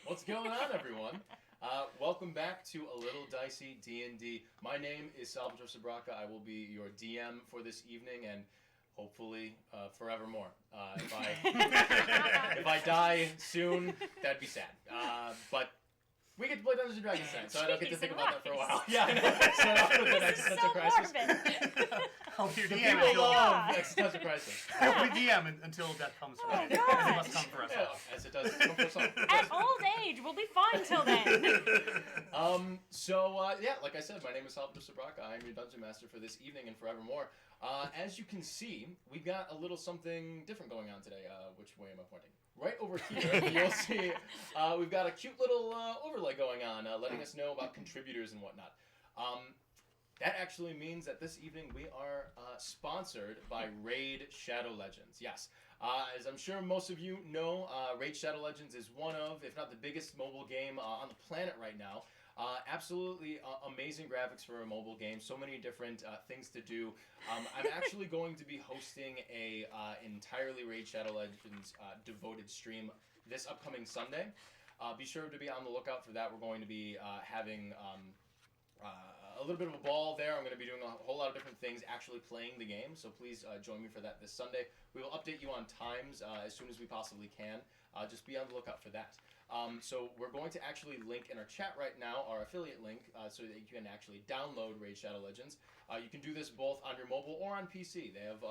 What's going on, everyone? Welcome back to A Little Dicey D&D. My name is Salvatore Sabraca. I will be your DM for this evening and hopefully forevermore. If I die soon, that'd be sad. But we get to play Dungeons & Dragons tonight, so I don't get to think about that for a while. Yeah, I know. So the next This is existential so crisis. morbid. I'll be your The DM people until love existential crisis. I'll be DM until death comes for Oh, me. God. As it must come for us Yeah, all. as it does come for some. At old age, we'll be fine till then. Yeah, like I said, my name is Salvatore Sabraca. I am your Dungeon Master for this evening and forevermore. As you can see, we've got a little something different going on today. Which way am I pointing? Right over here, you'll see we've got a cute little overlay going on, letting us know about contributors and whatnot. That actually means that this evening we are sponsored by Raid Shadow Legends. Yes. As I'm sure most of you know, Raid Shadow Legends is one of, if not the biggest mobile game on the planet right now. Absolutely amazing graphics for a mobile game. So many different things to do. I'm actually going to be hosting a entirely Raid Shadow Legends devoted stream this upcoming Sunday. Be sure to be on the lookout for that. We're going to be having a little bit of a ball there. I'm going to be doing a whole lot of different things, actually playing the game. So please join me for that this Sunday. We will update you on times as soon as we possibly can. Just be on the lookout for that. So we're going to actually link in our chat right now, our affiliate link, so that you can actually download Raid Shadow Legends. You can do this both on your mobile or on PC. They have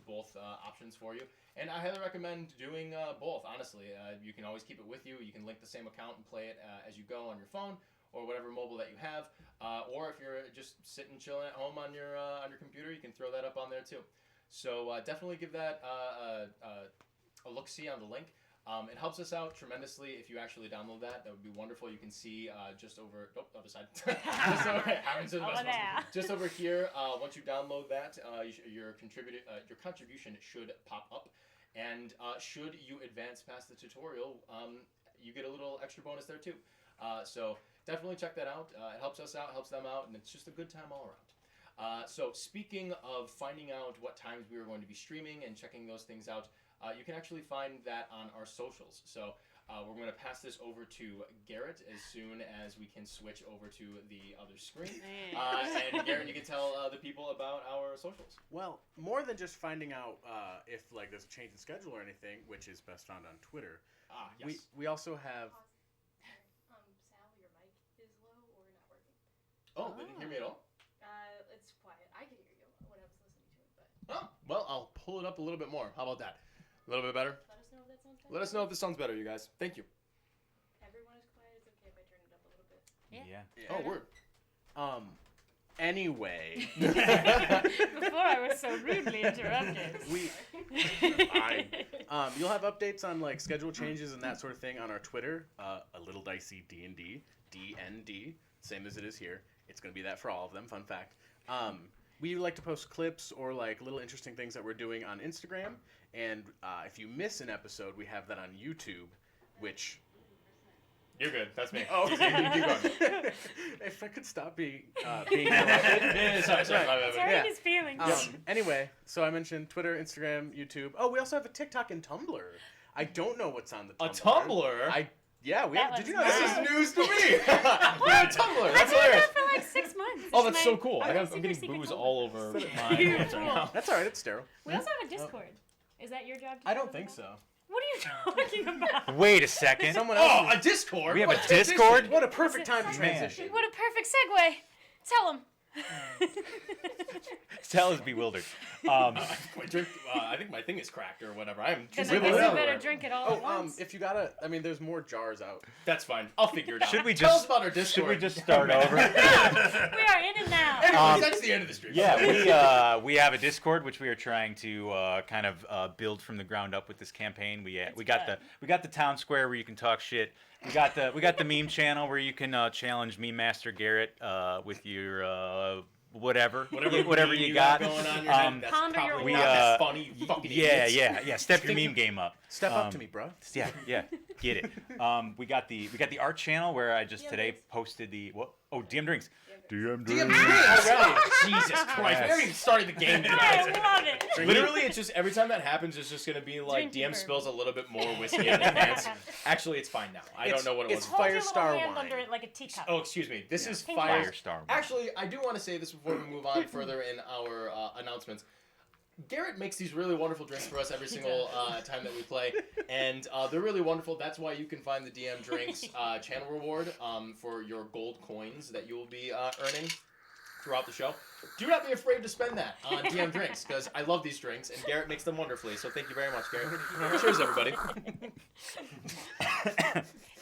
both options for you. And I highly recommend doing both, honestly. You can always keep it with you. You can link the same account and play it as you go on your phone or whatever mobile that you have. Or if you're just sitting chilling at home on your computer, you can throw that up on there too. So definitely give that a look-see on the link. It helps us out tremendously if you actually download that. That would be wonderful. You can see just over, other side. Just over here. Once you download that, your contribution should pop up, and should you advance past the tutorial, you get a little extra bonus there too. So definitely check that out. It helps us out, helps them out, and it's just a good time all around. So speaking of finding out what times we are going to be streaming and checking those things out, you can actually find that on our socials. So we're going to pass this over to Garrett as soon as we can switch over to the other screen. And Garrett, you can tell the people about our socials. Well, more than just finding out if there's a change in schedule or anything, which is best found on Twitter. Yes. We also have. Sal, your mic is low or not working. Oh, they didn't hear me at all? It's quiet. I could hear you when I was listening to it, but Oh, well, I'll pull it up a little bit more. How about that? A little bit better? let us know if that sounds better. Let us know if this sounds better, you guys. Thank you. Everyone is quiet. It's okay if I turn it up a little bit. Yeah. Oh, word. Anyway. Before I was so rudely interrupted. You'll have updates on schedule changes and that sort of thing on our Twitter. A Little Dicey D&D, DND, same as it is here. It's going to be that for all of them. Fun fact. We like to post clips or little interesting things that we're doing on Instagram. And if you miss an episode, we have that on YouTube, which. You're good. That's me. Oh, okay. Keep going. If I could stop being interrupted. Sorry. It's hurting his feelings. Anyway, so I mentioned Twitter, Instagram, YouTube. Oh, we also have a TikTok and Tumblr. I don't know what's on the Tumblr. A Tumblr? Yeah, we That have. Did you was know This this? is news to me. Yeah, Tumblr. I've That's been hilarious. there for 6 months. Oh, It's that's my- so cool. I'm I'm getting secret booze Tumblr. all over my hands Beautiful. right now. That's all right. It's sterile. We also have a Discord. Is that your job? To I tell don't them think about? so. What are you talking about? Wait a second. Someone else. Oh, a Discord? We have a What Discord? What a perfect time to Man. transition. What a perfect segue. Tell him. Tell is bewildered. I think my thing is cracked or whatever. I'm Because just I really guess you well. better drink it all at Oh, once. if you gotta, there's more jars out. That's fine. I'll figure it out. Should we Tell us just- about our Discord? Should we just start over? We are in and out. Anyways, that's the end of the stream. Yeah, we have a Discord which we are trying to kind of build from the ground up with this campaign. We got the town square where you can talk shit. We got the meme channel where you can challenge Meme Master Garrett with your whatever meme you got. going on in your head, that's Ponder your probably words. not as funny. You fucking idiots. Step your meme game up. Step up to me, bro. Yeah, get it. We got the art channel where I just today posted the what? Oh, DM drinks. DM drinks. Already. Jesus Christ. We Yes. haven't even started the game yet. I love it. Literally, it's just every time that happens, it's just gonna be like Drinking DM bourbon. spills a little bit more whiskey in the pants. Actually, it's fine now. I don't know what it was. It's Hold your little Firestar hand wine. under it like a teacup. Oh, excuse me. This is Pink fire. Firestar. Actually, I do want to say this before we move on further in our announcements. Garrett makes these really wonderful drinks for us every single time that we play, and they're really wonderful. That's why you can find the DM Drinks channel reward for your gold coins that you will be earning throughout the show. Do not be afraid to spend that on DM Drinks, because I love these drinks, and Garrett makes them wonderfully, so thank you very much, Garrett. Cheers, everybody.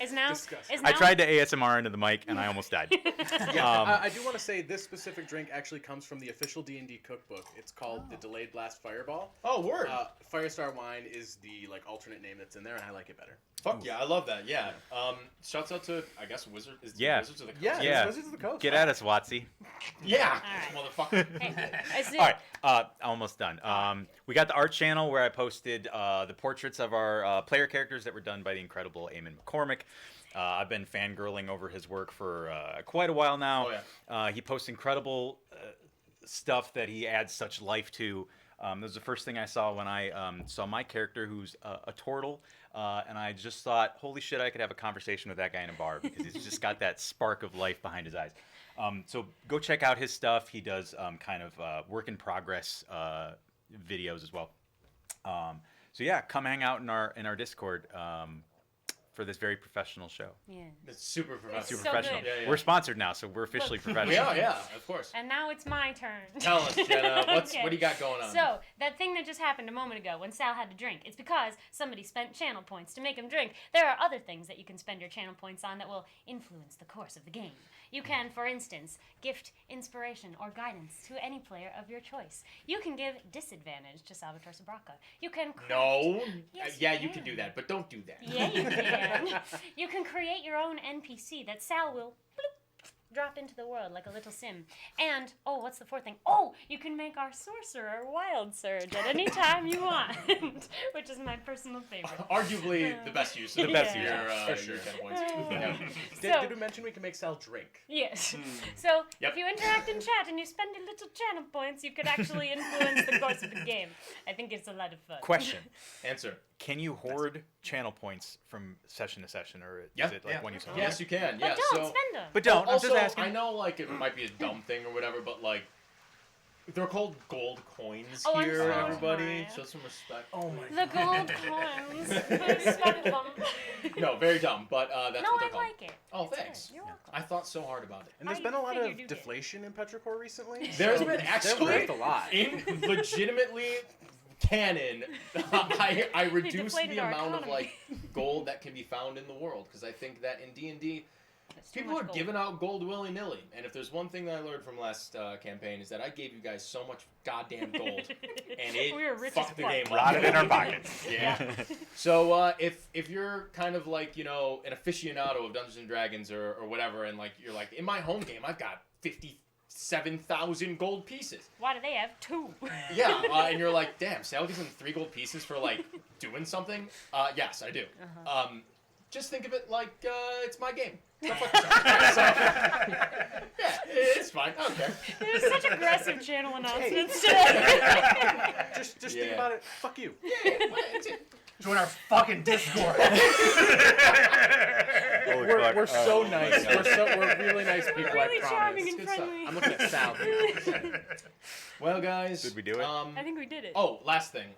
Is now? Disgusting. Is now? I tried to ASMR into the mic and I almost died. I do want to say this specific drink actually comes from the official D&D cookbook. It's called the Delayed Blast Fireball. Oh, word. Firestar wine is the alternate name that's in there, and I like it better. Fuck yeah, I love that, yeah. Shouts out to, I guess, Wizards of the Yeah. Coast. Yeah. Wizards of the Coast. Get at us, Watsy. Yeah, All motherfucker. Hey, is it, All right, almost done. We got the art channel where I posted the portraits of our player characters that were done by the incredible Eamon McCormick. I've been fangirling over his work for quite a while now. Oh, yeah. He posts incredible stuff that he adds such life to. That was the first thing I saw when I saw my character, who's a turtle, and I just thought, holy shit, I could have a conversation with that guy in a bar because he's just got that spark of life behind his eyes. So go check out his stuff. He does kind of work in progress videos as well. So yeah, come hang out in our Discord for this very professional show. Yeah. It's super professional. Super So professional. good. Yeah, yeah. We're sponsored now, so we're officially professional. We are, yeah, of course. And now it's my turn. Tell us, Jenna, Okay. what do you got going on? So, that thing that just happened a moment ago when Sal had to drink, it's because somebody spent channel points to make him drink. There are other things that you can spend your channel points on that will influence the course of the game. You can, for instance, gift inspiration or guidance to any player of your choice. You can give disadvantage to Salvatore Sabraca. You can craft... No. Yes, Yeah, you you can. can do that, but don't do that. Yeah, you can. You can create your own NPC that Sal will bloop, drop into the world like a little sim. And, oh, what's the fourth thing? Oh, you can make our sorcerer Wild Surge at any time you want, which is my personal favorite. Arguably the best use of The best your, use, your for sure. channel points. So- Did we mention we can make Sal drink? Yes. So, Yep. if you interact in chat and you spend a little channel points, you could actually influence the course of the game. I think it's a lot of fun. Question: Answer. Can you hoard channel points from session to session, or is Yeah. it like Yeah. when you spend? Yes, you can. But Yeah. don't So. spend them. But don't. I'm Also, just asking. I know like it might be a dumb thing or whatever, but like they're called gold coins Oh, I'm here, so everybody. sorry. Show some respect. Oh my. The gold coins. Please spend them. No, very dumb, but that's No, what they're I called. like it. Oh, It's good. thanks. You're welcome. I thought so hard about it. And there's I been a lot figured of you did. deflation in Petrichor recently. There's so been they're actually worth a lot. in legitimately canon. I reduced deflated the our amount of economy. like gold that can be found in the world because I think that in D&D That's too people much are gold. giving out gold willy-nilly, and if there's one thing that I learned from last campaign is that I gave you guys so much goddamn gold, and it We were rich fucked as the fuck. game up. Rotted in our pockets. Yeah. So if you're kind of like an aficionado of Dungeons and Dragons or whatever, and like you're like in my home game I've got 57,000 gold pieces. Why do they have two? Yeah, and you're like, damn, Sal gives him 3 gold pieces for like doing something. Yes, I do. Just think of it like it's my game. Go fuck yourself. So, yeah, it's fine. I don't care. There's such aggressive channel announcements today. Just think Yeah. about it. Fuck you. Yeah, well, it's it. Join our fucking Discord. Holy We're, fuck. we're so Oh, nice. my God. We're really nice people. Really I promise. charming and Good stuff. friendly. I'm looking at Sal. Here. Well, guys. Did we do it? I think we did it. Oh, last thing.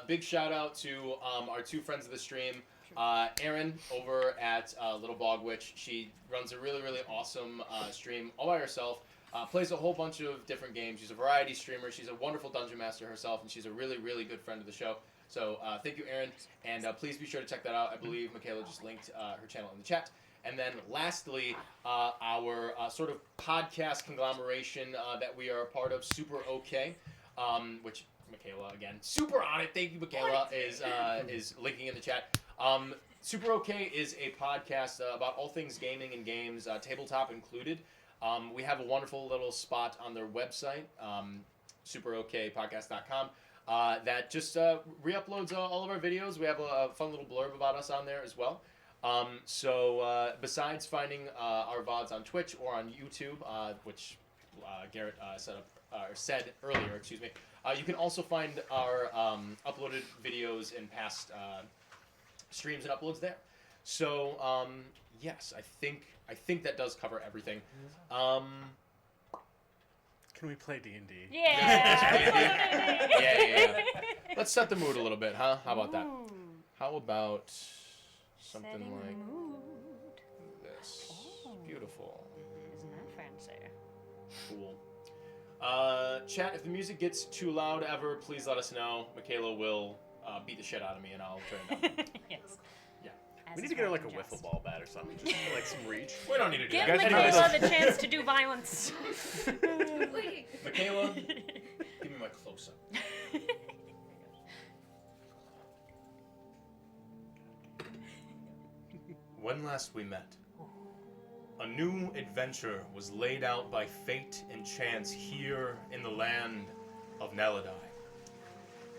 Big shout out to our 2 friends of the stream. Erin over at Little Bog Witch. She runs a really, really awesome stream all by herself. Plays a whole bunch of different games. She's a variety streamer. She's a wonderful dungeon master herself, and she's a really, really good friend of the show. So thank you, Erin, and please be sure to check that out. I believe Michaela just linked her channel in the chat. And then lastly, our sort of podcast conglomeration that we are a part of, Super OK, which Michaela, again, super on it. Thank you, Michaela, is linking in the chat. Super OK is a podcast about all things gaming and games, tabletop included. We have a wonderful little spot on their website, superokpodcast.com, that just re-uploads all of our videos. We have a fun little blurb about us on there as well. So besides finding our VODs on Twitch or on YouTube, which Garrett said earlier, you can also find our uploaded videos and past streams and uploads there. So yes, I think that does cover everything. Can we play D&D? Yeah. Yeah. Let's set the mood a little bit, huh? How about that? Ooh. How about something Setting the like mood. this? Oh. Beautiful. Isn't that fancy? Cool. Chat, if the music gets too loud ever, please let us know. Michaela will beat the shit out of me and I'll turn it down. Yes. Yeah. As We need is to get her right like a and just. wiffle ball bat or something, just like some reach. We don't need to do Give that. guys Michaela the chance to do violence. Wait. Michaela, give me my close-up. When last we met, a new adventure was laid out by fate and chance here in the land of Naledi.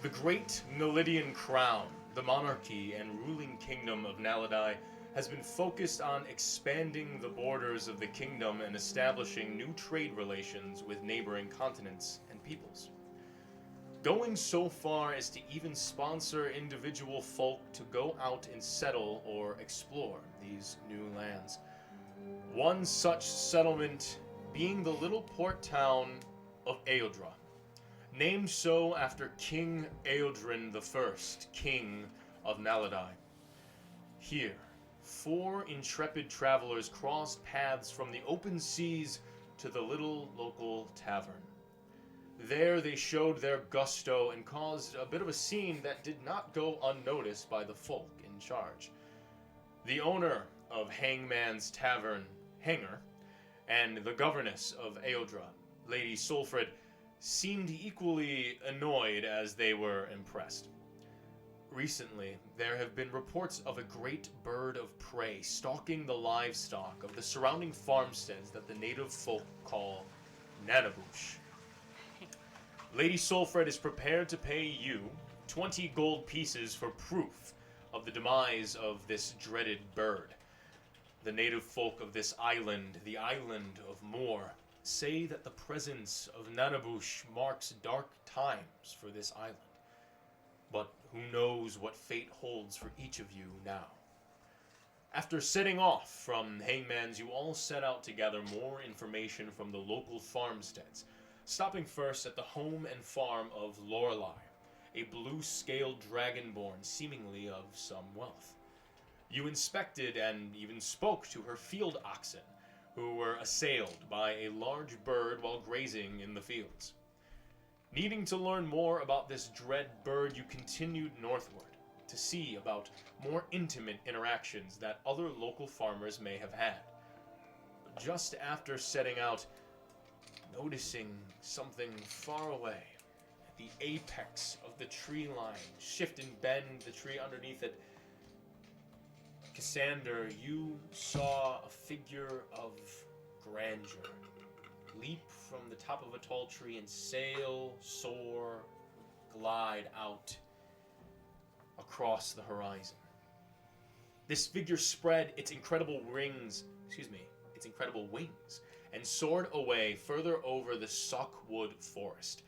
The great Naledian crown, the monarchy and ruling kingdom of Naledi, has been focused on expanding the borders of the kingdom and establishing new trade relations with neighboring continents and peoples. Going so far as to even sponsor individual folk to go out and settle or explore these new lands. One such settlement being the little port town of Eodra, named so after King Eodrin I, King of Naledi. Here, 4 intrepid travelers crossed paths from the open seas to the little local tavern. There they showed their gusto and caused a bit of a scene that did not go unnoticed by the folk in charge. The owner of Hangman's Tavern, Hanger, and the governess of Eodra, Lady Solfrid, seemed equally annoyed as they were impressed. Recently, there have been reports of a great bird of prey stalking the livestock of the surrounding farmsteads that the native folk call Nanabush. Lady Solfred is prepared to pay you 20 gold pieces for proof of the demise of this dreaded bird. The native folk of this island, the island of Moor, say that the presence of Nanabush marks dark times for this island. But who knows what fate holds for each of you now. After setting off from Hangman's, you all set out to gather more information from the local farmsteads, stopping first at the home and farm of Lorelei, a blue-scaled dragonborn seemingly of some wealth. You inspected and even spoke to her field oxen, who were assailed by a large bird while grazing in the fields. Needing to learn more about this dread bird, you continued northward to see about more intimate interactions that other local farmers may have had. But just after setting out, noticing something far away at the apex of the tree line, shift and bend the tree underneath it, Cassander, you saw a figure of grandeur leap from the top of a tall tree and sail, soar, glide out across the horizon. This figure spread its incredible wings, and soared away further over the Sockwood forest,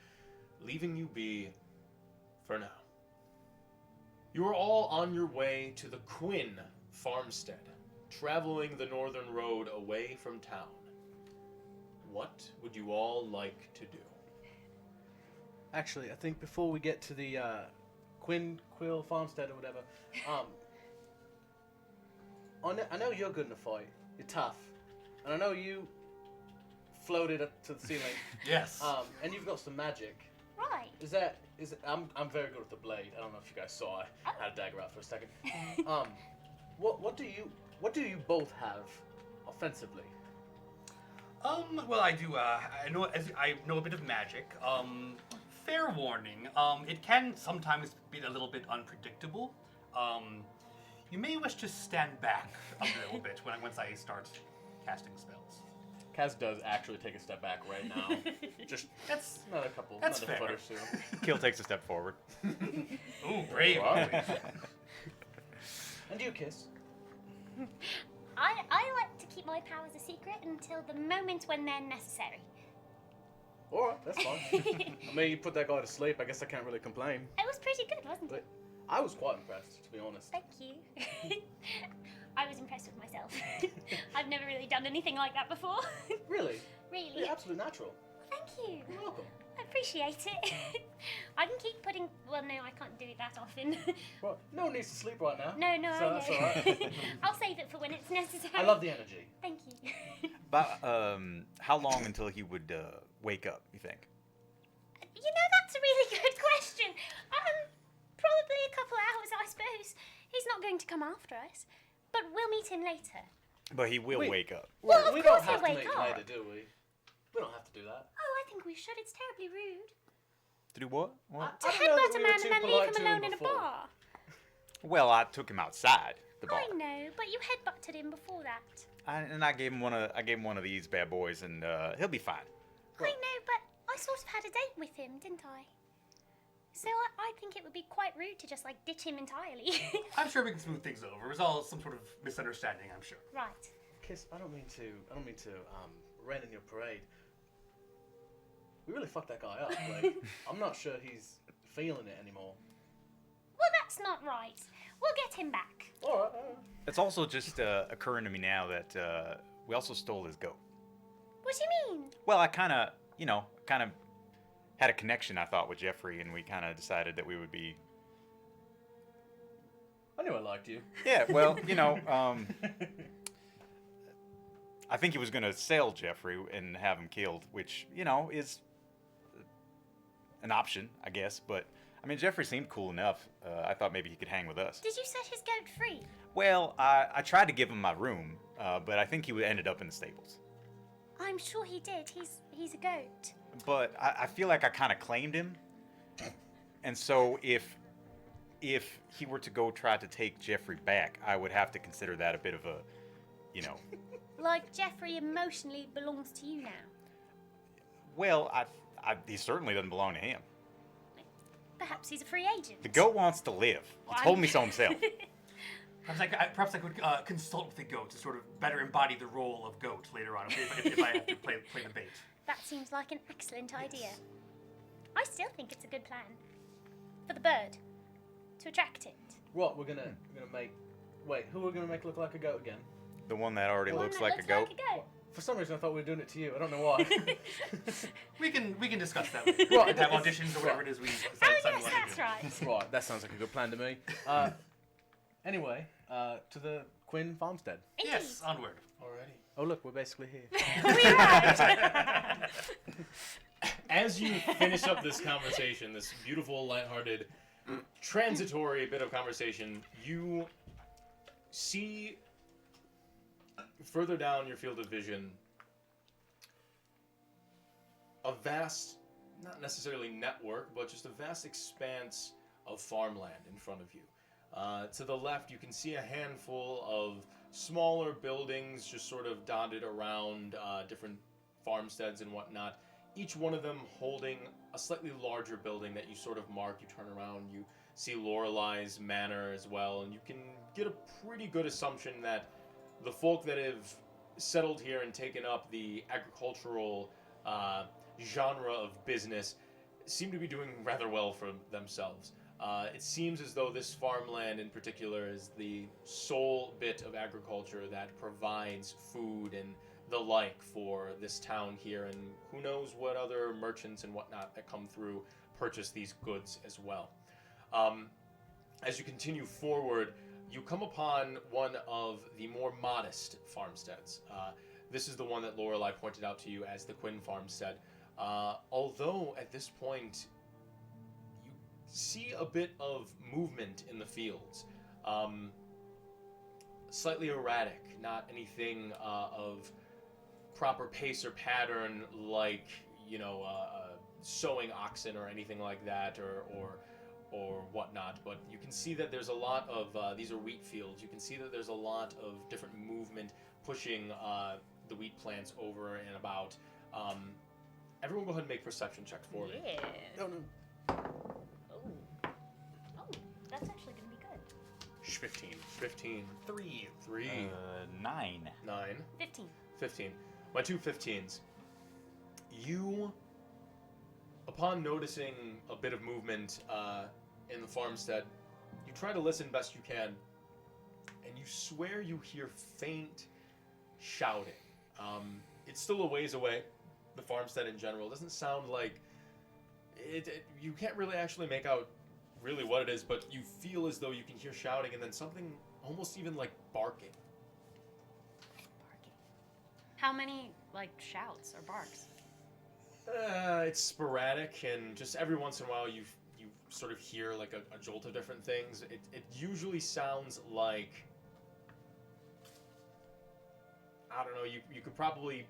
leaving you be for now. You are all on your way to the Quinn farmstead, traveling the northern road away from town. What would you all like to do? Actually, I think before we get to the Quill farmstead or whatever, I know you're good in a fight. You're tough, and I know you floated up to the ceiling. Yes. And you've got some magic. Right. I'm very good with the blade. I don't know if you guys saw. I had a dagger out for a second. What do you both have offensively? Well, I do. I know a bit of magic. Fair warning. It can sometimes be a little bit unpredictable. You may wish to stand back a little bit once I start casting spells. Kaz does actually take a step back right now. Just That's not a couple, That's not a foot fair. or two. Kill takes a step forward. ooh brave. Wow. And you, Kiss? I like to keep my powers a secret until the moment when they're necessary. Alright, that's fine. I mean, you put that guy to sleep, I guess I can't really complain. It was pretty good, wasn't it? I was quite impressed, to be honest. Thank you. I was impressed with myself. I've never really done anything like that before. Really? Really. You're absolutely natural. Thank you. You're welcome. I appreciate it. I can keep putting. Well, no, I can't do it that often. Right, no one needs to sleep right now. No, So I that's know. alright. I'll save it for when it's necessary. I love the energy. Thank you. But how long until he would wake up? You think? You know, that's a really good question. Probably a couple hours, I suppose. He's not going to come after us, but we'll meet him later. But he will Wait. wake up. Well, of we course don't have he'll to wake meet up. later, do we? We don't have to do that. Oh, I think we should. It's terribly rude. To do what? What? To I don't know headbutt that a we man were too and then leave polite him to him alone in a before. bar. Well, I took him outside the bar. I know, but you headbutted him before that. I gave him one of these bad boys, and he'll be fine. I know, but I sort of had a date with him, didn't I? So I think it would be quite rude to just like ditch him entirely. I'm sure we can smooth things over. It was all some sort of misunderstanding, I'm sure. Right. Kiss, I don't mean to rain in your parade. We really fucked that guy up. Like, I'm not sure he's feeling it anymore. Well, that's not right. We'll get him back. Alright. It's also just occurring to me now that we also stole his goat. What do you mean? Well, I kind of had a connection, I thought, with Jeffrey, and we kind of decided that we would be. I knew I liked you. Yeah, well, I think he was going to sell Jeffrey and have him killed, which, is an option, I guess. But, I mean, Jeffrey seemed cool enough. I thought maybe he could hang with us. Did you set his goat free? Well, I tried to give him my room, but I think he ended up in the stables. I'm sure he did. He's a goat. But I feel like I kind of claimed him. And so if he were to go try to take Jeffrey back, I would have to consider that a bit of a, Like Jeffrey emotionally belongs to you now. Well, he certainly doesn't belong to him. Perhaps he's a free agent. The goat wants to live. He told me so himself. Perhaps I could consult with the goat to sort of better embody the role of goat later on if I have to play the bait. That seems like an excellent idea. I still think it's a good plan. For the bird. To attract it. What, we're gonna make... Wait, who are we gonna make look like a goat again? The one that already The one looks that like looks a goat. like a goat. For some reason I thought we were doing it to you. I don't know why. We can discuss that later. Well, Have auditions or whatever it is we decide Oh, we yes, want to that's do. right. Right, that sounds like a good plan to me. Anyway, to the Quinn farmstead. Yes, onward. Alrighty. Oh look, we're basically here. We arrived. As you finish up this conversation, this beautiful, lighthearted, transitory bit of conversation, you see further down your field of vision a vast, not necessarily network, but just a vast expanse of farmland in front of you. To the left, you can see a handful of smaller buildings just sort of dotted around different farmsteads and whatnot. Each one of them holding a slightly larger building that you sort of mark. You turn around, you see Lorelei's manor as well, and you can get a pretty good assumption that the folk that have settled here and taken up the agricultural genre of business seem to be doing rather well for themselves. It seems as though this farmland in particular is the sole bit of agriculture that provides food and the like for this town here, and who knows what other merchants and whatnot that come through purchase these goods as well. As you continue forward, you come upon one of the more modest farmsteads. This is the one that Lorelei pointed out to you as the Quinn farmstead. Although at this point you see a bit of movement in the fields. Slightly erratic, not anything of proper pace or pattern like, sowing oxen or anything like that, or whatnot, but you can see that there's a lot of, these are wheat fields, you can see that there's a lot of different movement pushing the wheat plants over and about. Everyone go ahead and make perception checks for me. Yeah. No, no. Oh, that's actually gonna be good. 15. 15. 3. 3. 9. 9. 15. 15. My two 15s. You, upon noticing a bit of movement in the farmstead, you try to listen best you can, and you swear you hear faint shouting. It's still a ways away. The farmstead in general doesn't sound like you can't really actually make out really what it is, but you feel as though you can hear shouting and then something almost even like barking. How many like shouts or barks? It's sporadic, and just every once in a while you sort of hear like a jolt of different things. It usually sounds like, I don't know, you could probably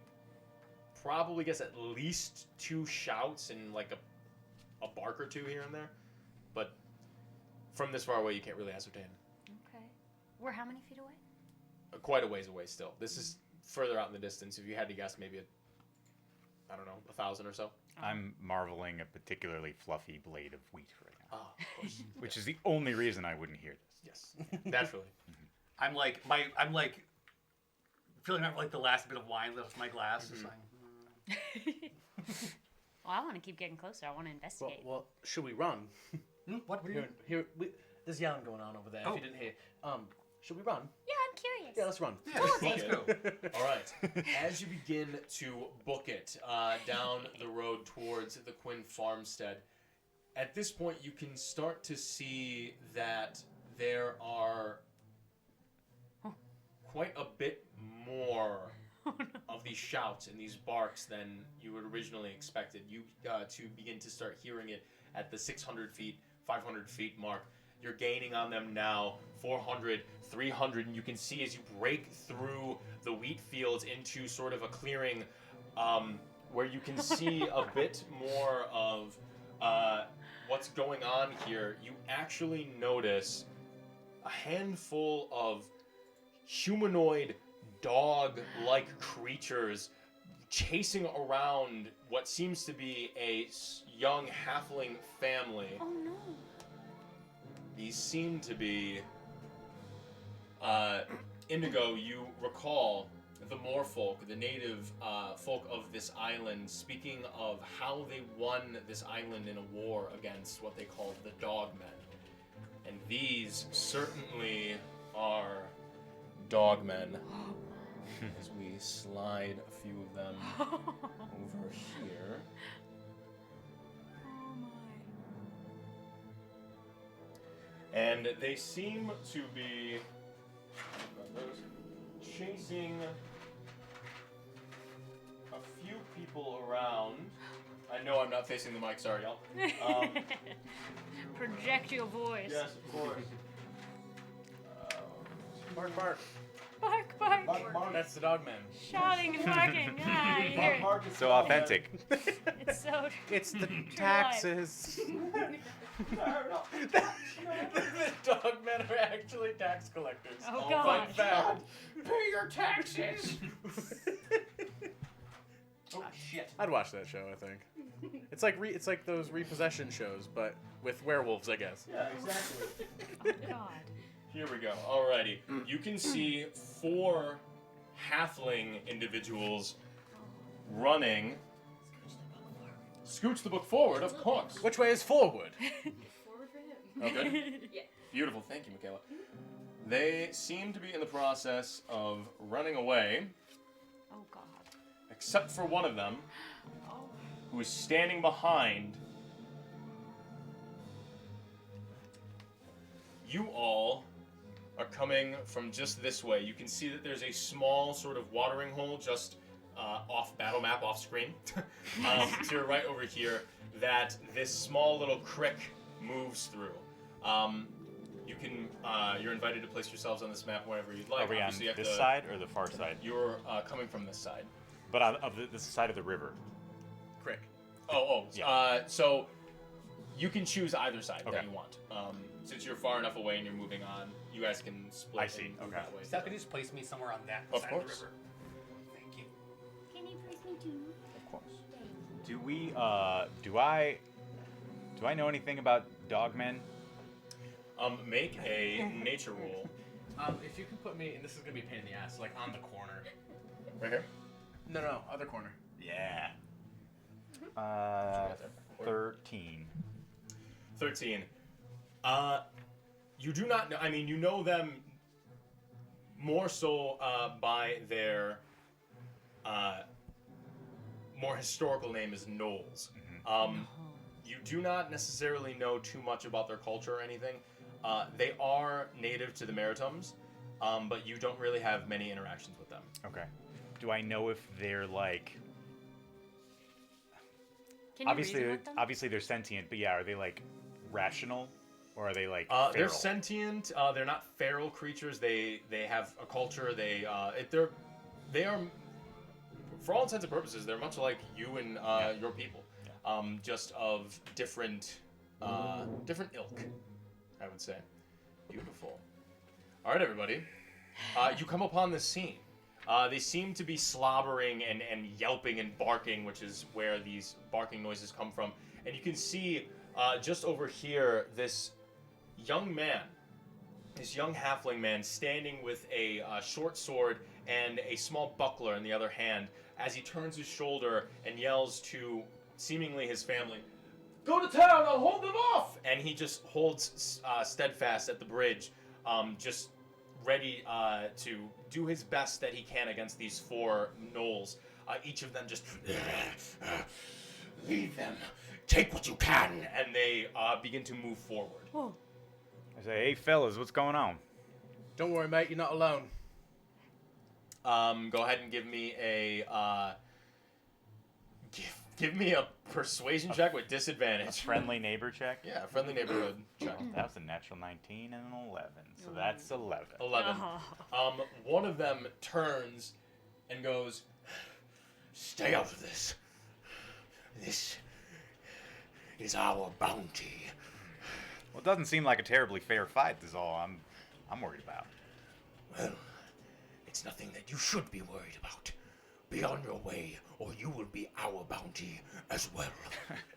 guess at least 2 shouts and like a bark or 2 here and there, but from this far away you can't really ascertain. Okay. We're how many feet away? Quite a ways away still. This is further out in the distance. If you had to guess, maybe I don't know, 1,000 or so. I'm marveling a particularly fluffy blade of wheat right now, Of course. which is the only reason I wouldn't hear this. Yes, naturally. I'm like feeling like the last bit of wine left in my glass. Just like, Well, I want to keep getting closer. I want to Well, investigate. well, should we run? What are you doing? Here, there's yelling going on over there. Oh. If you didn't hear, should we run? Yeah, I'm curious. Yeah, let's run. Yeah, let's go. All right. As you begin to book it down the road towards the Quinn farmstead, at this point you can start to see that there are quite a bit more of these shouts and these barks than you had originally expected. You to begin to start hearing it at the 600 feet, 500 feet mark. You're gaining on them now, 400, 300, and you can see as you break through the wheat fields into sort of a clearing where you can see a bit more of what's going on here. You actually notice a handful of humanoid dog-like creatures chasing around what seems to be a young halfling family. Oh no. These seem to be Indigo. You recall the Moorfolk, the native folk of this island, speaking of how they won this island in a war against what they called the Dogmen. And these certainly are Dogmen. As we slide a few of them over here. Oh my. And they seem to be chasing a few people around. I know I'm not facing the mic, sorry, y'all. Project your voice. Yes, of course. Bark, bark. Bark, bark. That's the dog man. Shouting and barking. Ah, you hear it. So authentic. It's so It's the True life. taxes. The dog men are actually tax collectors. Oh, Oh God. my God. Pay your taxes! Oh shit. I'd watch that show. I think it's like those repossession shows, but with werewolves, I guess. Yeah, exactly. Oh God. Here we go. Alrighty. You can see 4 halfling individuals running. Scooch the book forward, of course. Which way is forward? Forward for him. Oh, good. Yeah. Beautiful. Thank you, Michaela. They seem to be in the process of running away, Oh God. except for one of them, Oh. who is standing behind. You all are coming from just this way. You can see that there's a small sort of watering hole just off battle map, off screen, to your right over here, that this small little crick moves through. You can, you're invited to place yourselves on this map whenever you'd like. Are we on Obviously, you have this to- side or the far side? You're coming from this side. But on this side of the river. Crick. Yeah. So you can choose either side Okay. that you want. Since you're far enough away and you're moving on, you guys can split I see. and move Okay. that way. Sal, could you just place me somewhere on that Of side course. of the river? Thank you. course. Do we? Do I know anything about dogmen? Make a nature roll. If you can put me, and this is gonna be a pain in the ass, like on the corner. Right here. No, other corner. Yeah. 13. 13. You do not know. I mean, you know them more so by their more historical name is Knolls. You do not necessarily know too much about their culture or anything. They are native to the Maritimes, but you don't really have many interactions with them. Okay. Do I know if they're like Can you reason with them? obviously they're sentient, but yeah, are they like rational or are they like They're feral? sentient. They're not feral creatures. They have a culture. They are, for all intents and purposes, they're much like you and your people, just of different ilk, I would say. Beautiful. All right, everybody. You come upon this scene. They seem to be slobbering and yelping and barking, which is where these barking noises come from. And you can see just over here this young man, this young halfling man, standing with a short sword and a small buckler in the other hand, as he turns his shoulder and yells to seemingly his family, "Go to town! I'll hold them off!" And he just holds steadfast at the bridge, just ready to do his best that he can against these 4 gnolls. Each of them just leave them, take what you can, and they begin to move forward. Oh. I say, hey fellas, what's going on? Don't worry, mate. You're not alone. Go ahead and give me a give me a persuasion check with disadvantage. Friendly neighbor check? Yeah, friendly neighborhood check. That was a natural 19 and an 11, so that's 11. 11. One of them turns and goes, "Stay out of this. This is our bounty." Well, it doesn't seem like a terribly fair fight, is all I'm worried about. Well, it's nothing that you should be worried about. Be on your way, or you will be our bounty as well.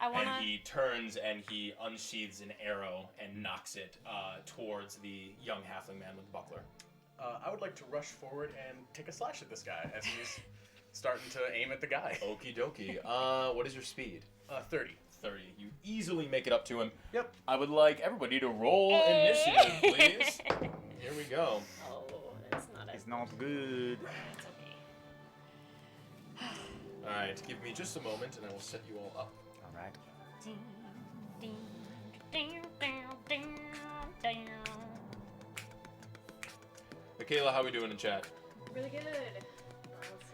And he turns and he unsheathes an arrow and knocks it towards the young halfling man with the buckler. I would like to rush forward and take a slash at this guy as he's starting to aim at the guy. Okie dokie. What is your speed? 30. 30. You easily make it up to him. Yep. I would like everybody to roll initiative, please. Here we go. Oh, that's not It's not good. It's okay. Alright, give me just a moment and I will set you all up. All right. Michaela, how we doing in chat? Really good.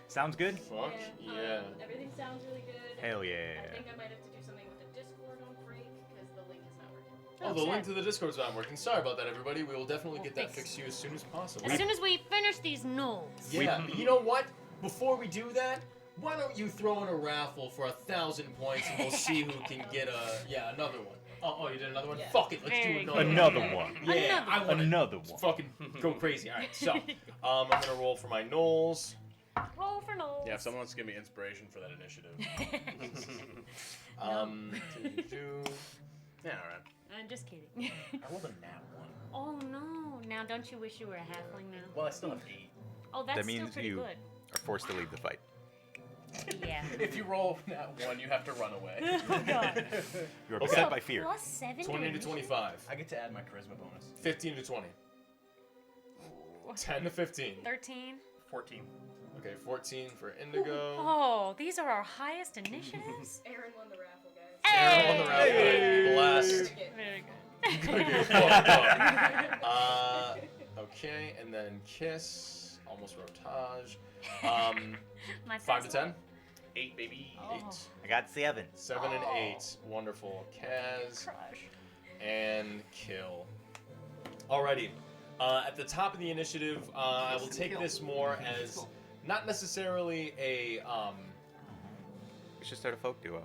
Sounds good? Fuck yeah. Everything sounds really good. Hell yeah. I think I might have to do something with the Discord on break because the link is not working. Oh, the link to the Discord's not working. Sorry about that, everybody. We will definitely get that fix fixed to you as soon as possible. As soon as we finish these gnolls. Yeah, but you know what? Before we do that, why don't you throw in a raffle for 1,000 points and we'll see who can get another one. Oh, you did another one? Yeah. Fuck it, let's Very do good. another Another one. Yeah, I want Another one. fucking go crazy. All right, so I'm gonna roll for my Knolls. Roll for gnolls. Yeah, if someone wants to give me inspiration for that initiative. Yeah, alright. I'm just kidding. I rolled a nat 1. Oh no! Now don't you wish you were a halfling now? Well, I still have 8. Oh, that's That still means pretty you good. are forced to leave the fight. Yeah. If you roll nat 1, you have to run away. Oh god. You are Okay. beset by fear. Plus 7 20 to 25. I get to add my charisma bonus. 15 to 20. 10 to 15. 13. 14. Okay, 14 for Indigo. Oh, these are our highest initiatives. Aaron won the raffle, guys. Arrow on the raffle. Hey. Blessed. Very good. Gonna get fucked up. Okay, and then Kiss. Almost Rotage. My 5 to 10? 8, baby. Oh. 8. I got 7. 7 and 8. Wonderful. Kaz. Crush. And Kill. Alrighty. At the top of the initiative, I will take this more as not necessarily a. We should start a folk duo.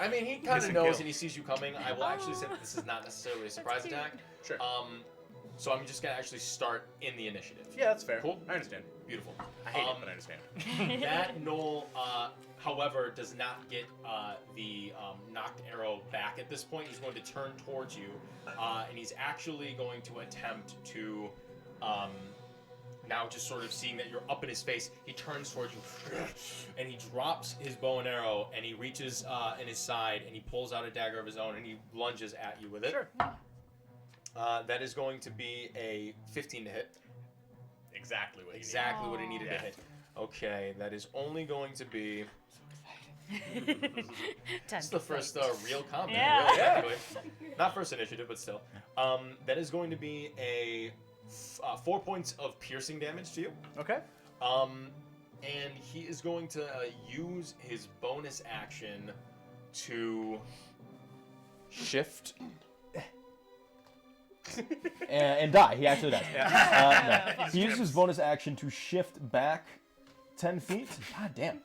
I mean, he kind Kiss of and knows kill. and he sees you coming. I will actually say that this is not necessarily a surprise cute. attack. Sure. So I'm just gonna actually start in the initiative. Yeah, that's fair. Cool. I understand. Beautiful. I hate it, but I understand. That Knoll, however, does not get the knocked arrow back at this point. He's going to turn towards you, and he's actually going to attempt to, now just sort of seeing that you're up in his face, he turns towards you, and he drops his bow and arrow, and he reaches in his side, and he pulls out a dagger of his own, and he lunges at you with it. Sure. That is going to be a 15 to hit. Exactly what Exactly what he needed Yeah. to hit. Okay, that is only going to be... It's the first real combat, Yeah. really, technically. Not first initiative, but still. That is going to be a 4 points of piercing damage to you. Okay. And he is going to use his bonus action to shift. and die. He actually dies. No. Fuck. He uses his bonus action to shift back 10 feet. God damn.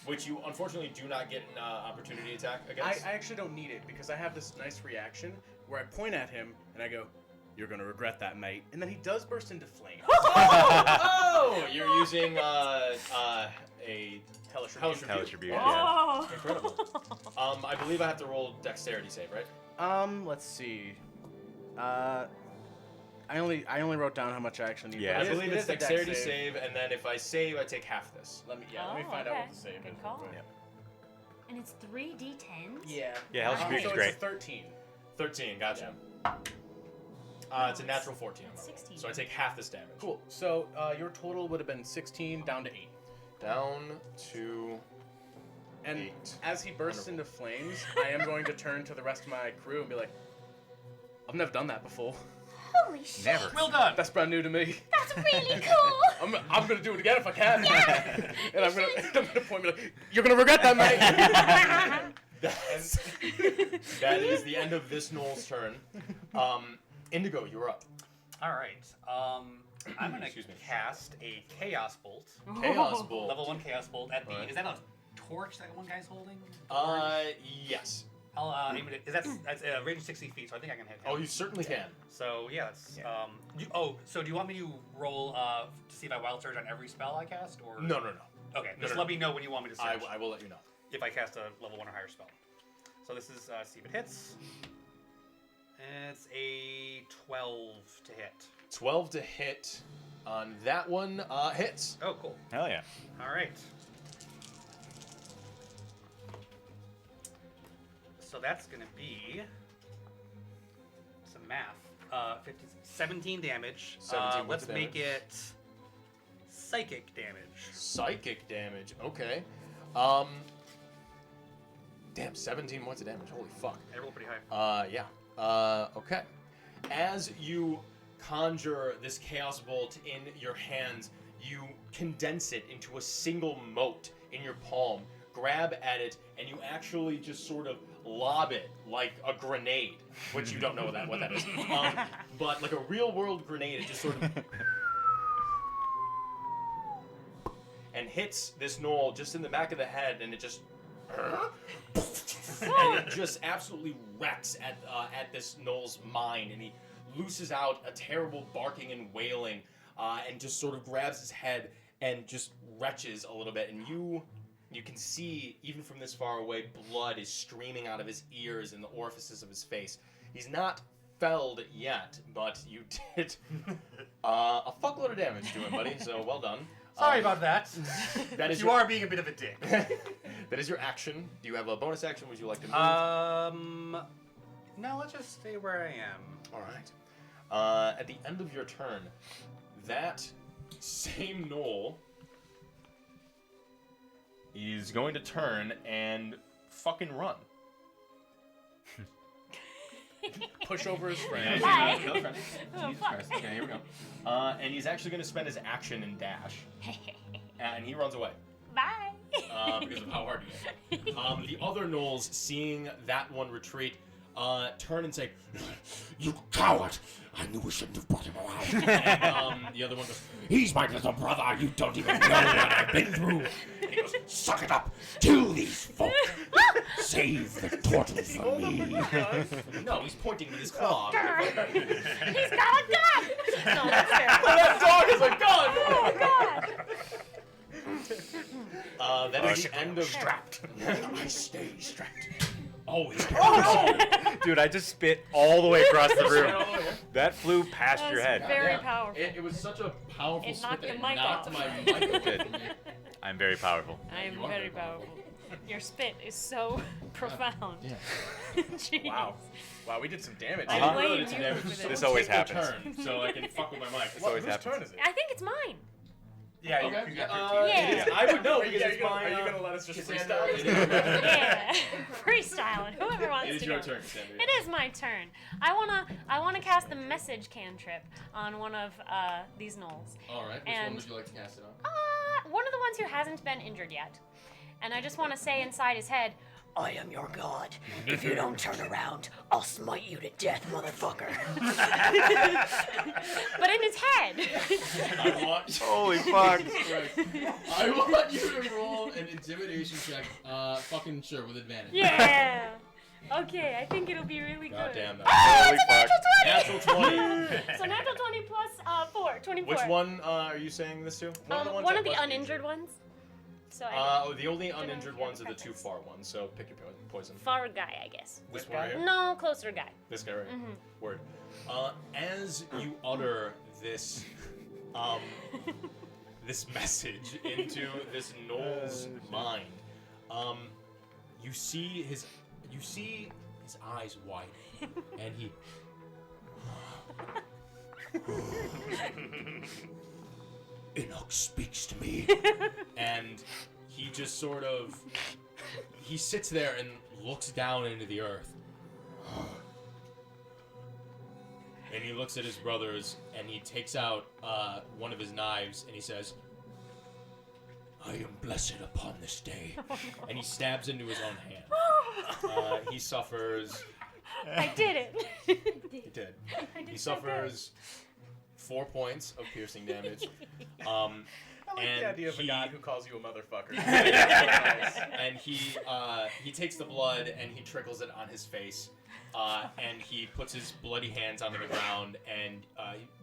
Which you unfortunately do not get an opportunity attack against. I actually don't need it because I have this nice reaction where I point at him and I go, "You're gonna regret that, mate." And then he does burst into flames. Oh, you're using a Hellish Hellish Rebuke. Hellish Rebuke, Oh. Incredible. I believe I have to roll dexterity save, right? Let's see. I only wrote down how much I actually need. Yeah. but I it is- believe it it's is a dex dexterity save, and then if I save, I take half this. Let me Oh, find out okay. what the save Good is. call. Yeah. And it's 3d10s? Yeah. Yeah, Hellish Rebuke so is it's great. a 13. 13, gotcha. It's a natural 14. on my roll. 16. So I take half this damage. Cool. So your total would have been 16 down to 8. Down to And 8. as he bursts into flames, I am going to turn to the rest of my crew and be like, "I've never done that before. Holy shit. Never. Well done. That's brand new to me. That's really cool. I'm gonna do it again if I can." And I'm gonna point me like, "You're gonna regret that, mate." That is the end of this Knoll's turn. Indigo, you're up. All right. I'm gonna Excuse me. cast a Chaos Bolt, Chaos Bolt. level 1 Chaos Bolt at the. Alright. Is that a torch that one guy's holding? Yes. I'll aim it. That's range 60 feet, so I think I can hit him. Oh, you certainly can. So yeah, that's. Yeah. So do you want me to roll to see if I wild surge on every spell I cast, or? No. Okay, No, just no, let me know when you want me to surge. I will let you know. If I cast a level 1 or higher spell. So this is see if it hits. It's a 12 to hit. 12 to hit on that one hits. Oh, cool. Hell yeah. All right. So that's gonna be some math. 17 damage. 17 let's worth of make damage. it psychic damage. Psychic damage. Okay. Damn, 17 points of damage. Holy fuck. I roll pretty high. Yeah. Okay. As you conjure this chaos bolt in your hands, you condense it into a single mote in your palm, grab at it, and you actually just sort of lob it like a grenade, which you don't know what that is. But like a real world grenade, it just sort of and hits this Knoll just in the back of the head, and it just and it just absolutely wrecks at this Knoll's mind, and he looses out a terrible barking and wailing, and just sort of grabs his head and just retches a little bit, and you can see, even from this far away, blood is streaming out of his ears and the orifices of his face. He's not felled yet, but you did a fuckload of damage to him, buddy, so well done. Sorry about that. That is You your, are being a bit of a dick. that is your action. Do you have a bonus action? Would you like to move? No, let's just stay where I am. All right. At the end of your turn, that same Knoll is going to turn and fucking run. Push over his friend. Bye. Another friend. Oh, Jesus fuck. Christ. Okay, here we go. And he's actually going to spend his action and dash, and he runs away. Bye. Because of how hard he hit. The other Knolls, seeing that one retreat, turn and say, You coward! I knew we shouldn't have brought him around. and the other one goes, He's my little brother. You don't even know what I've been through. And he goes, Suck it up. Kill these folk. Save the turtle for me. No, he's pointing with his claw. He's got a gun! No, that's terrible. That dog is a gun! Oh, God. That is the end of Strapped. I stay strapped. Always. Dude, I just spit all the way across the room. All the way, yeah. That flew past your That's head. very Yeah. powerful. It was such a powerful It spit knocked that the it mic knocked off. my mic away Good. from me. I'm very powerful. I am You are very very powerful. Your spit is so profound. Yeah. Jeez. Wow. Wow, we did some damage. I Uh-huh. blame Really, you today was for just this. This always take your happens. turn so I can fuck with my mic. What, always whose happens. turn is it? I think it's mine. Yeah, you, Okay. you got Yeah. I would know Are you, because it's gonna, my. are you gonna let us just Cassandra, freestyle it this? is- Yeah. Freestyle it. Whoever wants It is to your go. turn, Cassandra. It is my turn. I wanna cast the message cantrip on one of these gnolls. All right. Which And- one would you like to cast it on? One of the ones who hasn't been injured yet. And I just want to say inside his head, I am your god. If you don't turn around, I'll smite you to death, motherfucker. but in his head. I want. Holy fuck. I want you to roll an intimidation check. Fucking sure with advantage. Yeah. Okay, I think it'll be really God good. damn that. Holy fuck. Natural 20. So natural 20 plus 4, 24. Which one are you saying this to? One One that of the wasn't uninjured ones. So I The only I uninjured hear ones are the two preference. far ones, so pick your poison. far guy, I guess. This one right here? No, closer guy. This guy right here. Mhm. Word. As you utter this, this message into this Knoll's mind, you see his eyes widen, and he. Enoch speaks to me. And he just sort of he sits there and looks down into the earth. And he looks at his brothers and he takes out one of his knives and he says, I am blessed upon this day. And he stabs into his own hand. He suffers. I did it. He did. I did He so good. suffers 4 points of piercing damage. I like And the idea of a he- god who calls you a motherfucker. And he takes the blood and he trickles it on his face, and he puts his bloody hands onto the ground and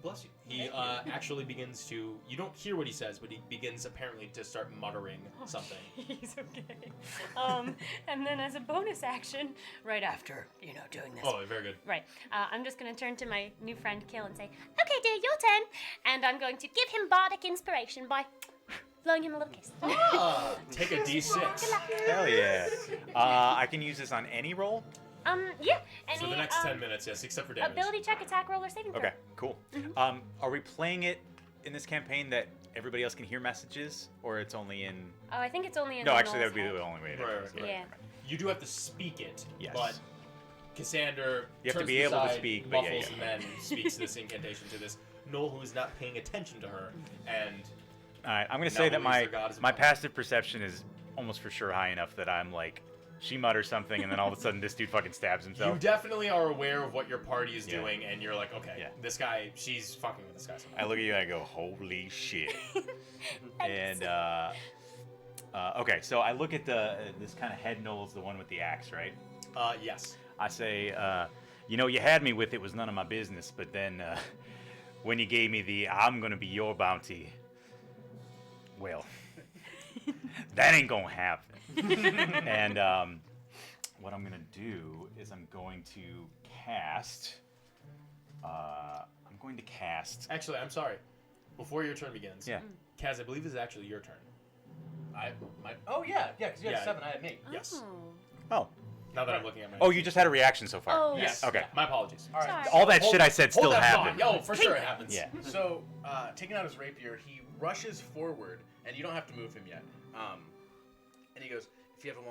bless you. He actually begins to. You don't hear what he says, but he begins apparently to start muttering something. He's okay. And then as a bonus action, right after, doing this. Oh, very good. Right. I'm just going to turn to my new friend Kill and say, okay, dear, your turn. And I'm going to give him bardic inspiration by blowing him a little kiss. Take a d6. Hell yeah. I can use this on any roll? Yeah. Any, For the next 10 minutes, yes, except for damage. Ability check, attack roll, or saving throw. Okay, cool. Are we playing it in this campaign that everybody else can hear messages, or it's only in? Oh, I think it's only in No, the actually, that Knoll's would be head. the only way. To Right, right, Yeah. You do have to speak it, Yes. but Cassander You have to turns be able to aside, speak, but yeah, muffles, yeah. and then speaks this incantation to this Knoll who is not paying attention to her, and All right, I'm gonna Now say that believes my their god is my above. passive perception is almost for sure high enough that I'm like, she mutters something, and then all of a sudden this dude fucking stabs you himself. definitely are aware of what your party is Yeah. doing, and you're like, okay, Yeah. this guy, she's fucking with this guy. I look at you and I go, holy shit. And okay, so I look at this kind of head Knowles, the one with the axe, right? Yes. I say, you had me with it was none of my business, but then when you gave me the I'm gonna be your bounty, well, that ain't gonna happen. And what I'm gonna do is I'm going to cast. Actually, I'm sorry. Before your turn begins, Yeah. Kaz, I believe this is actually your turn. Oh yeah, because you had Yeah. 7, I had 8. Yes. Oh. Now that I'm looking at my. Oh, you just had a reaction so far. Oh, Yes. Okay. Yeah, my apologies. All right. All that shit I said Hold still that thought. happened. Yo, for sure it happens. Yeah. So, taking out his rapier, he rushes forward, and you don't have to move him yet. And he goes, "If you ever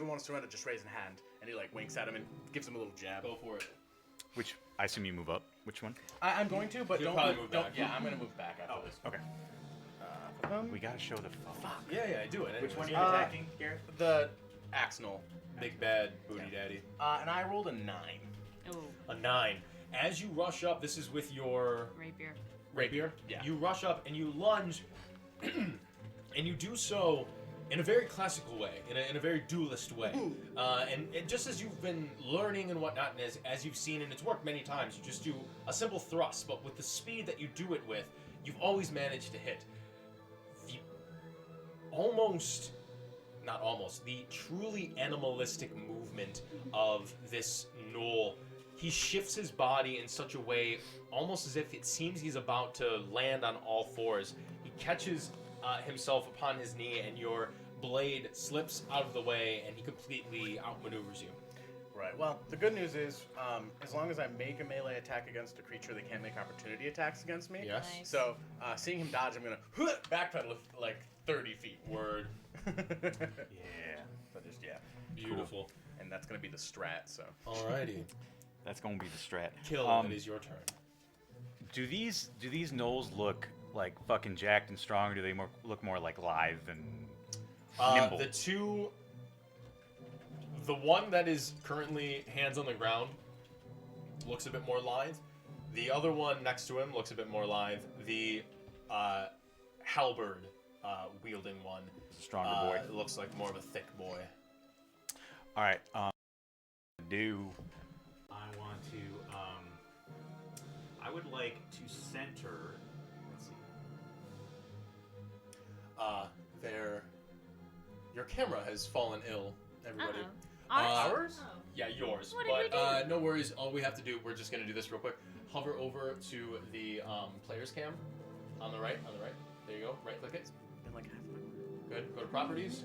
want to surrender, just raise a hand." And he like winks at him and gives him a little jab. Go for it. Which I assume you move up. Which one? I'm going to, but You'll don't probably move don't. back. Yeah, I'm gonna move back after this. Okay. We gotta show the phone. Yeah, I do it. Which one are anyways. you attacking, Garrett? The Axnol. Big bad booty daddy. And I rolled a 9. Ooh, A 9. As you rush up, this is with your rapier. rapier. Yeah. You rush up and you lunge, and you do so in a very classical way, in a very duelist way. And just as you've been learning and whatnot, and as you've seen, and it's worked many times, you just do a simple thrust, but with the speed that you do it with, you've always managed to hit. The the truly animalistic movement of this gnoll. He shifts his body in such a way, almost as if it seems he's about to land on all fours. He catches himself upon his knee, and your blade slips out of the way, and he completely outmaneuvers you. Right. Well, the good news is, as long as I make a melee attack against a creature, they can't make opportunity attacks against me. Yes. Nice. So, seeing him dodge, I'm gonna backpedal like 30 feet. Word. Yeah. So just Beautiful. and that's gonna be the strat. So. Alrighty. That's gonna be the strat. Kill, it is your turn. Do these gnolls look like fucking jacked and strong, or do they look more like lithe and nimble? The one that is currently hands on the ground looks a bit more lithe. The other one next to him looks a bit more lithe. The halberd wielding one, Stronger boy. looks like more of a thick boy. All right. I want to. I would like to center. Let's see. Your camera has fallen ill, everybody. Ours? Oh. Yeah, yours. What did we But no worries. All we have to do, we're just gonna do this real quick. Hover over to the player's cam on the right. There you go. Right click it. In like half an hour. Good. Go to properties.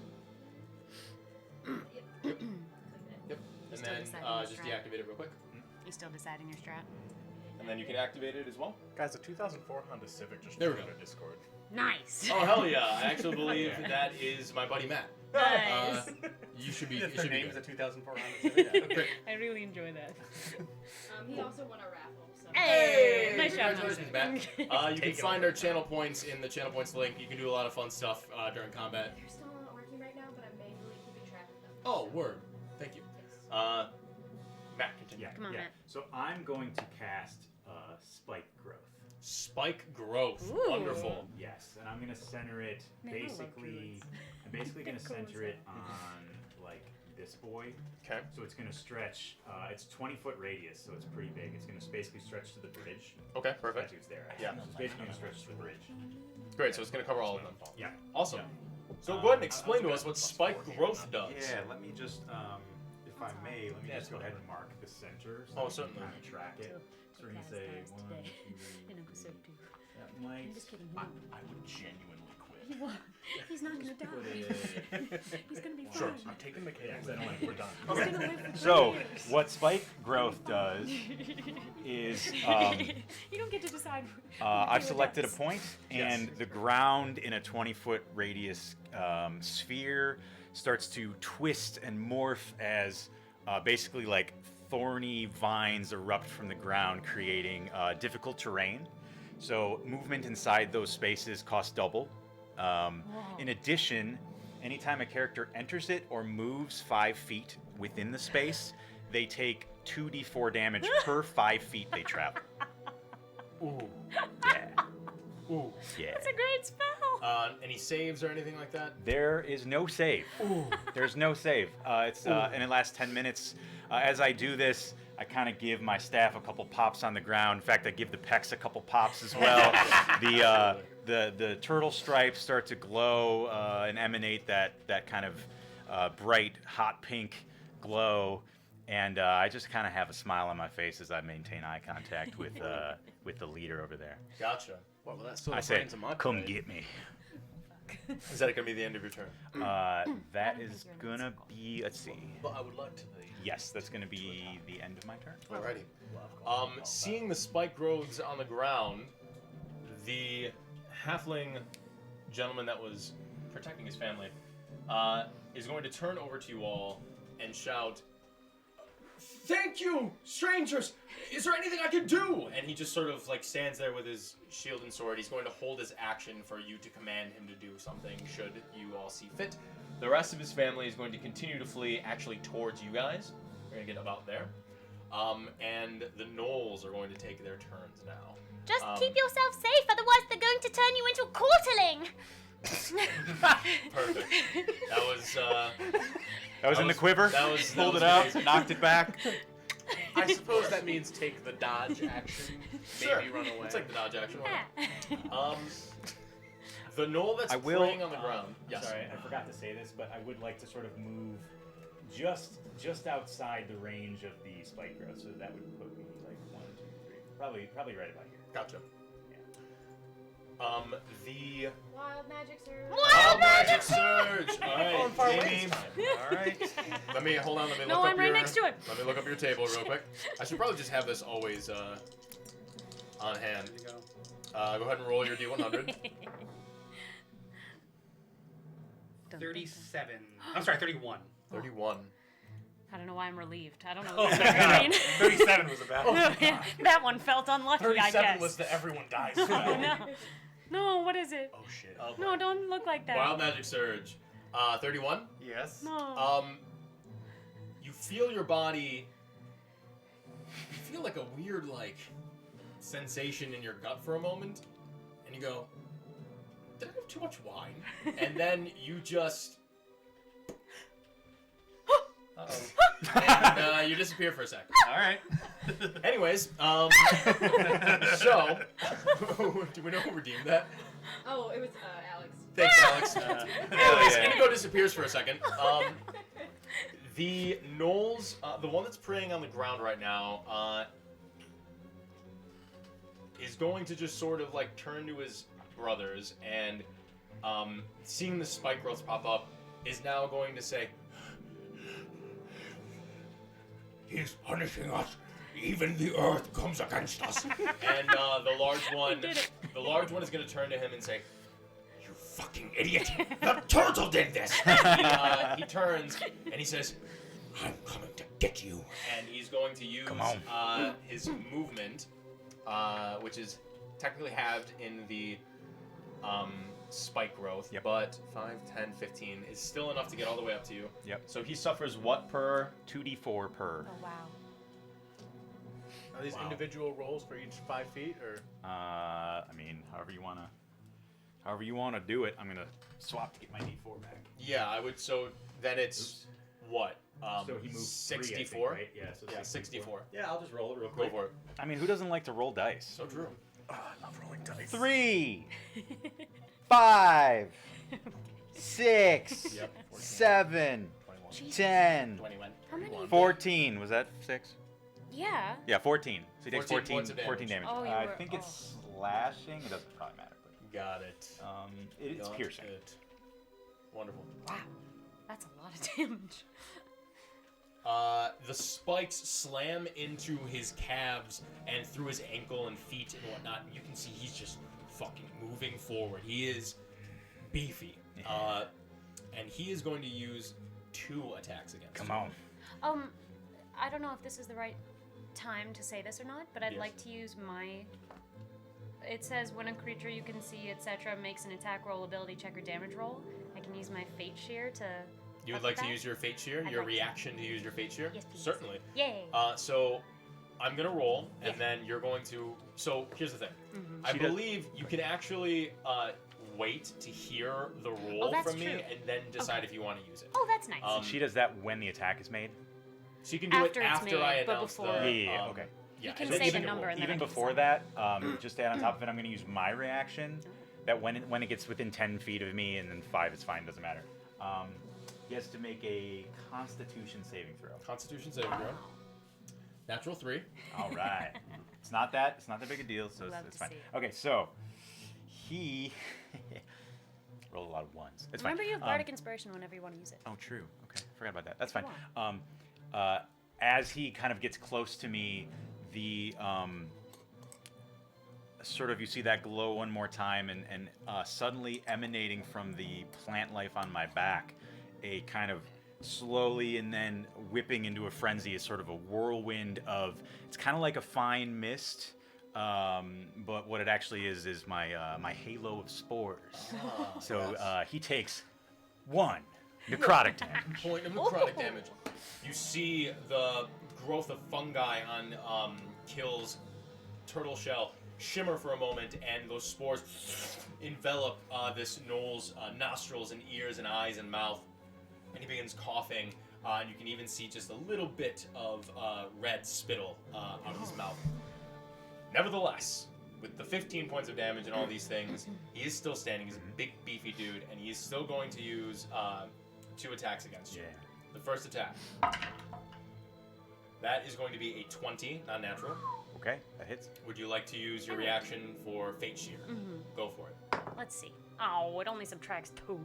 Yep. And still then deciding your just strat. deactivate it real quick. You still deciding your strat? And then you can activate it as well. Guys, a 2004 Honda Civic just There we joined go. our Discord. Nice. Oh hell yeah! I actually believe that is my buddy Matt. Nice. You should be. If It the should be name's a good. 2004 Honda Civic. Great. I really enjoy that. He also won a raffle, so. Hey! Nice job, Congratulations, Matt. Matt. You can Take it find over. our channel points in the channel points link. You can do a lot of fun stuff during combat. They're still not working right now, but I'm manually keeping track of them. Oh, word. Thank you. Yes. Matt, continue. Come on, Matt. So I'm going to cast Spike Growth. Spike growth. Ooh. Wonderful. Yes, and I'm gonna center it Man, I love basically. druids. I'm basically gonna They're cool center as it on like this boy. Okay. So it's gonna stretch. It's 20-foot radius, so it's pretty big. It's gonna basically stretch to the bridge. Okay, perfect. Statue's there. Yeah. So it's basically gonna stretch to the bridge. Great, so it's going to cover all of them. Yeah. Awesome. Yeah. So go ahead and explain to us what spike growth does. Yeah. Let me just, if I may, let me just go ahead and mark the center. So Oh, I can certainly. Kind of track it. So we're gonna say Cast 1, today 2, in episode 2. That might. I'm just kidding. I would genuinely quit. He won't. He's not gonna die. Put it. He's gonna be Sure. fine. I'm taking the cans. Yeah, We're done. He's gonna live for 3 So, years. what spike growth does is You don't get to decide. I've selected a does. point, and the ground in a 20-foot radius sphere starts to twist and morph as basically like thorny vines erupt from the ground, creating difficult terrain. So movement inside those spaces costs double. In addition, anytime a character enters it or moves 5 feet within the space, they take 2d4 damage per 5 feet they travel. Ooh. Yeah. Ooh. Yeah. That's a great spell. Any saves or anything like that? There is no save. There's no save. And it lasts 10 minutes. As I do this, I kind of give my staff a couple pops on the ground. In fact, I give the pecs a couple pops as well. The turtle stripes start to glow and emanate that kind of bright, hot pink glow. And I just kind of have a smile on my face as I maintain eye contact with the leader over there. Gotcha. Well, that's still I the say, brains of my come play. get me. Is that going to be the end of your turn? That is gonna be, let's see. But I would like to. Yes, that's gonna be the end of my turn. Alrighty. Seeing the spike growths on the ground, the halfling gentleman that was protecting his family is going to turn over to you all and shout, "Thank you, strangers! Is there anything I can do?" And he just sort of like stands there with his shield and sword. He's going to hold his action for you to command him to do something should you all see fit. The rest of his family is going to continue to flee actually towards you guys. We're going to get about there. And the gnolls are going to take their turns now. Just keep yourself safe, otherwise they're going to turn you into a quarterling. Perfect. That was in the quiver. Pulled it out, knocked it back. I suppose that means take the dodge action, maybe run away. It's like the dodge action. The knoll that's I will- praying on the ground. Yes. Sorry, I forgot to say this, but I would like to sort of move just outside the range of the spike growth, so that would put me like 1, 2, 3, probably right about here. Gotcha. The Wild magic surge. Wild Magic Surge. All right, far Jamie. away. All right. Let me hold on. Let me No, look I'm up right your. next to it. Let me look up your table real quick. I should probably just have this always on hand. Go ahead and roll your d100. 37. I'm sorry, 31. 31. I don't know why I'm relieved. I don't know Oh, what that mean. 37 was a bad one. That one felt unlucky, I 37 guess. was the everyone dies. Oh, no. No, what is it? Oh shit. No, don't look like that. Wild Magic Surge. 31. Yes. No. You feel your body. You feel like a weird sensation in your gut for a moment, and you go, "Did I have too much wine?" And then you just. And you disappear for a sec. All right. Anyways, so do we know who redeemed that? Oh, it was Alex. Thanks, Alex. Anyways, Indigo disappears for a second. The gnolls, the one that's preying on the ground right now, is going to just sort of turn to his brothers and, seeing the spike growths pop up, is now going to say, He's punishing us. Even the earth comes against us. and the large one is going to turn to him and say, You fucking idiot. The turtle did this. he turns and he says, I'm coming to get you. and he's going to use Come on. his movement, which is technically halved in the spike growth, Yep. but 5, 10, 15 is still enough to get all the way up to you. Yep. So he suffers what per? 2d4 per. Oh, wow. Are these Wow. individual rolls for each 5 feet, or? I mean, however you wanna do it. I'm gonna swap to get my d4 back. Yeah, I would. So then it's what? So he moved 64. 3, I think, right? Yeah, so Yeah, 64. Yeah, I'll just roll it real Go quick. for it. I mean, who doesn't like to roll dice? So true. I love rolling dice. 3, 5, 6, Yep. 7, 10, 21. How many? 14. Was that 6? Yeah. Yeah, 14. So he takes 14 points of 14 damage. Oh, you I were- think it's slashing. It doesn't probably matter. Got it. But, it's Got piercing. it. Wonderful. Wow. That's a lot of damage. The spikes slam into his calves and through his ankle and feet and whatnot. And you can see he's just fucking moving forward. He is beefy. And he is going to use 2 attacks against Come you. on. I don't know if this is the right time to say this or not, but I'd Yes. like to use my... It says when a creature you can see, etc., makes an attack roll, ability check, or damage roll, I can use my Fate Shear to... You would up like to that? use your Fate Shear? I'd Your like to. reaction to use your Fate Shear? Yes, please. Certainly. Yay! So I'm going to roll, and Yeah. then you're going to... So here's the thing. Mhm. I She does- believe you can actually wait to hear the roll that's from me true. and then decide Okay. if you want to use it. Oh, that's nice. She does that when the attack is made? So you can do After it it's after made, I but announce before- the... Yeah, okay. You yeah, can and then say the you number roll. and then Even I can before decide. that, just to add on top of it, I'm going to use my reaction. That when it gets within 10 feet of me, and then 5 is fine, doesn't matter. He has to make a Constitution saving throw. Constitution saving throw. Natural 3. All right. It's not that big a deal, so Love it's to fine. see it. Okay, so he rolled a lot of ones. It's Remember fine. you have Bardic Inspiration whenever you want to use it. Oh, true. Okay, forgot about that. That's fine. Go As he kind of gets close to me, the sort of you see that glow one more time, and suddenly emanating from the plant life on my back, a kind of slowly and then whipping into a frenzy is sort of a whirlwind of. It's kind of like a fine mist. But what it actually is my halo of spores. So he takes 1 necrotic damage. Point of necrotic damage. You see the growth of fungi on Kill's turtle shell shimmer for a moment, and those spores envelop this Knoll's nostrils and ears and eyes and mouth, and he begins coughing. And you can even see just a little bit of red spittle out of his mouth. Nevertheless, with the 15 points of damage and all these things, he is still standing. He's a big, beefy dude, and he is still going to use 2 attacks against you. The first attack. That is going to be a 20, not natural. Okay, that hits. Would you like to use your reaction for Fate Shear? Go for it. Let's see. Oh, it only subtracts 2.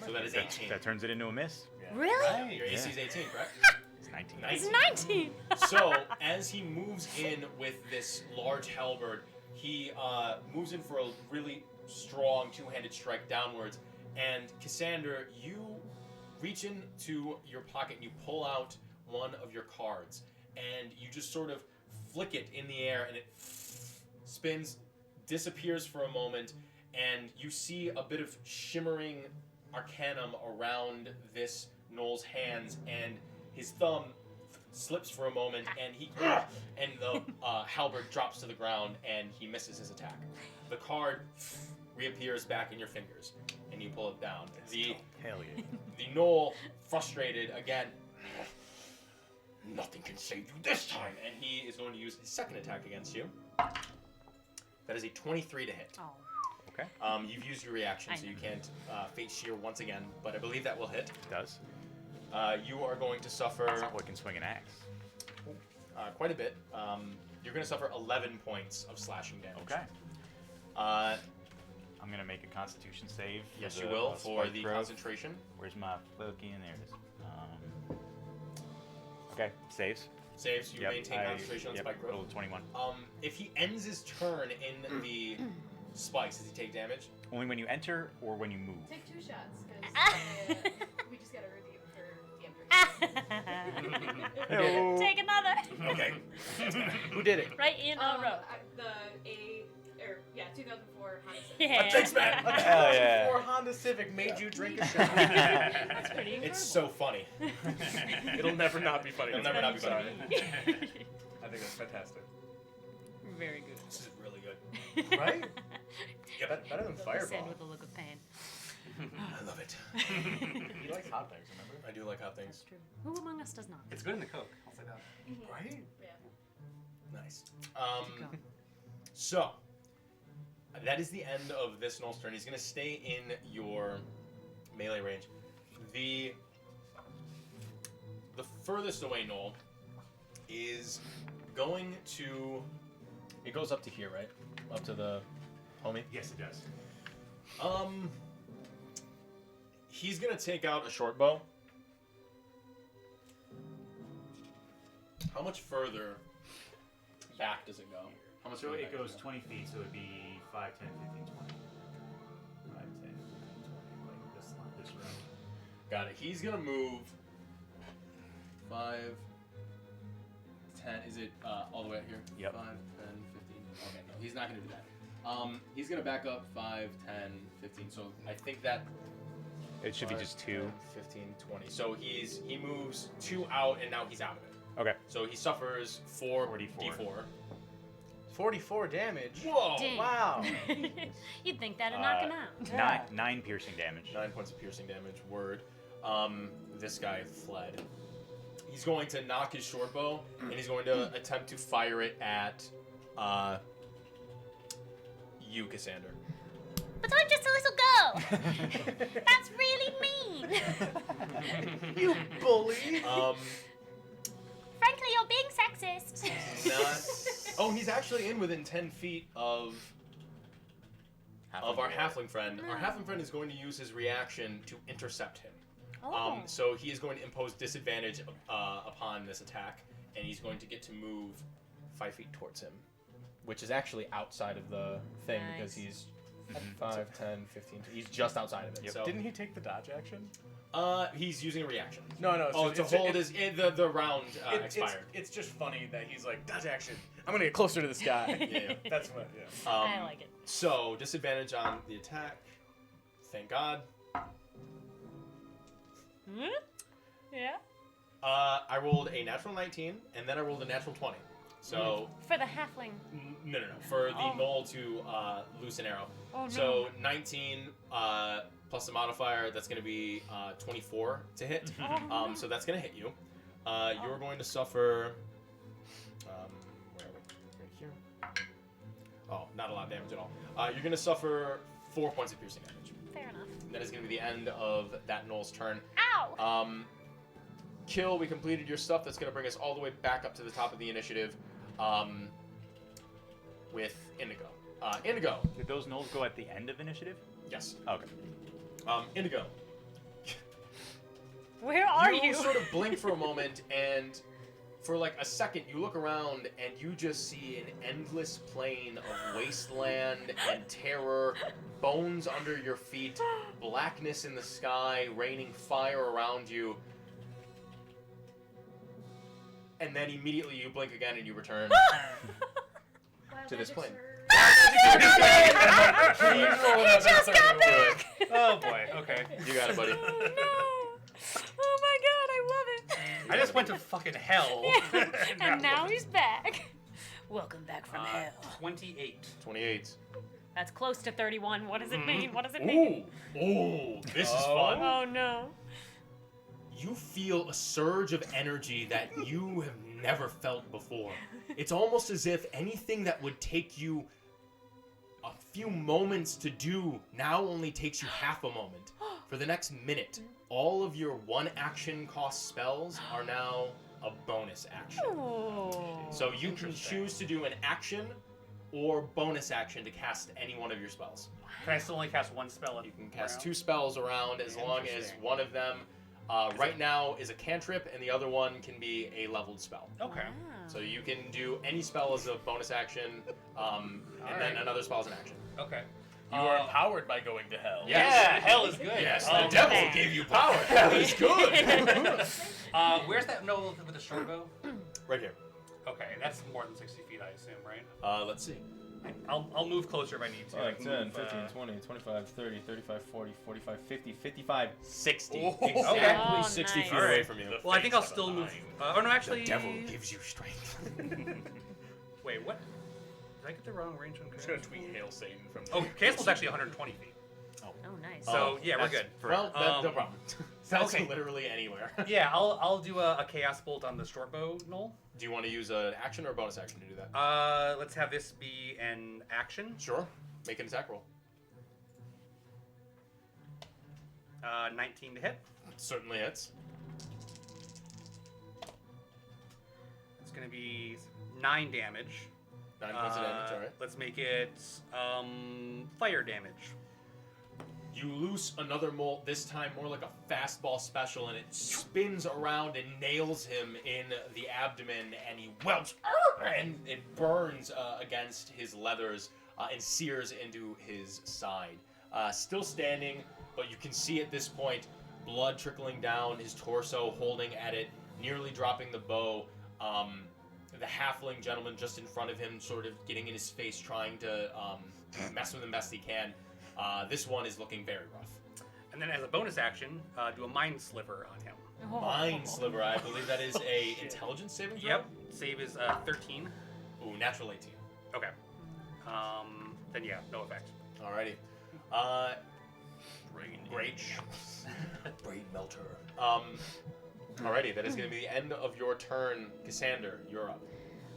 So that is 18. That turns it into a miss. Really? Your AC is 18, correct? It's 19. It's 19. So, as he moves in with this large halberd, he moves in for a really strong two-handed strike downwards. And Cassander, you reach into your pocket and you pull out one of your cards. And you just sort of flick it in the air and it spins, disappears for a moment, and you see a bit of shimmering arcanum around this Knoll's hands, and his thumb slips for a moment, and and the halberd drops to the ground, and he misses his attack. The card reappears back in your fingers, and you pull it down. Hell yeah. The Knoll, frustrated again, nothing can save you this time, and he is going to use his second attack against you. That is a 23 to hit. Oh. Okay. You've used your reaction, so you can't Fate Shear once again, but I believe that will hit. It does. You are going to suffer Boy can swing an axe. quite a bit. You're going to suffer 11 points of slashing damage. Okay. I'm gonna make a Constitution save. Yes, for you the, will, for spike the growth. concentration. Where's my fucking? There it is. Okay, saves. Saves, you maintain concentration on spike growth. Roll 21. If he ends his turn in the spikes, does he take damage? Only when you enter or when you move. Take 2 shots, because we just got a redeem for DM drinks. Take another. Okay. Who did it? Right in a row. The 2004 Honda Civic. Yeah. Thanks, man. Hell yeah. Before Honda Civic made you drink a shot. That's pretty incredible. It's so funny. It'll never not be funny. It'll never not be funny. I think that's fantastic. Very good. This is really good. Right? Yep. Better than He said Fireball. with a look of pain. I love it. He likes hot things, remember? I do like hot things. True. Who among us does not? It's good in the Coke. I'll say that. Right? Yeah. Nice. Go. So, that is the end of this Knoll's turn. He's going to stay in your melee range. The furthest away Knoll is going to... It goes up to here, right? Up to the homie? Yes, it does. He's going to take out a short bow. How much further back does it go? How much So further it back goes does 20 feet, so it'd be 5, 10, 15, 20. 5, 10, 15, 20, like this row. Got it. He's gonna move 5, 10. Is it all the way out here? Yep. 5, 10, 15. Okay, no, he's not gonna do that. He's gonna back up 5, 10, 15. So I think that It should be just 2. 10, 15, 20. So he moves 2 out, and now he's out of it. Okay. So he suffers 4 44. d4. 44 damage. Whoa! Dang. Wow. You'd think that'd knock him out. 9 piercing damage. 9 points of piercing damage. Word. This guy fled. He's going to knock his short bow, and he's going to attempt to fire it at you, Cassander. But I'm just a little girl. That's really mean. You bully. Frankly, you're being sexist. Not. Oh, he's actually in within 10 feet of our halfling friend. Our halfling friend is going to use his reaction to intercept him. Oh. So he is going to impose disadvantage upon this attack, and he's going to get to move 5 feet towards him, which is actually outside of the thing because Nice. he's 5, 10, 15. He's just outside of it. So Didn't he take the dodge action? he's using a reaction. No, no. Oh, to hold his the round expired. It's just funny that he's like, dodge action. I'm gonna get closer to this guy. Yeah. That's what, yeah. I like it. So disadvantage on the attack. Thank God. Yeah. I rolled a natural 19, and then I rolled a natural 20. So For the halfling. no. For the Oh. knoll to loose an arrow. Oh, no. So 19 plus the modifier, that's going to be 24 to hit. So that's going to hit you. You're going to suffer. Where are we? Right here. Oh, not a lot of damage at all. You're going to suffer 4 points of piercing damage. Fair enough. That is going to be the end of that knoll's turn. Ow! Kill, we completed your stuff. That's going to bring us all the way back up to the top of the initiative with Indigo. Indigo. Did those knolls go at the end of initiative? Yes. Okay. Indigo. Where are you? You sort of blink for a moment, and for like a second, you look around and you just see an endless plain of wasteland and terror, bones under your feet, blackness in the sky, raining fire around you. And then immediately you blink again and you return to this plane. He just got back! Oh boy. Okay. You got it, buddy. Oh no! Oh my god, I love it. I just went to fucking hell. And now he's back. Welcome back from hell. 28. 28. That's close to 31. What does it mean? What does it mean? Ooh, this is fun. Oh no. You feel a surge of energy that you have never felt before. It's almost as if anything that would take you a few moments to do now only takes you half a moment. For the next minute, all of your one action cost spells are now a bonus action. Oh. So you can choose to do an action or bonus action to cast any one of your spells. Can I still only cast one spell? You can cast 2 spells around as long as one of them right now is a cantrip and the other one can be a leveled spell. Okay. So you can do any spell as a bonus action, and then another spell as an action. Okay. You are powered by going to hell. Yeah, hell is good. Yes, the devil gave you power. Hell is good. Where's that knoll with the short bow? Right here. Okay, that's more than 60 feet, I assume, right? Let's see. I'll move closer if I need to. 5, I can 10, move, 15, 20, 25, 30, 35, 40, 45, 50, 55, 60. Oh, Exactly Oh, 60 nice. feet away from you. Well, I think I'll still move. Oh no, actually. The devil gives you strength. Wait, what? Did I get the wrong range on I'm just gonna tweet Hail Satan from. Oh, Castle's actually 120 feet. Oh, nice. So yeah, we're good. Well, no problem. That's okay. literally anywhere. Yeah, I'll do a chaos bolt on the short bow knoll. Do you want to use an action or a bonus action to do that? Let's have this be an action. Sure. Make an attack roll. 19 to hit. Certainly hits. It's gonna be 9 damage. 9 points of damage, alright. Let's make it fire damage. You loose another molt, this time more like a fastball special, and it spins around and nails him in the abdomen, and he welps, and it burns against his leathers and sears into his side. Still standing, but you can see at this point blood trickling down his torso, holding at it, nearly dropping the bow. The halfling gentleman just in front of him, sort of getting in his face, trying to mess with him best he can. This one is looking very rough. And then as a bonus action, do a mind sliver on him. Mind Sliver, I believe that is a intelligence saving throw? Yep. Save is 13. Ooh, natural 18. Okay. Then yeah, no effect. Alrighty. Great. Brain melter. Alrighty, that is going to be the end of your turn. Cassander, you're up.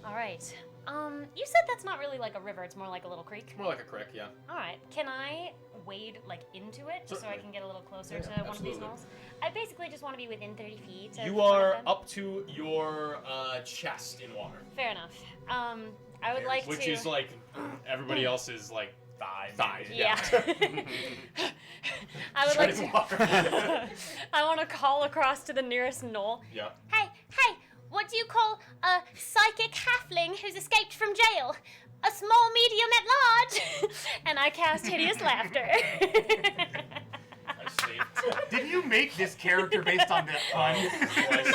All right. You said that's not really like a river; it's more like a little creek. More like a crick, yeah. All right. Can I wade like into it just so I Certainly. can get a little closer Yeah, to one of these absolutely. knolls? I basically just want to be within 30 feet. Of You one of are them. up to your chest in water. Fair enough. I would like Which to. is like everybody else's like thighs. Yeah. I would like Treading to. water. I want to call across to the nearest knoll. Yeah. Hey, what do you call a psychic halfling who's escaped from jail? A small medium at large. And I cast hideous laughter. Didn't you make this character based on that pun? Definitely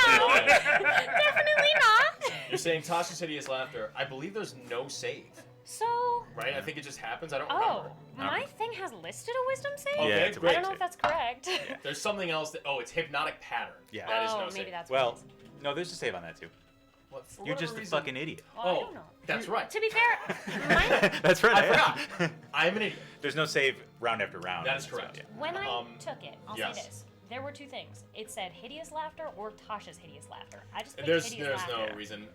not. You're saying Tasha's hideous laughter. I believe there's no save, So. right? I think it just happens. I don't Oh, remember. my thing has listed a wisdom save? Okay, Yeah, it's a great. I don't know if that's correct. There's something else that. Oh, it's hypnotic pattern. Yeah. That is oh, no maybe save. that's Well, what it is. no, there's a save on that too. What, for You're whatever just a reason- fucking idiot. Well, I don't know. That's right. To be fair, mine, That's right. I forgot. I'm an idiot. There's no save round after round. That is That's correct. right, when I took it, I'll yes. say this. There were two things. It said hideous laughter or Tasha's hideous laughter. I just picked There's hideous laughter. no reason.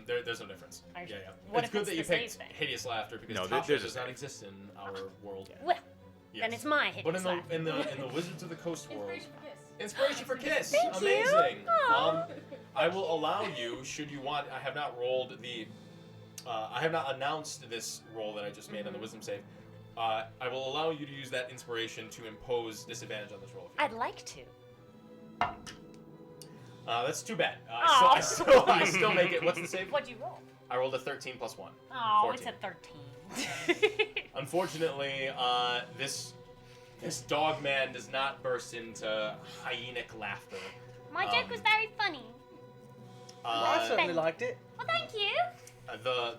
There's no difference. I- Yeah. what It's if good it's that you the save picked thing? hideous laughter because No, Tasha there's a does not save. exist in our world. Well, Yes. then it's my hideous But in the laughter. in the Wizards of the Coast world, Inspiration for Kiss. inspiration for Kiss. Thank you. Amazing. Aw. I will allow you, should you want. I have not rolled the. I have not announced this roll that I just made on the Wisdom save. I will allow you to use that inspiration to impose disadvantage on this roll. If you I'd like to. that's too bad. Aw. I still make it. What's the save? What'd you roll? I rolled a 13 plus 1. Oh, 14. it's a 13. Unfortunately, this dog man does not burst into hyenic laughter. My joke was very funny. I Uh, certainly liked it. Well, thank you.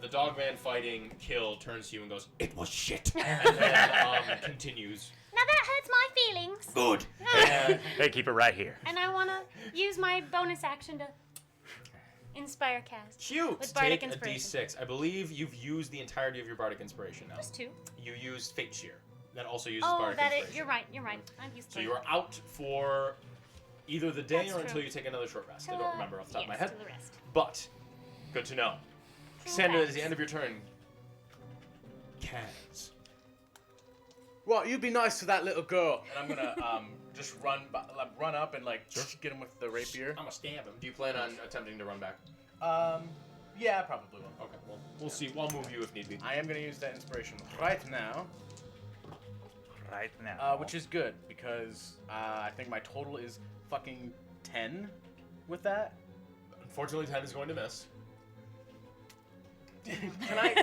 the dog man fighting Kill turns to you and goes, It was shit. and then continues. Now that hurts my feelings. Good. And Hey, keep it right here. And I want to use my bonus action to inspire cast. cute. With Bardic Take a Inspiration. D6. I believe you've used the entirety of your Bardic Inspiration now. Just two. You used Fate Shear. That also uses Oh, Bardic that Inspiration. you're right. You're right. I've used So three. you are out for either the day That's or until true. you take another short rest. I Till, don't remember off the top of my yes, head. till the rest. But, good to know. Till Sandra, rest. at the end of your turn. Kaz. Well, you be nice to that little girl. And I'm gonna just run up and like get him with the rapier. I'm gonna stab him. Do you plan on attempting to run back? Yeah, probably will. Okay, well, we'll see. We'll move you if need be. I am gonna use that inspiration right now, Right now. which is good because I think my total is fucking 10 with that. Unfortunately, 10 is going to miss. Can I?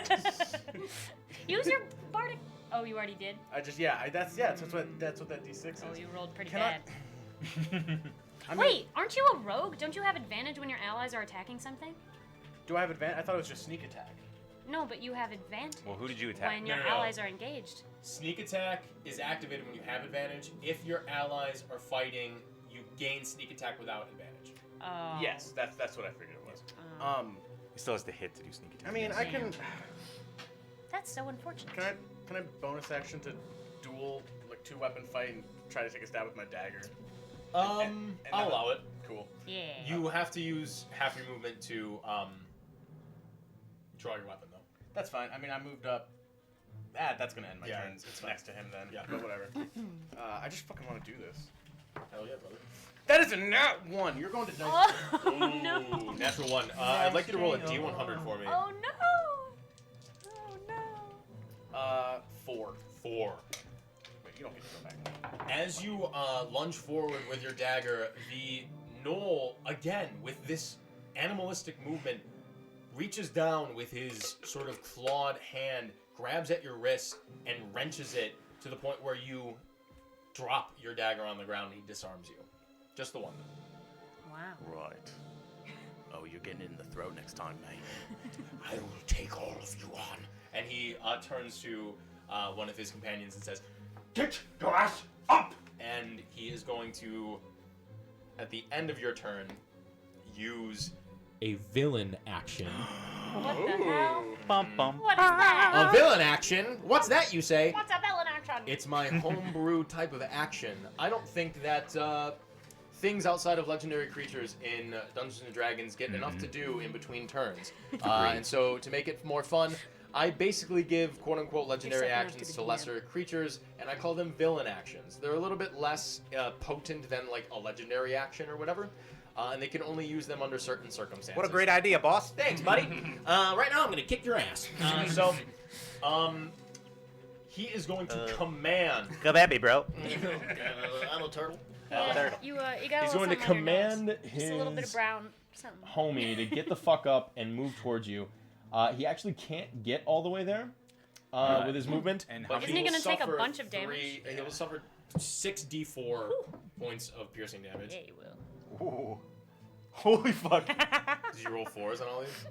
Use your bardic. Oh, you already did. That's what that D6 is. Oh, you rolled pretty Can I- bad. I mean, Wait, aren't you a rogue? Don't you have advantage when your allies are attacking something? do I have advantage? I thought it was just sneak attack. No, but you have advantage Well, who did you attack? when your No, no. allies are engaged. Sneak attack is activated when you have advantage. If your allies are fighting, you gain sneak attack without advantage. Oh. Yes, that's what I figured it was. Oh. He still has to hit to do sneak attack. I mean, I can That's so unfortunate. can I bonus action to dual like 2-weapon fight and try to take a stab with my dagger? And I'll then- allow it. Cool. Yeah. You have to use half your movement to draw your weapon, though. That's fine. I mean, I moved up. That's gonna end my Yeah, turn. it's It's fine. next to him then. Yeah. But whatever. I just fucking want to do this. Hell yeah, brother. That is a nat 1. You're going to dice. Oh no. Ooh, natural 1. I'd like you to roll a D100 for me. Oh no. Oh no. 4. 4. Wait, you don't get to go back. As you lunge forward with your dagger, the gnoll, again, with this animalistic movement, reaches down with his sort of clawed hand, grabs at your wrist, and wrenches it to the point where you drop your dagger on the ground and he disarms you. Just the one. Wow. Right. Oh, you're getting it in the throat next time, mate. I will take all of you on. And he turns to one of his companions and says, Get your ass up! and he is going to, at the end of your turn, use a villain action. What the hell? Bum bum. What is that? A villain action? What's that, you say? What's a villain action? It's my homebrew type of action. I don't think that things outside of legendary creatures in Dungeons & Dragons get enough to do in between turns. And so to make it more fun, I basically give quote-unquote legendary You're second actions after to the lesser creatures, and I call them villain actions. They're a little bit less potent than like a legendary action or whatever, and they can only use them under certain circumstances. What a great idea, boss. Thanks, buddy. Right now I'm going to kick your ass. He is going to command. Come at me, bro. I'm a turtle. Yeah, you got He's a little going to something on your nose. command Just a little bit of his brown something. homie to get the fuck up and move towards you. He actually can't get all the way there with his movement. And But how Isn't many? he gonna take a suffer bunch of damage? He will suffer 6d4 points of piercing damage. Yeah, you will. Ooh. Holy fuck. Did you roll 4s on all these?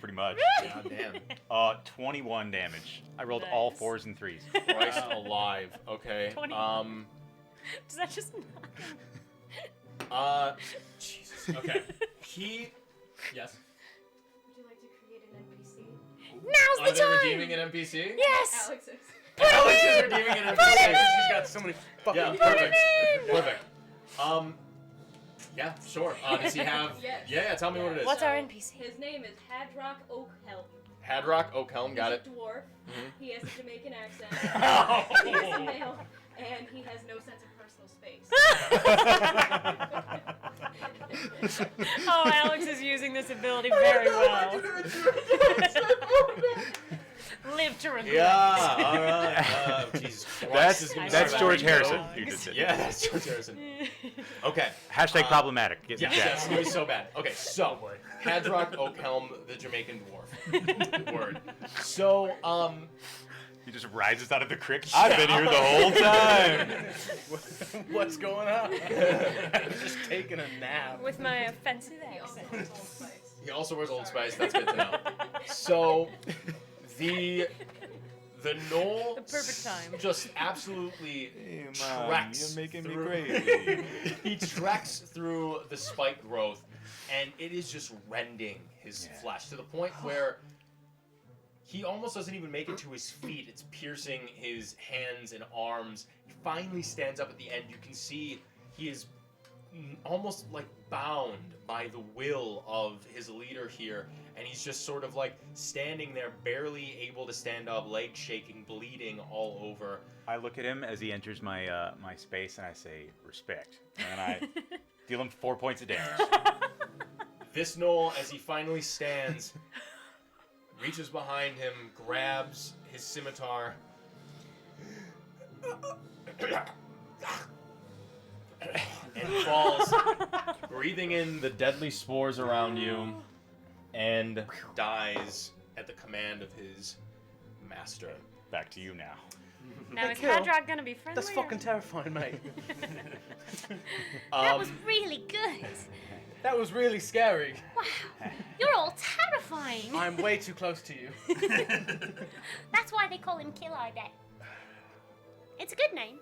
Pretty much. God damn. 21 damage. I rolled all Nice. 4s and 3s. Christ alive. Okay. 20. Does that just Jesus. Okay. He. Yes. Now's Are the they time. redeeming an NPC? Yes. Alex is. Alex is redeeming an NPC. She's got so many fucking. Yeah, perfect. Perfect. Yeah, sure. Does he have? Yes. Yeah, tell me what it is. What's our NPC? His name is Hadrock Oakhelm. Hadrock Oakhelm, got it. He's a dwarf. Mhm. He has a Jamaican accent. Oh. He is a male, and he has no sense of personal space. Oh, Alex is using this ability very well. Live to regret. Yeah, alright. Jesus Christ. That's this is gonna be that's so George bad. Harrison. Who did it. Yeah, that's George Harrison. Okay. Hashtag problematic. Get in Yeah, the chat. that's gonna be so bad. Okay, so Hadrock Oakhelm, the Jamaican dwarf. Word. So, He just rises out of the creek. I've been here the whole time. What's going on? Just taking a nap. With my offensive accent. he also wears Old Spice. That's good to know. So, the knoll The perfect time. just absolutely Hey, Mom, treks you're making me through- crazy. He treks through the spike growth, and it is just rending his flesh to the point where he almost doesn't even make it to his feet. It's piercing his hands and arms. He finally stands up at the end. You can see he is almost like bound by the will of his leader here, and he's just sort of like standing there, barely able to stand up, legs shaking, bleeding all over. I look at him as he enters my my space, and I say respect, and I deal him 4 points of damage. This knoll, as he finally stands, reaches behind him, grabs his scimitar, and falls, breathing in The deadly spores around you, and dies at the command of his master. Back to you now. Now, is Kill. Hadrock gonna be friendly? That's fucking terrifying, mate. That was really good. That was really scary. Wow. You're all terrifying. I'm way too close to you. That's why they call him Kill, I bet. It's a good name.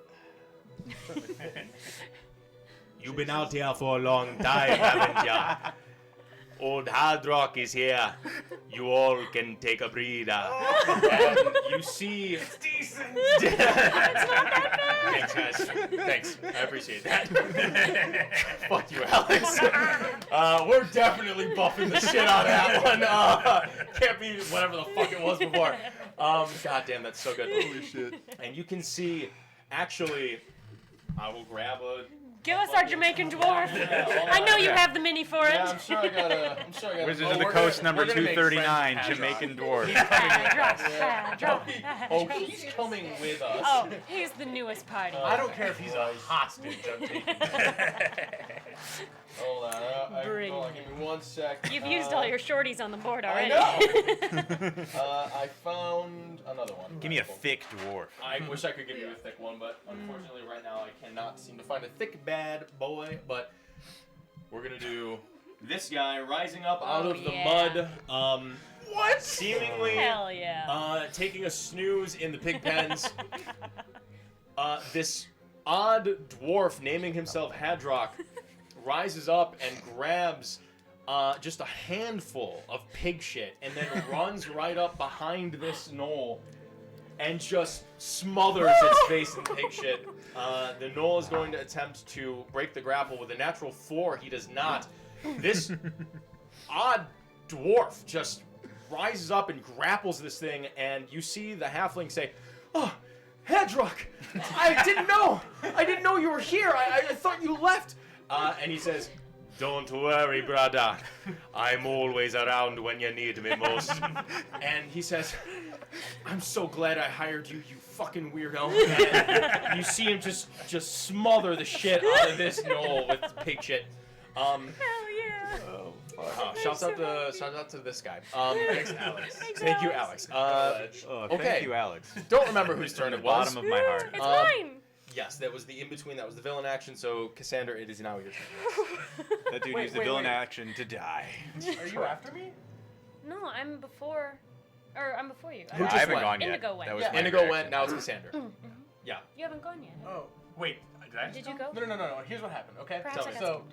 You've been out here for a long time, haven't ya? Old Hadrock is here. You all can take a breather. And you see... It's decent! Thanks, guys. Thanks. I appreciate that. Fuck you, Alex. We're definitely buffing the shit out of that one. Can't be whatever the fuck it was before. God damn, that's so good. Holy shit. And you can see, actually, I will grab a... Give us our Jamaican dwarf. I know you have the mini for it. Yeah, I'm sure I got a... Wizards of the Coast number 239, Jamaican dwarf. Oh, he's coming with us. Oh, he's the newest party. I don't care if he's a hostage. I'm taking him. Hold on. Bring Hold on, give me 1 sec. You've used all your shorties on the board already. I know. I found another one. Give me a thick dwarf. I wish I could give you a thick one, but unfortunately right now I cannot seem to find a thick bad boy, but we're gonna do this guy rising up out of the mud. What? Seemingly Hell yeah. taking a snooze in the pig pens. This odd dwarf naming himself Hadrock rises up and grabs just a handful of pig shit and then runs right up behind this knoll and just smothers its face in pig shit. The knoll is going to attempt to break the grapple with a natural 4. He does not. This odd dwarf just rises up and grapples this thing, and you see the halfling say, "Oh, Hadrock, I didn't know you were here. I thought you left." And he says, "Don't worry, brother. I'm always around when you need me most." And he says, "I'm so glad I hired you, you fucking weirdo." And you see him just smother the shit out of this knoll with pig shit. Hell yeah. Shouts out to this guy. Thanks, Alex. Thank you, Alex. Okay. Thank you, Alex. Don't remember whose turn it was. Bottom of my heart. It's mine. Yes, that was the in-between. That was the villain action. So, Cassandra, it is now your turn. That dude used the villain action to die. Are you after me? No, I'm before. Or I'm before you. Who I just haven't went? gone yet. Indigo went. That was Yeah, my Indigo reaction. went. Now it's Cassandra. Yeah. You haven't gone yet. Oh. Wait, did I? Did you go? No. Here's what happened, okay? Perhaps Tell I me. got So,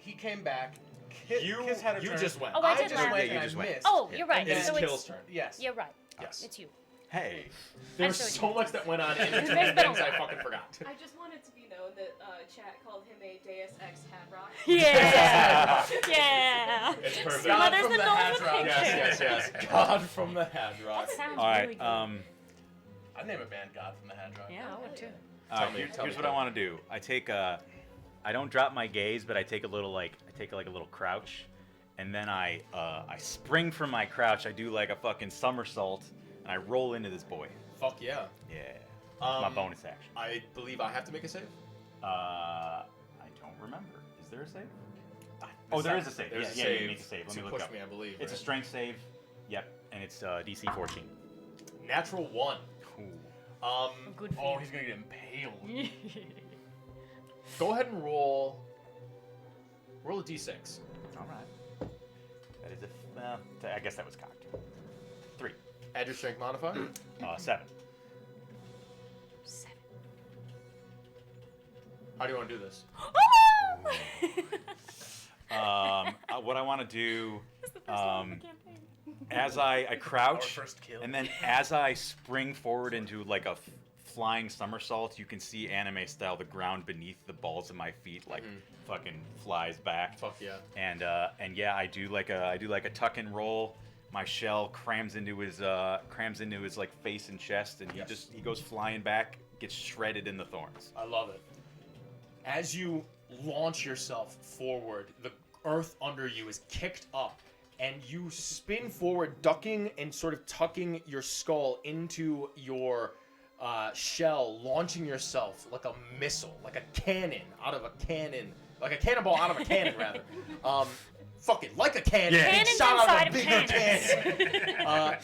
he came back, Kiss had her you turn. just went. Oh, I did just last. went Yeah, you and just I went. missed. Oh, you're right. It is So it's Kill's turn. Yes. You're right. Yes. It's you. Hey. There was I see so what much that went on in between There's been a things I lot. fucking forgot. I just wanted to be known that chat called him a Deus Ex Hadrock. Yeah. Yeah. It's perfect. Grandma, God there's from the the Nolan Hadrock. picture. Yes. God from the Hadrock. That sounds All right. really good. I'd name a band God from the Hadrock. Yeah, I would too. Here's what I want to do. I don't drop my gaze, but I take a little a little crouch, and then I spring from my crouch. I do like a fucking somersault, and I roll into this boy. Fuck yeah. Yeah. My bonus action. I believe I have to make a save. I don't remember. Is there a save? Oh, there is a save. There's a Yeah, save you make a save. Let to me look push up. me, I believe, It's a right? strength save. Yep, and it's DC 14. Natural 1. Good for Oh, you. he's gonna get impaled. Go ahead and roll a d6. All right. That is I guess that was cocked. 3. Add your strength modifier. 7. How do you want to do this? What I want to do, as I crouch, Our first kill. and then as I spring forward into like a flying somersault, you can see anime style the ground beneath the balls of my feet fucking flies back. Fuck yeah. And yeah, I do like a tuck and roll. My shell crams into his like face and chest, and he goes flying back, gets shredded in the thorns. I love it. As you launch yourself forward, the earth under you is kicked up, and you spin forward, ducking and sort of tucking your skull into your shell, launching yourself like a missile, like a cannon out of a cannon, like a cannonball out of a cannon, rather. Like a cannon. Yeah. Shot out of a Cannons bigger inside of cannon.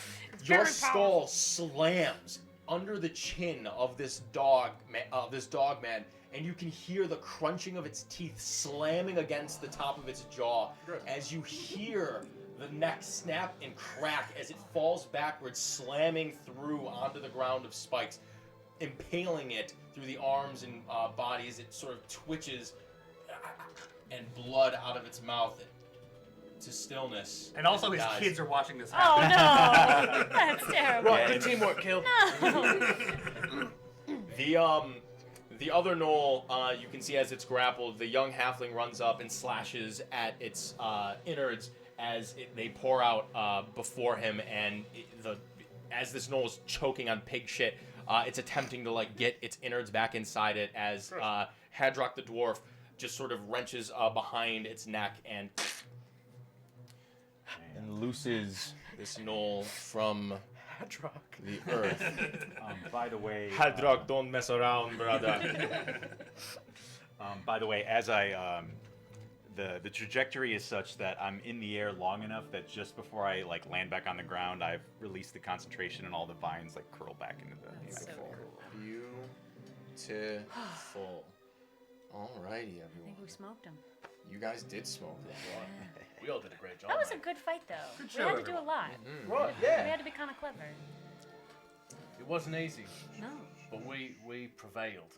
Your very skull slams under the chin of this dog man, and you can hear the crunching of its teeth slamming against the top of its jaw as you hear the neck snap and crack as it falls backwards, slamming through onto the ground of spikes, impaling it through the arms and body as it sort of twitches, and blood out of its mouth to stillness. And also his dies. kids are watching this Oh happen. no, that's terrible. Right, good teamwork, Kill. No. The other knoll, you can see as it's grappled, the young halfling runs up and slashes at its innards as they pour out before him, and as this knoll is choking on pig shit, it's attempting to get its innards back inside it as Hadrock the dwarf just sort of wrenches behind its neck and looses this knoll from Hadrock. the earth. By the way, Hadrock, don't mess around, brother. By the way, as I the trajectory is such that I'm in the air long enough that just before I land back on the ground, I've released the concentration and all the vines curl back into the. That's so cool. Beautiful. Alrighty, I everyone. think we smoked him. You guys did smoke that. We all did a great job. That was a good fight, though. Good We show, had to do a everyone. lot. Right, We yeah. had to be kind of clever. It wasn't easy, No. but we prevailed.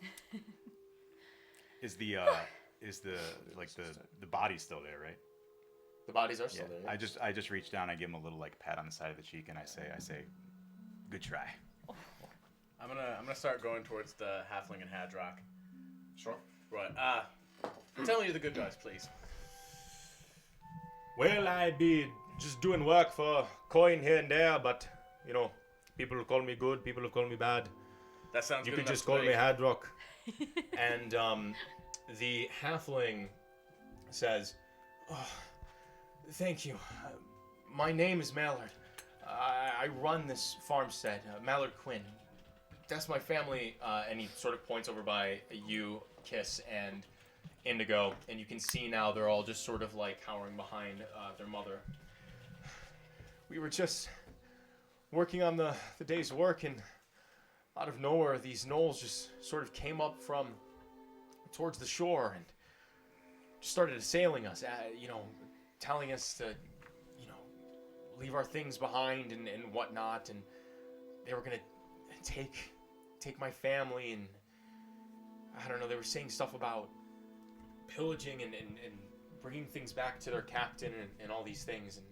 Is the body still there, right? The bodies are still Yeah. there. Yeah. I just reach down, I give him a little pat on the side of the cheek, and I say, good try. I'm gonna start going towards the halfling and Hadrock. Sure. Right. Tell me the good guys, please. Well, I be just doing work for coin here and there, but people call me good, people call me bad. That sounds You good can enough just to call me. me Hadrock. And the halfling says, oh, thank you. My name is Mallard. I run this farmstead, Mallard Quinn. That's my family, and he sort of points over by you, Kiss, and Indigo, and you can see now they're all just sort of cowering behind their mother. We were just working on the day's work, and out of nowhere, these gnolls just sort of came up from towards the shore and just started assailing us, telling us to, leave our things behind and whatnot, and they were gonna take my family, and I don't know, they were saying stuff about pillaging and bringing things back to their captain and all these things. And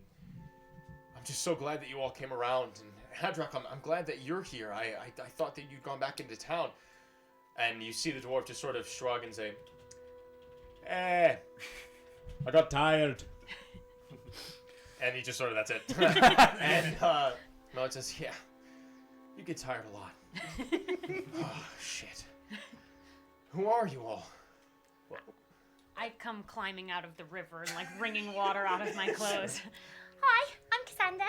I'm just so glad that you all came around. And Hadrock, I'm glad that you're here. I thought that you'd gone back into town. And you see the dwarf just sort of shrug and say, I got tired. and he just sort of, that's it. And Mel says, yeah, you get tired a lot. Oh, shit. Who are you all? I come climbing out of the river and like wringing water out of my clothes. Hi, I'm Cassandra.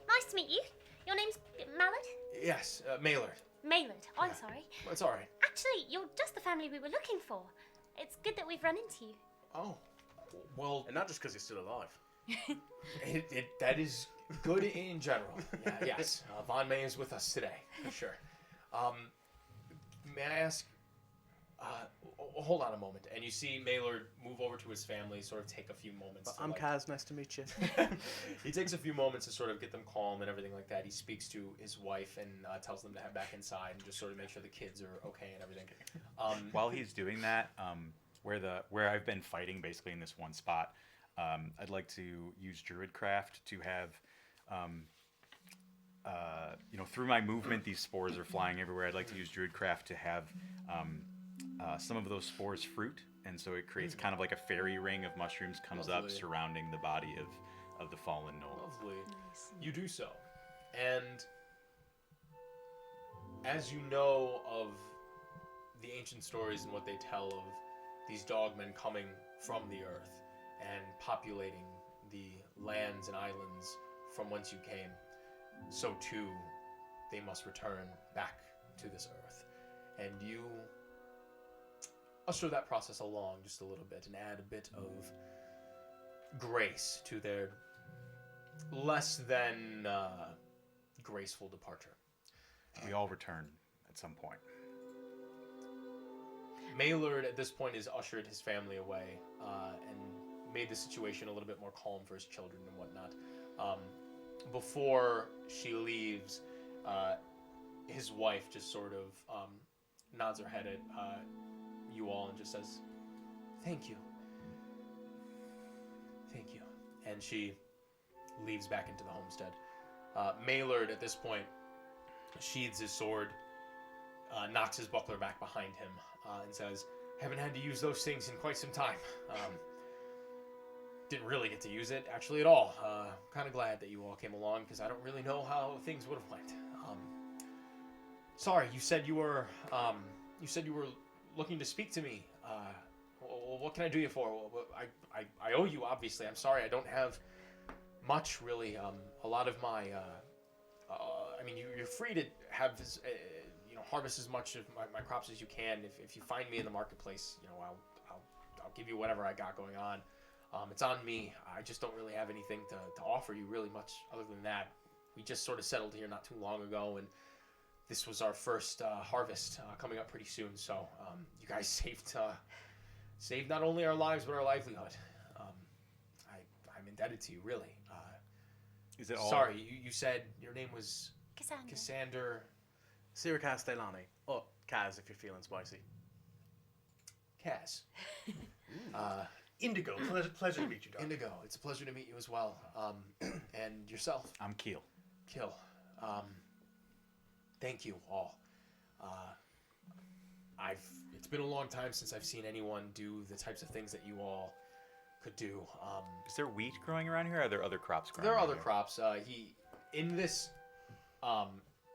Nice to meet you. Your name's Mallard? Yes, Maylard. Maylard. I'm sorry. It's all right. Actually, you're just the family we were looking for. It's good that we've run into you. Oh, well... And not just because he's still alive. That is good in general. Yeah, yes, Von May is with us today, for sure. May I ask... hold on a moment. And you see Maylard move over to his family, sort of take a few moments. I'm Kaz, nice to meet you. He takes a few moments to sort of get them calm and everything like that. He speaks to his wife and tells them to head back inside and just sort of make sure the kids are okay and everything. While he's doing that, where I've been fighting basically in this one spot, I'd like to use Druidcraft to have, through my movement, these spores are flying everywhere. I'd like to use Druidcraft to have some of those spores fruit, and so it creates kind of like a fairy ring of mushrooms comes up surrounding the body of the fallen gnoll. Lovely. Nice. You do so. And as you know of the ancient stories and what they tell of these dogmen coming from the earth and populating the lands and islands from whence you came, so too they must return back to this earth. And you usher that process along just a little bit and add a bit of grace to their less than graceful departure. We all return at some point. Maylard at this point has ushered his family away and made the situation a little bit more calm for his children and whatnot. Before she leaves, his wife just sort of nods her head at you all and just says, "Thank you. Thank you." And she leaves back into the homestead. Maylard at this point sheathes his sword, knocks his buckler back behind him, and says, "Haven't had to use those things in quite some time. Didn't really get to use it actually at all. Kind of glad that you all came along because I don't really know how things would have went. Sorry, you said you were looking to speak to me. What can I do you for? I owe you, obviously. I'm sorry, I don't have much really. A lot of my I mean, you're free to have this, harvest as much of my crops as you can. If you find me in the marketplace, I'll give you whatever I got going on. It's on me. I just don't really have anything to offer you really much other than that. We just sort of settled here not too long ago, and this was our first harvest coming up pretty soon. So you guys saved not only our lives but our livelihood. I'm indebted to you, really. Is it all? Sorry, you said your name was Cassandra. Sira Castellani. Oh, Kaz, if you're feeling spicy. Kaz. Indigo, pleasure to meet you, Doc. Indigo, it's a pleasure to meet you as well. And yourself? I'm Keel. Kill. Thank you all. It's been a long time since I've seen anyone do the types of things that you all could do. Is there wheat growing around here? Or are there other crops growing? There are around other here? crops. In this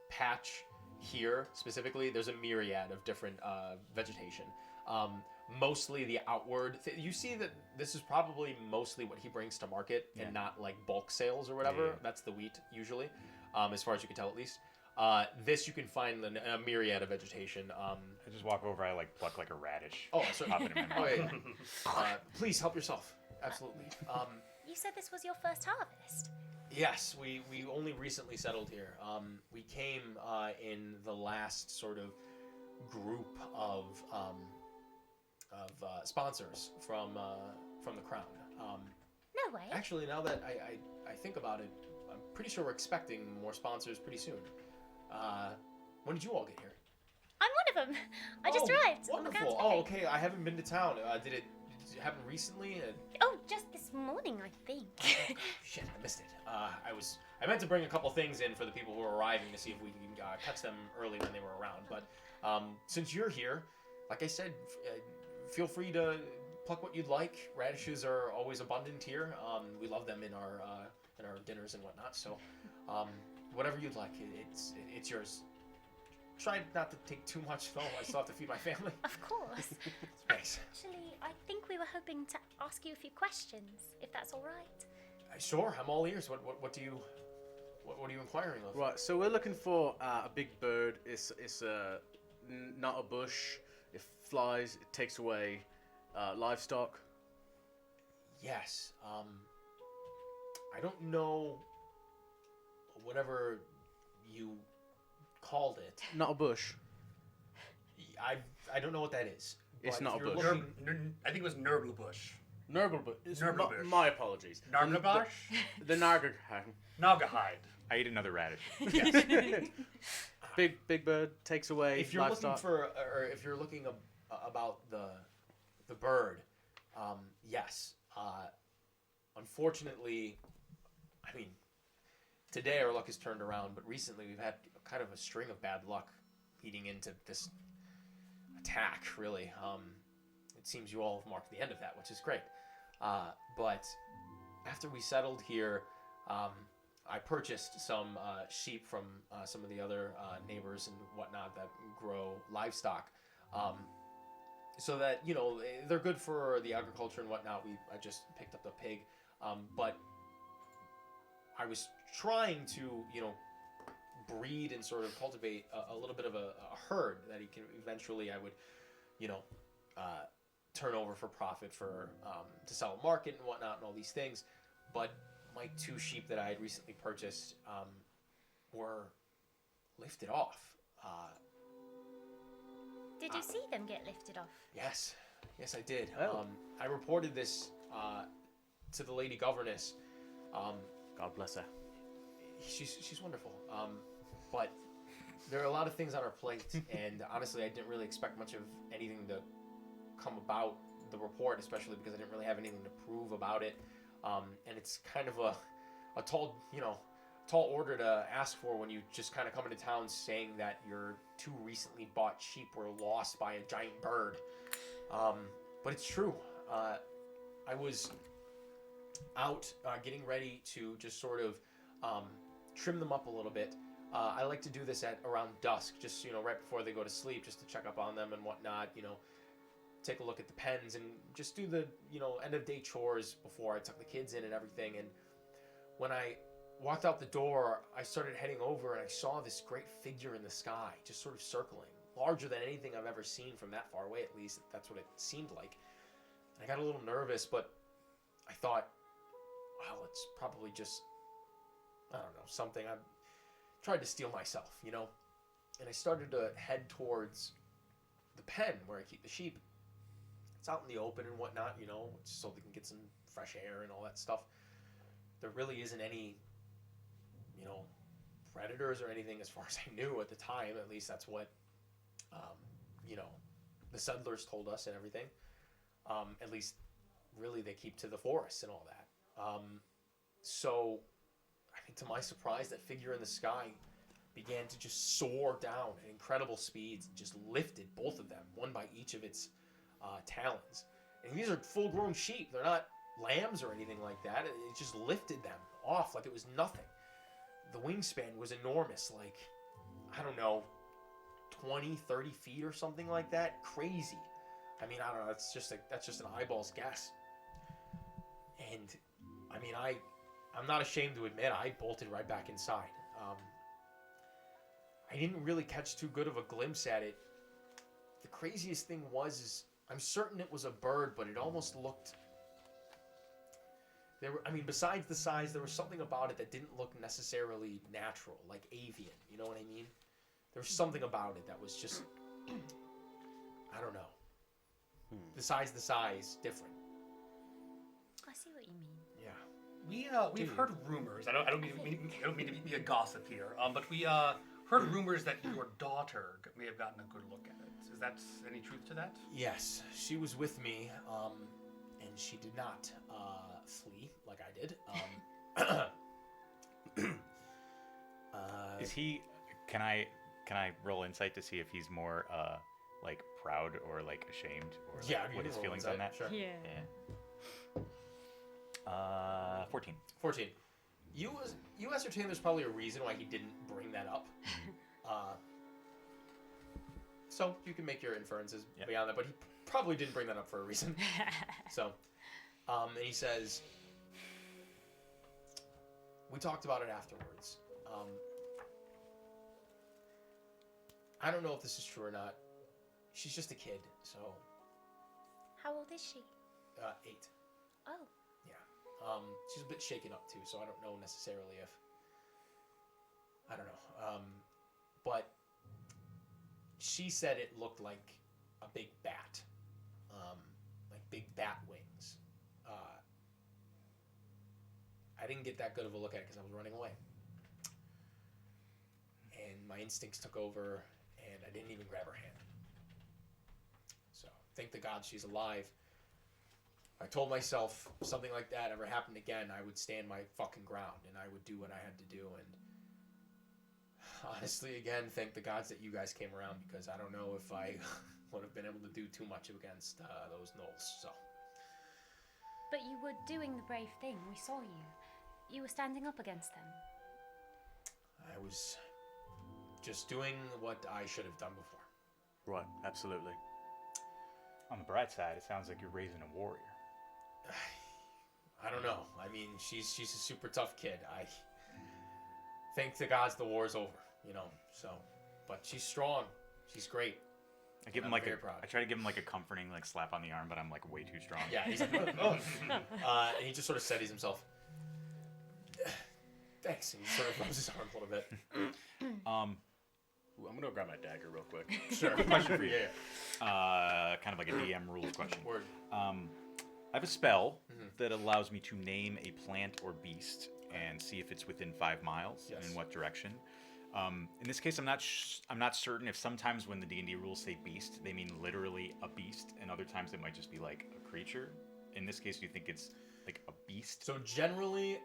patch here specifically, there's a myriad of different vegetation. Mostly the outward. You see that this is probably mostly what he brings to market and not like bulk sales or whatever. Yeah. That's the wheat usually, as far as you can tell at least. This you can find in a myriad of vegetation. I just walk over. I pluck like a radish. Oh, sorry. Pop it in my mouth. Please help yourself. Absolutely. You said this was your first harvest. Yes, we only recently settled here. We came in the last sort of group of sponsors from the crown. No way. Actually, now that I think about it, I'm pretty sure we're expecting more sponsors pretty soon. When did you all get here? I'm one of them. I just arrived. Wonderful. On the Oh, okay. I haven't been to town. Did it Did it happen recently? Oh, just this morning, I think. Shit, I missed it. I meant to bring a couple things in for the people who are arriving to see if we can catch them early when they were around. But since you're here, like I said, feel free to pluck what you'd like. Radishes are always abundant here. We love them in our dinners and whatnot. So whatever you'd like, it's yours. Try not to take too much though. I still have to feed my family. Of course. Thanks. Actually, I think we were hoping to ask you a few questions, if that's all right. Sure, I'm all ears. What are you inquiring of? Right, so we're looking for a big bird. It's not a bush. It flies. It takes away livestock. Yes. I don't know whatever you called it. Not a bush. I don't know what that is. It's but not if a you're bush. looking- I think it was Nurglebush. Nurglebush. My apologies. Narmnabosh? The Nargahide. Nagahide. I ate another radish. Yes. Big bird takes away If you're livestock. looking for, or if you're looking about the bird, yes. Unfortunately, I mean, today our luck has turned around, but recently we've had kind of a string of bad luck leading into this attack. Really, it seems you all have marked the end of that, which is great. But after we settled here, I purchased some sheep from some of the other neighbors and whatnot that grow livestock, so that they're good for the agriculture and whatnot. I just picked up the pig, but I was trying to breed and sort of cultivate a little bit of a herd that he can eventually I would turn over for profit for to sell at market and whatnot and all these things. But my 2 sheep that I had recently purchased were lifted off. Did you see them get lifted off? Yes, I did. Oh. I reported this to the lady governess. God bless her. She's wonderful. But there are a lot of things on our plate, and honestly, I didn't really expect much of anything to come about the report, especially because I didn't really have anything to prove about it. And it's kind of a tall order to ask for when you just kind of come into town saying that your 2 recently bought sheep were lost by a giant bird. But it's true. I was out getting ready to just sort of trim them up a little bit. I like to do this at around dusk, just right before they go to sleep, just to check up on them and whatnot. Take a look at the pens and just do the end of day chores before I tuck the kids in and everything. And when I walked out the door, I started heading over and I saw this great figure in the sky, just sort of circling, larger than anything I've ever seen from that far away. At least that's what it seemed like. And I got a little nervous, but I thought, well, it's probably just, I don't know, something. I tried to steel myself, and I started to head towards the pen where I keep the sheep. It's out in the open and whatnot, so they can get some fresh air and all that stuff. There really isn't any, predators or anything as far as I knew at the time. At least that's what, the settlers told us and everything. At least, really, they keep to the forests and all that. So, I mean, to my surprise, that figure in the sky began to just soar down at incredible speeds and just lifted both of them, one by each of its talons. And these are full-grown sheep. They're not lambs or anything like that. It just lifted them off like it was nothing. The wingspan was enormous, like, I don't know, 20, 30 feet or something like that. Crazy. I mean, I don't know. That's just an eyeball's guess. And, I mean, I'm not ashamed to admit I bolted right back inside. I didn't really catch too good of a glimpse at it. The craziest thing is I'm certain it was a bird, but it almost looked... besides the size, there was something about it that didn't look necessarily natural, like avian. You know what I mean? There was something about it that was just... I don't know. Besides the size, different. I see what you mean. Yeah. We've heard rumors. I don't mean to be a gossip here. But we heard rumors that your daughter may have gotten a good look at it. Is that any truth to that? Yes, she was with me. and she did not flee like I did. Is he? Can I roll insight to see if he's more like proud or like ashamed or like, yeah, what his feelings on that? Sure. Yeah. 14. 14. You ascertain there's probably a reason why he didn't bring that up. So you can make your inferences beyond that, but he probably didn't bring that up for a reason. So, and he says, we talked about it afterwards. I don't know if this is true or not. She's just a kid, so. How old is she? 8. Oh. Yeah. She's a bit shaken up too, so I don't know necessarily if. I don't know. But she said it looked like a big bat, like big bat wings. I didn't get that good of a look at it because I was running away, and my instincts took over, and I didn't even grab her hand. So thank the gods she's alive. I told myself if something like that ever happened again, I would stand my fucking ground and I would do what I had to do. And honestly, again, thank the gods that you guys came around, because I don't know if I would have been able to do too much against those gnolls. So. But you were doing the brave thing. We saw you. You were standing up against them. I was just doing what I should have done before. Right, absolutely. On the bright side, it sounds like you're raising a warrior. I don't know. I mean, she's a super tough kid. I thank the gods the war's over, you know. So, but she's strong. She's great. I give him like I try to give him like a comforting like slap on the arm, but I'm like way too strong. Yeah, he's like, oh. And he just sort of steadies himself. Thanks. And he sort of rubs his arm a little bit. Ooh, I'm gonna grab my dagger real quick. Sure. Quick question for you. Yeah. Kind of like a DM rules question. Word. I have a spell that allows me to name a plant or beast and see if it's within 5 miles and in what direction. In this case, I'm not certain if sometimes when the D&D rules say beast, they mean literally a beast, and other times it might just be like a creature. In this case, do you think it's like a beast? So generally,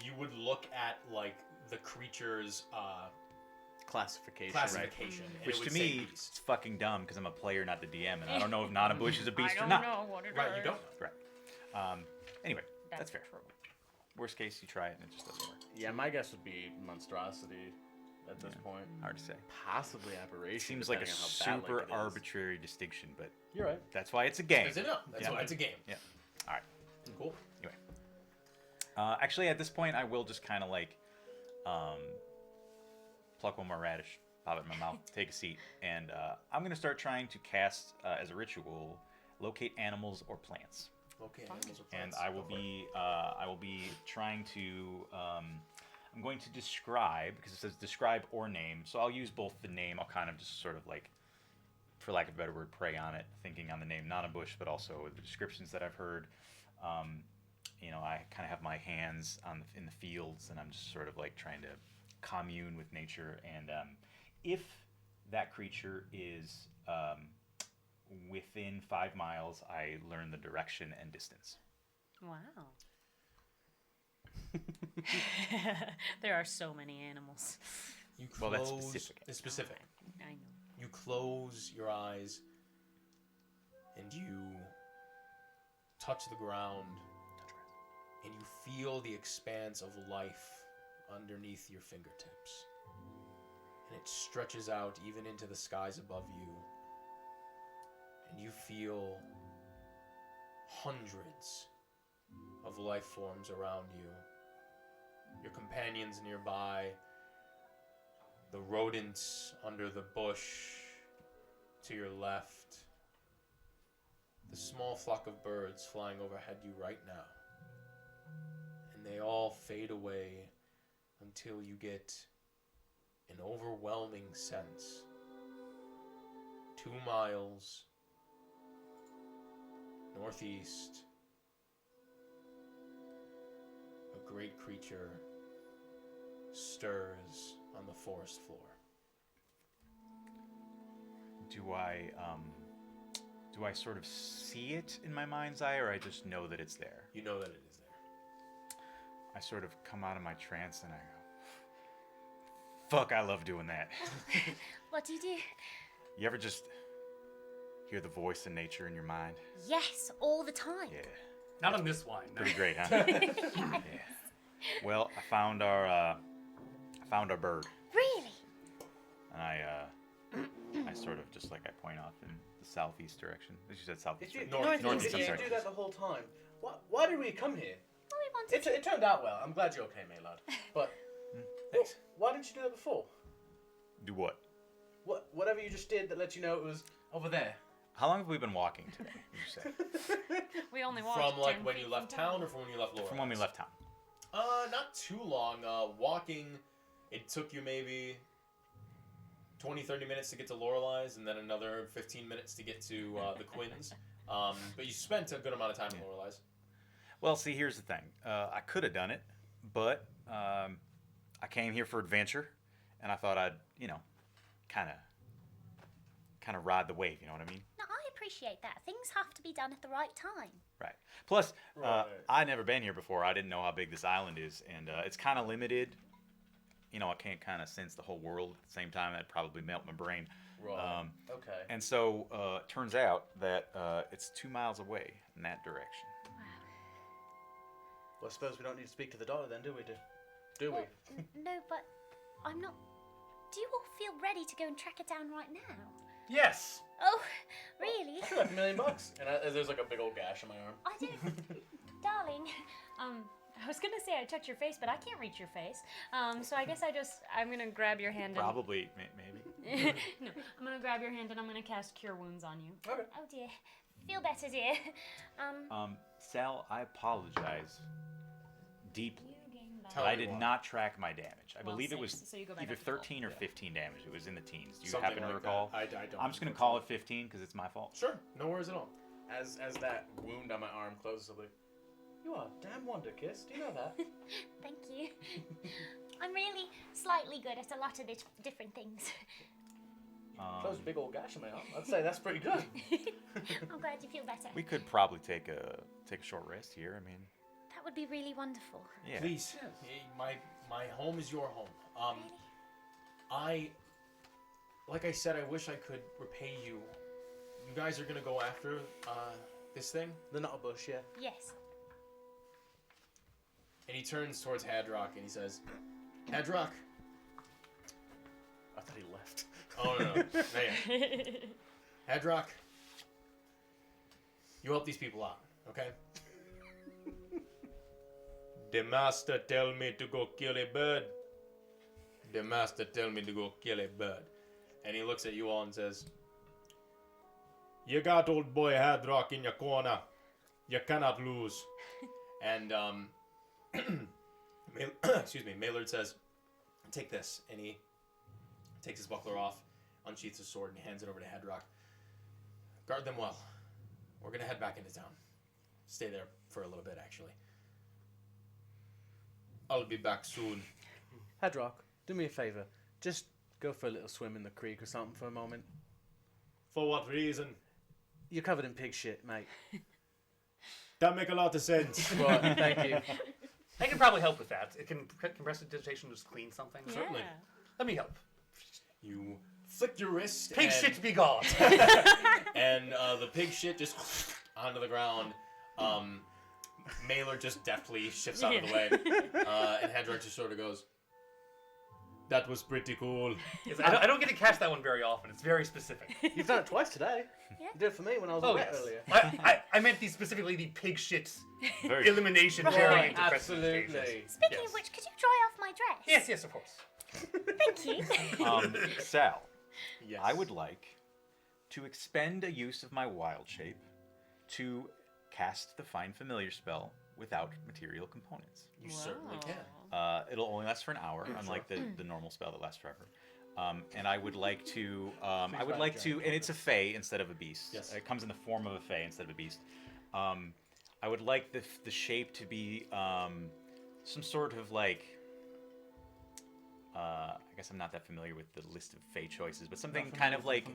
you would look at like the creature's classification. Right? Which to me is fucking dumb because I'm a player, not the DM, and I don't know if Nanabush is a beast or not. I don't know what it is. Right, you don't. Right. Anyway, that's fair. True. Worst case, you try it and it just doesn't work. Yeah, my guess would be monstrosity at this point. Hard to say. Possibly aberration. Seems like a depending on how super bat-like it is. arbitrary distinction, but you're right. That's why it's a game. That's why it's a game. Yeah. All right. Cool. Anyway, actually, at this point, I will just kind of like pluck one more radish, pop it in my mouth, take a seat, and I'm gonna start trying to cast as a ritual, locate animals or plants. Locate animals or plants. And I will be trying to. I'm going to describe, because it says describe or name, so I'll use both the name. I'll kind of just sort of like, for lack of a better word, prey on it, thinking on the name Nanabush, but also the descriptions that I've heard. You know, I kind of have my hands in the fields, and I'm just sort of like trying to commune with nature. And if that creature is within 5 miles, I learn the direction and distance. Wow. There are so many animals. You close, well, that's specific. It's specific. I know. You close your eyes and you touch the ground and you feel the expanse of life underneath your fingertips. And it stretches out even into the skies above you. And you feel hundreds of life forms around you. Your companions nearby, the rodents under the bush to your left, the small flock of birds flying overhead you right now. And they all fade away until you get an overwhelming sense. 2 miles northeast, a great creature stirs on the forest floor. Do do I sort of see it in my mind's eye, or I just know that it's there? You know that it is there. I sort of come out of my trance and I go, fuck, I love doing that. What do you do? You ever just hear the voice of nature in your mind? Yes, all the time. Yeah. Not on this wine. No. Pretty great, huh? Yeah. Well, I found our bird. Really? And I sort of just like I point off in the southeast direction. You said southeast. Right? Northeast. I'm You sorry. do that the whole time. Why did we come here? Well, we wanted It turned out well. I'm glad you're okay, Maylard. But Thanks. why didn't you do that before? Do what? Whatever you just did that let you know it was over there. How long have we been walking today? Would you say? We only walked From like 10 when feet you left from town, or from when you left Laura? From when we left town. Not too long. Walking, it took you maybe 20, 30 minutes to get to Lorelei's, and then another 15 minutes to get to the Quinns. But you spent a good amount of time in Lorelei's. Well, see, here's the thing. I could have done it, but I came here for adventure, and I thought I'd, kind of ride the wave. You know what I mean? No, I appreciate that. Things have to be done at the right time. Right. Plus, I'd never been here before. I didn't know how big this island is, and it's kind of limited. I can't kind of sense the whole world at the same time. That'd probably melt my brain. Right. Okay. And so it turns out that it's 2 miles away in that direction. Well, I suppose we don't need to speak to the daughter then, do we? Do we? No, but I'm not. Do you all feel ready to go and track it down right now? Yes. Oh, really? I feel like $1 million. And there's like a big old gash on my arm. I do. Darling. I was gonna say I touch your face, but I can't reach your face. So I guess I'm gonna grab your hand. Probably, maybe. No, I'm gonna grab your hand and I'm gonna cast Cure Wounds on you. Okay. Oh dear. Feel better, dear. Sal, I apologize deeply. Tell But I me did why. not track my damage. I Well, believe it six, was so you go back either up to full. 13 or 15 damage. It was in the teens. Do you Something happen to like recall? that. I don't. I'm just going to call it 15 because it's my fault. Sure, no worries at all. As that wound on my arm closes, I'll be, you are a damn wonder, Kiss. Do you know that? Thank you. I'm really slightly good at a lot of different things. Close a big old gash on my arm. I'd say that's pretty good. I'm glad you feel better. We could probably take a short rest here. I mean, That would be really wonderful. yeah. Please, my home is your home. Like I said, I wish I could repay you. You guys are gonna go after this thing, The Nuttlebush, yeah. Yes. and he turns towards Hadrock and he says, "Hadrock." I thought he left. Oh no, not yet. Hadrock, you help these people out, okay? The master tell me to go kill a bird. The master tell me to go kill a bird. And he looks at you all and says, "You got old boy Hadrock in your corner. You cannot lose." And excuse me, Maylard says, "Take this." And he takes his buckler off, unsheaths his sword, and hands it over to Hadrock. "Guard them well. We're gonna head back into town. Stay there for a little bit, actually. I'll be back soon." Hadrock, do me a favor. Just go for a little swim in the creek or something for a moment. "For what reason?" You're covered in pig shit, mate. That make a lot of sense. Right, thank you. I can probably help with that. It can prestidigitation just clean something. Certainly. Let me help. You flick your wrist. Pig and, shit be gone. And the pig shit just onto the ground. Maylard just deftly shifts out of the way. And Hadrock just sort of goes, "That was pretty cool." Yes, I don't get to catch that one very often. It's very specific. You've done it twice today. Yeah. You did it for me when I was Oh, away yes. earlier. I meant specifically the pig shit Very elimination Right. variant of Absolutely. prestidigitation. Speaking Yes. of which, could you dry off my dress? Yes, of course. Thank you. Sal, Yes. I would like to expend a use of my wild shape to cast the Find Familiar spell without material components. You certainly can. It'll only last for an hour, unlike the normal spell that lasts forever. And I would like to, and it's a fae instead of a beast. Yes. It comes in the form of a fae instead of a beast. I would like the shape to be some sort of like, I guess I'm not that familiar with the list of fae choices, but something kind of like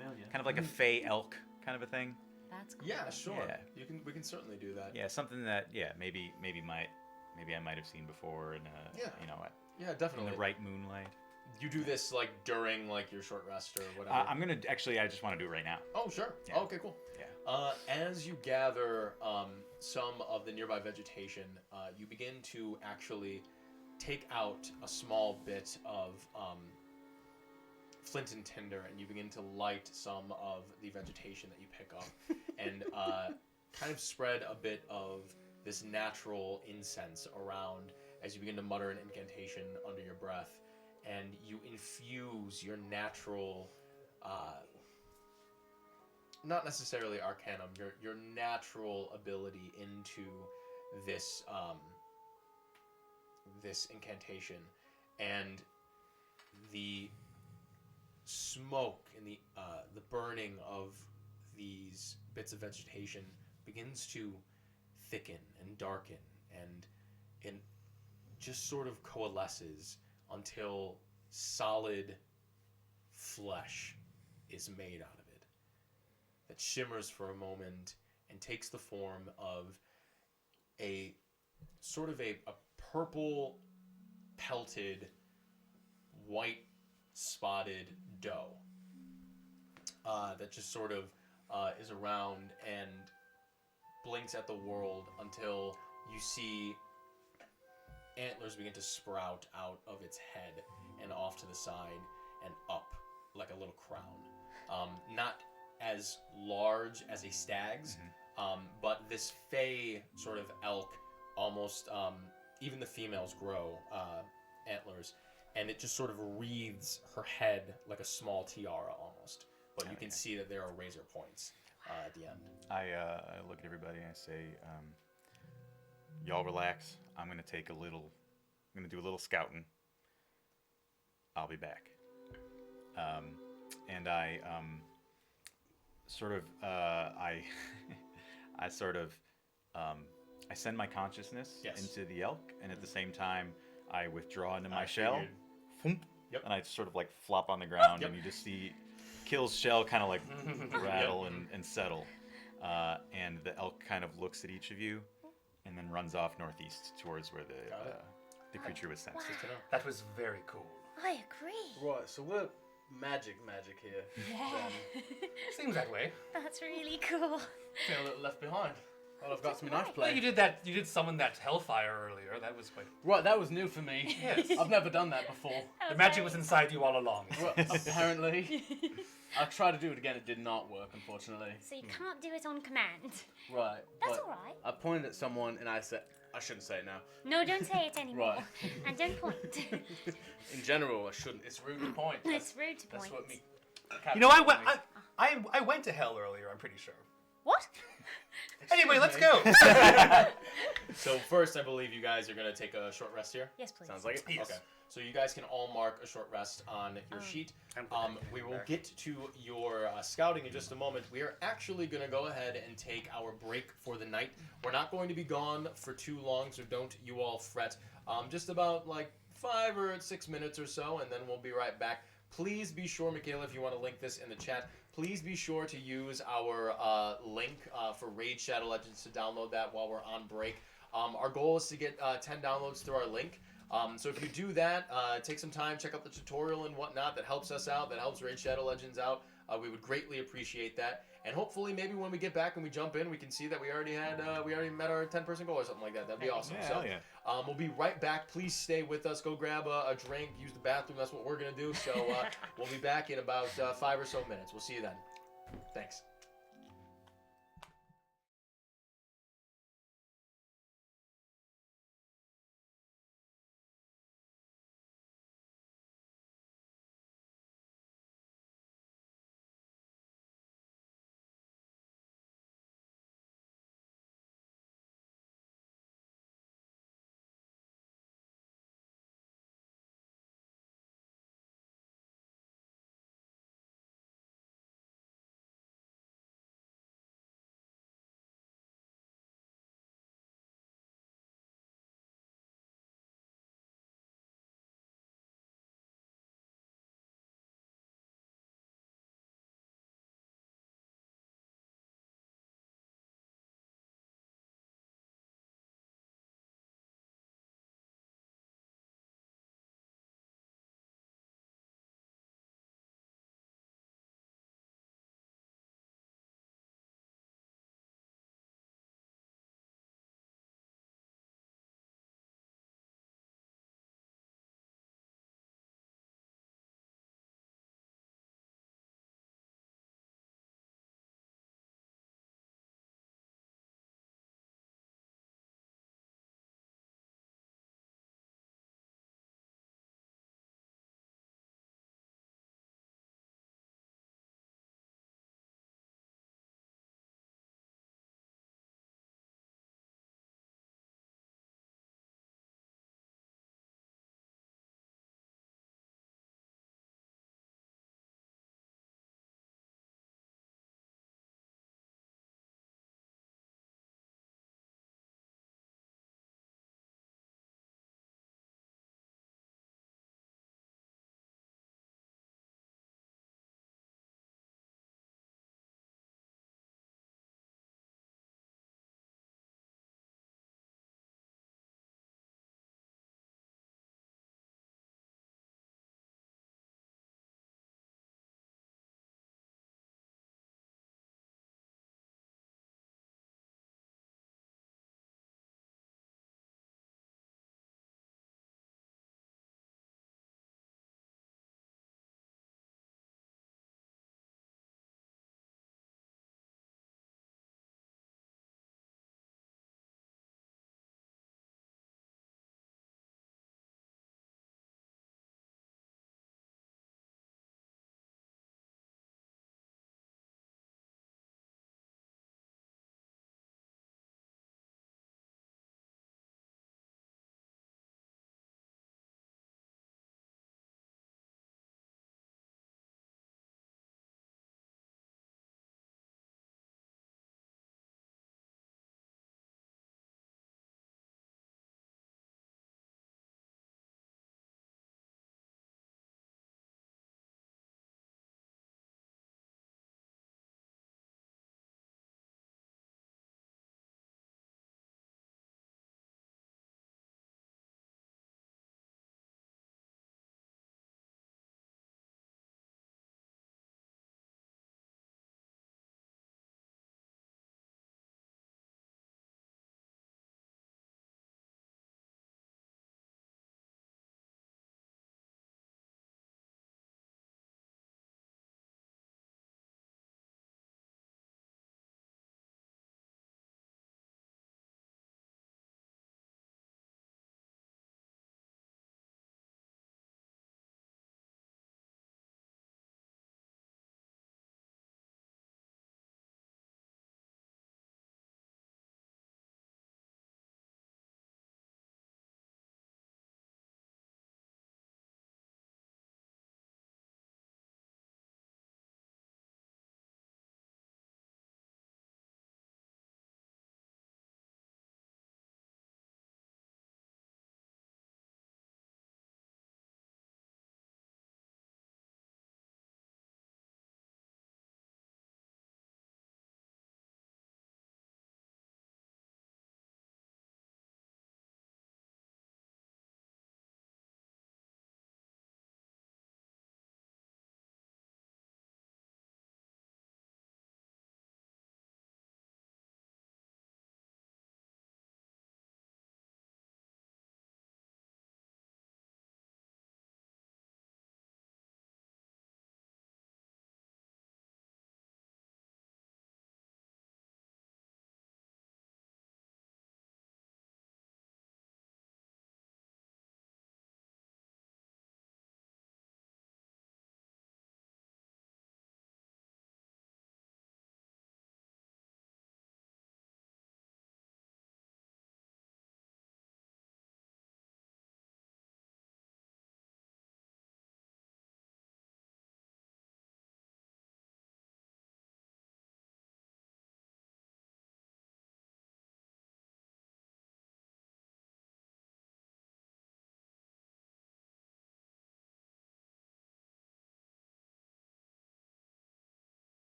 a fae elk kind of a thing. That's cool. Yeah, sure. Yeah. We can certainly do that. Yeah, something that maybe I might have seen before in Yeah. you know Yeah, definitely. in the right moonlight. You do this like during like your short rest or whatever. I'm gonna actually. I just want to do it right now. Oh, sure. Yeah. Okay, cool. Yeah. As you gather some of the nearby vegetation, you begin to actually take out a small bit of flint and tinder, and you begin to light some of the vegetation that you pick up, and kind of spread a bit of this natural incense around as you begin to mutter an incantation under your breath, and you infuse your natural, not necessarily arcanum, your natural ability into this this incantation, and the smoke and the burning of these bits of vegetation begins to thicken and darken, and it just sort of coalesces until solid flesh is made out of it that shimmers for a moment and takes the form of a sort of a purple pelted white spotted doe that just sort of is around and blinks at the world until you see antlers begin to sprout out of its head and off to the side and up like a little crown. Not as large as a stag's, but this fey sort of elk, almost even the females grow antlers, and it just sort of wreathes her head like a small tiara almost. But you can see that there are razor points at the end. I look at everybody and I say, y'all relax. I'm gonna do a little scouting. I'll be back. And I I send my consciousness into the elk, and at the same time I withdraw into my shell. Thump, and I sort of like flop on the ground, and you just see Kill's shell kind of like rattle and settle. And the elk kind of looks at each of you and then runs off northeast towards where the creature was sensed. That was very cool. I agree. Right, so we're magic here. Yeah. Seems that way. That's really cool. Feel a little left behind. Well, I've got some knife Well, play. you did summon that hellfire earlier. That was quite... Right, that was new for me. Yes. I've never done that before. The magic was inside you all along. Well, apparently. I tried to do it again, it did not work, unfortunately. So you can't do it on command. Right. That's but alright. I pointed at someone and I said, I shouldn't say it now. No, don't say it anymore. Right. And don't point. In general, I shouldn't. It's rude to point. It's rude to point. That's what me. You know, I went to hell earlier, I'm pretty sure. What? Anyway, let's go. So first, I believe you guys are going to take a short rest here? Yes, please. Sounds like it? Yes. Okay. So you guys can all mark a short rest on your sheet. We will get to your scouting in just a moment. We are actually going to go ahead and take our break for the night. We're not going to be gone for too long, so don't you all fret. Just about like 5 or 6 minutes or so, and then we'll be right back. Please be sure, Michaela, if you want to link this in the chat, please be sure to use our link for Raid Shadow Legends to download that while we're on break. Our goal is to get 10 downloads through our link. So if you do that, take some time, check out the tutorial and whatnot. That helps us out. That helps Raid Shadow Legends out. We would greatly appreciate that. And hopefully, maybe when we get back and we jump in, we can see that we already met our 10-person goal or something like that. That'd be awesome. Yeah, So, yeah. we'll be right back. Please stay with us. Go grab a drink, use the bathroom. That's what we're gonna do. So we'll be back in about 5 or so minutes. We'll see you then. Thanks.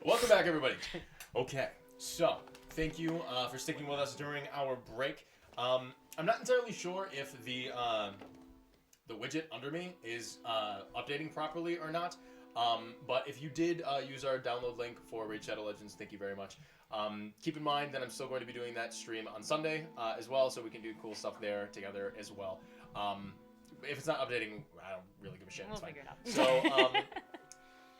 Welcome back, everybody. Okay, so thank you for sticking with us during our break. I'm not entirely sure if the widget under me is updating properly or not. But if you did use our download link for Raid Shadow Legends, thank you very much. Keep in mind that I'm still going to be doing that stream on Sunday as well, so we can do cool stuff there together as well. If it's not updating, I don't really give a shit. We'll It's fine. figure it out. So,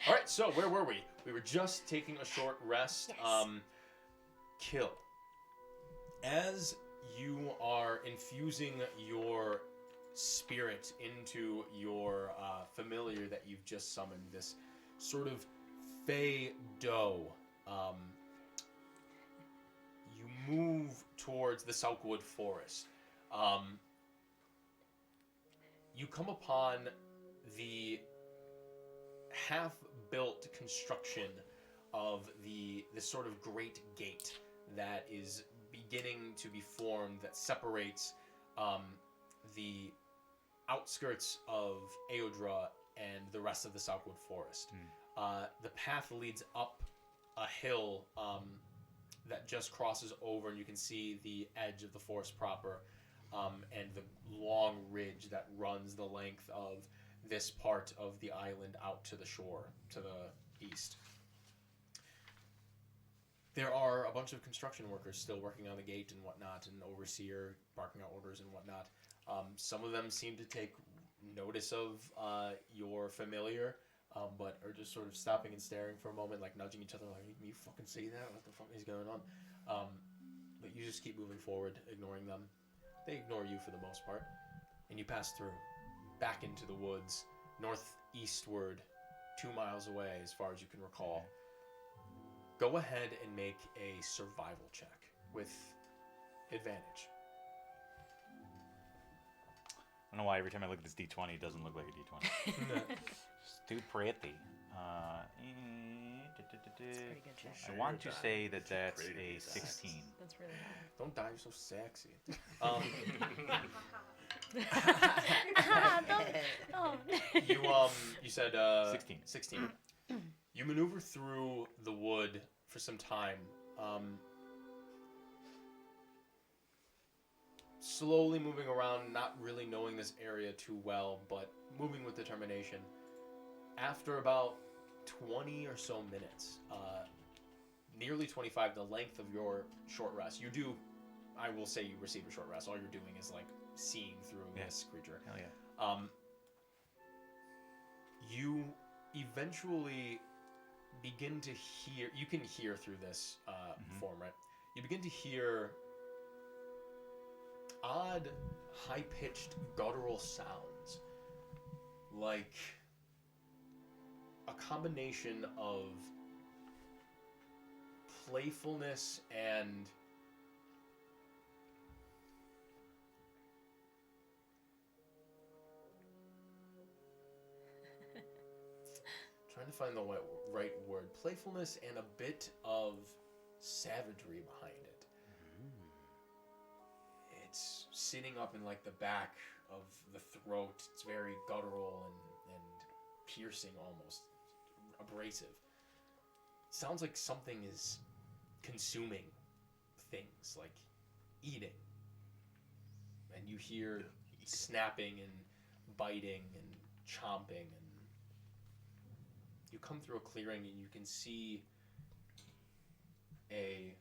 all right. So where were we? We were just taking a short rest. Yes. Kill. As you are infusing your spirit into your familiar that you've just summoned, this sort of fey doe, you move towards the Southwood Forest. You come upon the half-built construction of this sort of great gate that is beginning to be formed that separates the outskirts of Eodra and the rest of the Southwood Forest. The path leads up a hill that just crosses over, and you can see the edge of the forest proper, and the long ridge that runs the length of this part of the island out to the shore, to the east. There are a bunch of construction workers still working on the gate and whatnot, and overseer barking out orders and whatnot. Some of them seem to take notice of your familiar, but are just sort of stopping and staring for a moment, like nudging each other, like, you fucking see that? What the fuck is going on? But you just keep moving forward, ignoring them. They ignore you for the most part. And you pass through, back into the woods, northeastward, 2 miles away, as far as you can recall. Go ahead and make a survival check with advantage. I don't know why every time I look at this D20, it doesn't look like a D20. It's too pretty. That's a pretty good check. I want to say that that's a 16. That's really high. Don't die, you're so sexy. You said 16. 16. You maneuver through the wood for some time. Slowly moving around, not really knowing this area too well, but moving with determination. After about 20 or so minutes, nearly 25, the length of your short rest, I will say you receive a short rest. All you're doing is like seeing through this creature. Hell yeah. You eventually begin to hear, you can hear through this form, right? You begin to hear odd, high-pitched, guttural sounds, like a combination of playfulness and trying to find the right word. Playfulness and a bit of savagery behind it. It's sitting up in like the back of the throat. It's very guttural and piercing, almost abrasive. It sounds like something is consuming things, like eating. And you hear snapping and biting and chomping, and you come through a clearing and you can see a...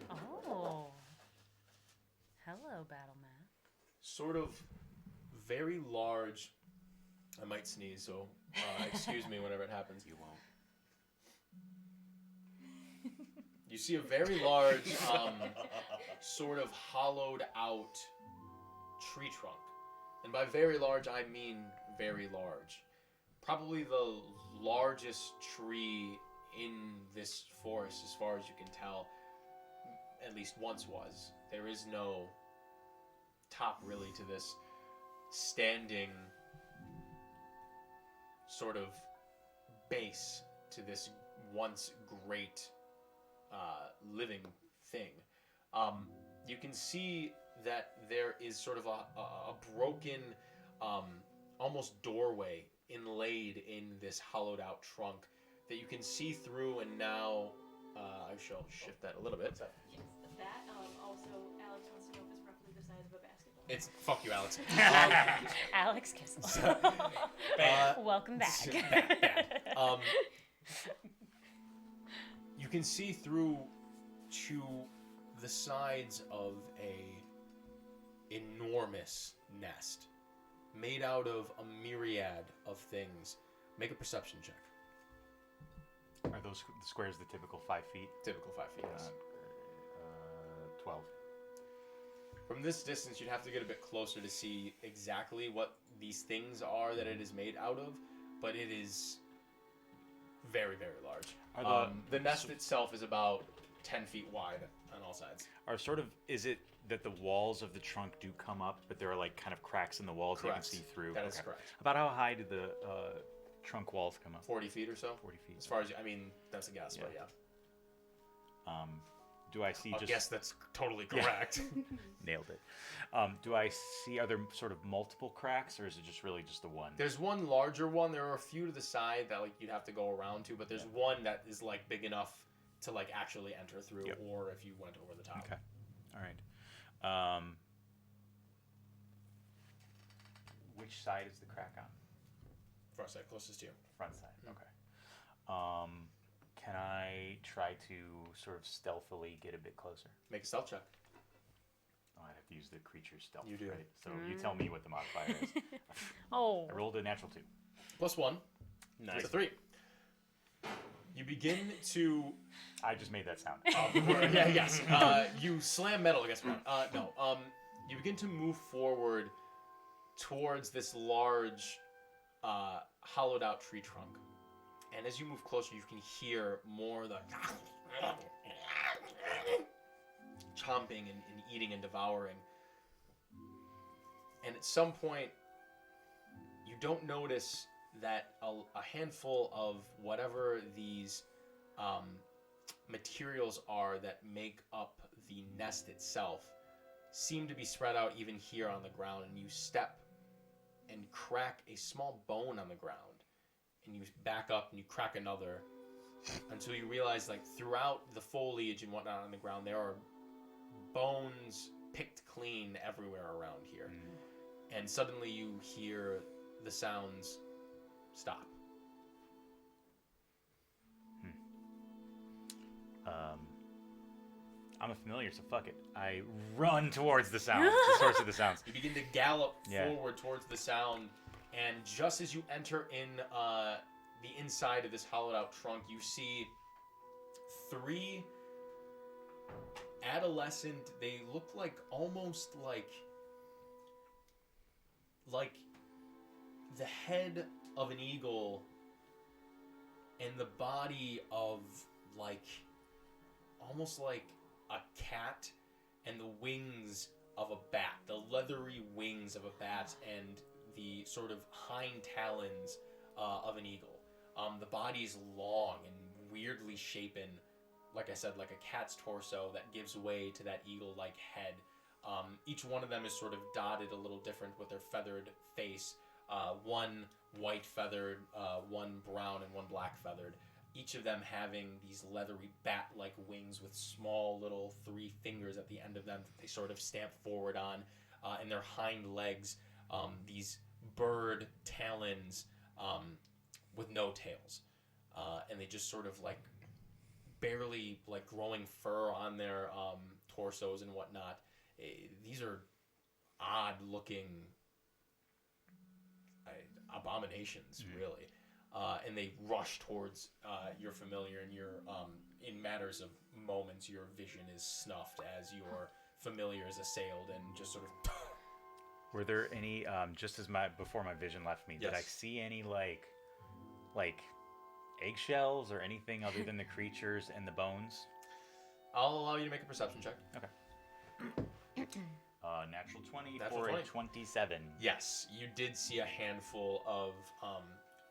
Oh. Hello, Battleman. sort of very large... I might sneeze, so excuse me whenever it happens. You won't. You see a very large, sort of hollowed out tree trunk. And by very large, I mean very large. Probably the largest tree in this forest, as far as you can tell, at least once was. There is no top really to this standing sort of base to this once great living thing. You can see that there is sort of a broken almost doorway inlaid in this hollowed out trunk that you can see through, and now I shall shift that a little bit. Yes, that. Also, Alex wants to know if it's roughly the size of a basketball. It's fuck you, Alex. Alex Kissel. Welcome back. You can see through to the sides of a enormous nest made out of a myriad of things. Make a perception check. Are those squares the typical 5 feet? Typical 5 feet, yes. 12. From this distance, you'd have to get a bit closer to see exactly what these things are that it is made out of, but it is very, very large. The nest itself is about 10 feet wide on all sides. Is it that the walls of the trunk do come up, but there are like kind of cracks in the walls that you can Correct. see through? That is correct. About how high did the trunk walls come up? 40 feet or so. 40 feet. As far as, I mean, that's a guess, but yeah. Do I see I guess that's totally correct. Nailed it. Do I see, are there sort of multiple cracks, or is it just really just the one? There's one larger one. There are a few to the side that like you'd have to go around to, but there's one that is like big enough to like actually enter through, or if you went over the top. Okay. All right. Which side is the crack on? Front side, closest to you. Front side. Okay. Can I try to sort of stealthily get a bit closer? Make a stealth check. Oh, I'd have to use the creature's stealth. You do. Right? So you tell me what the modifier is. Oh. I rolled a natural 2. +1. Nice. It's a 3. You begin to... I just made that sound. Yes. You slam metal against the ground. No. You begin to move forward towards this large, hollowed out tree trunk. And as you move closer, you can hear more the chomping and eating and devouring. And at some point, you don't notice that a handful of whatever these materials are that make up the nest itself seem to be spread out even here on the ground. And you step and crack a small bone on the ground. And you back up and you crack another until you realize, like, throughout the foliage and whatnot on the ground, there are bones picked clean everywhere around here. And suddenly you hear the sounds stop. I'm a familiar, so fuck it. I run towards the sound, the source of the sounds. You begin to gallop forward towards the sound. And just as you enter in the inside of this hollowed out trunk, you see 3 adolescent, they look like almost like the head of an eagle and the body of like almost like a cat and the wings of a bat, the leathery wings of a bat and the sort of hind talons of an eagle. The body's long and weirdly shapen, like I said, like a cat's torso that gives way to that eagle-like head. Each one of them is sort of dotted a little different with their feathered face. One white feathered, one brown, and one black feathered. Each of them having these leathery bat-like wings with small little 3 fingers at the end of them that they sort of stamp forward on, and their hind legs. These bird talons with no tails. And they just sort of like barely like growing fur on their torsos and whatnot. These are odd looking abominations, really. And they rush towards your familiar, and in matters of moments, your vision is snuffed as your familiar is assailed and just sort of... Were there any, just as before my vision left me, did I see any like eggshells or anything other than the creatures and the bones? I'll allow you to make a perception check. Okay. Natural 20 Natural for 20. a 27. Yes, you did see a handful of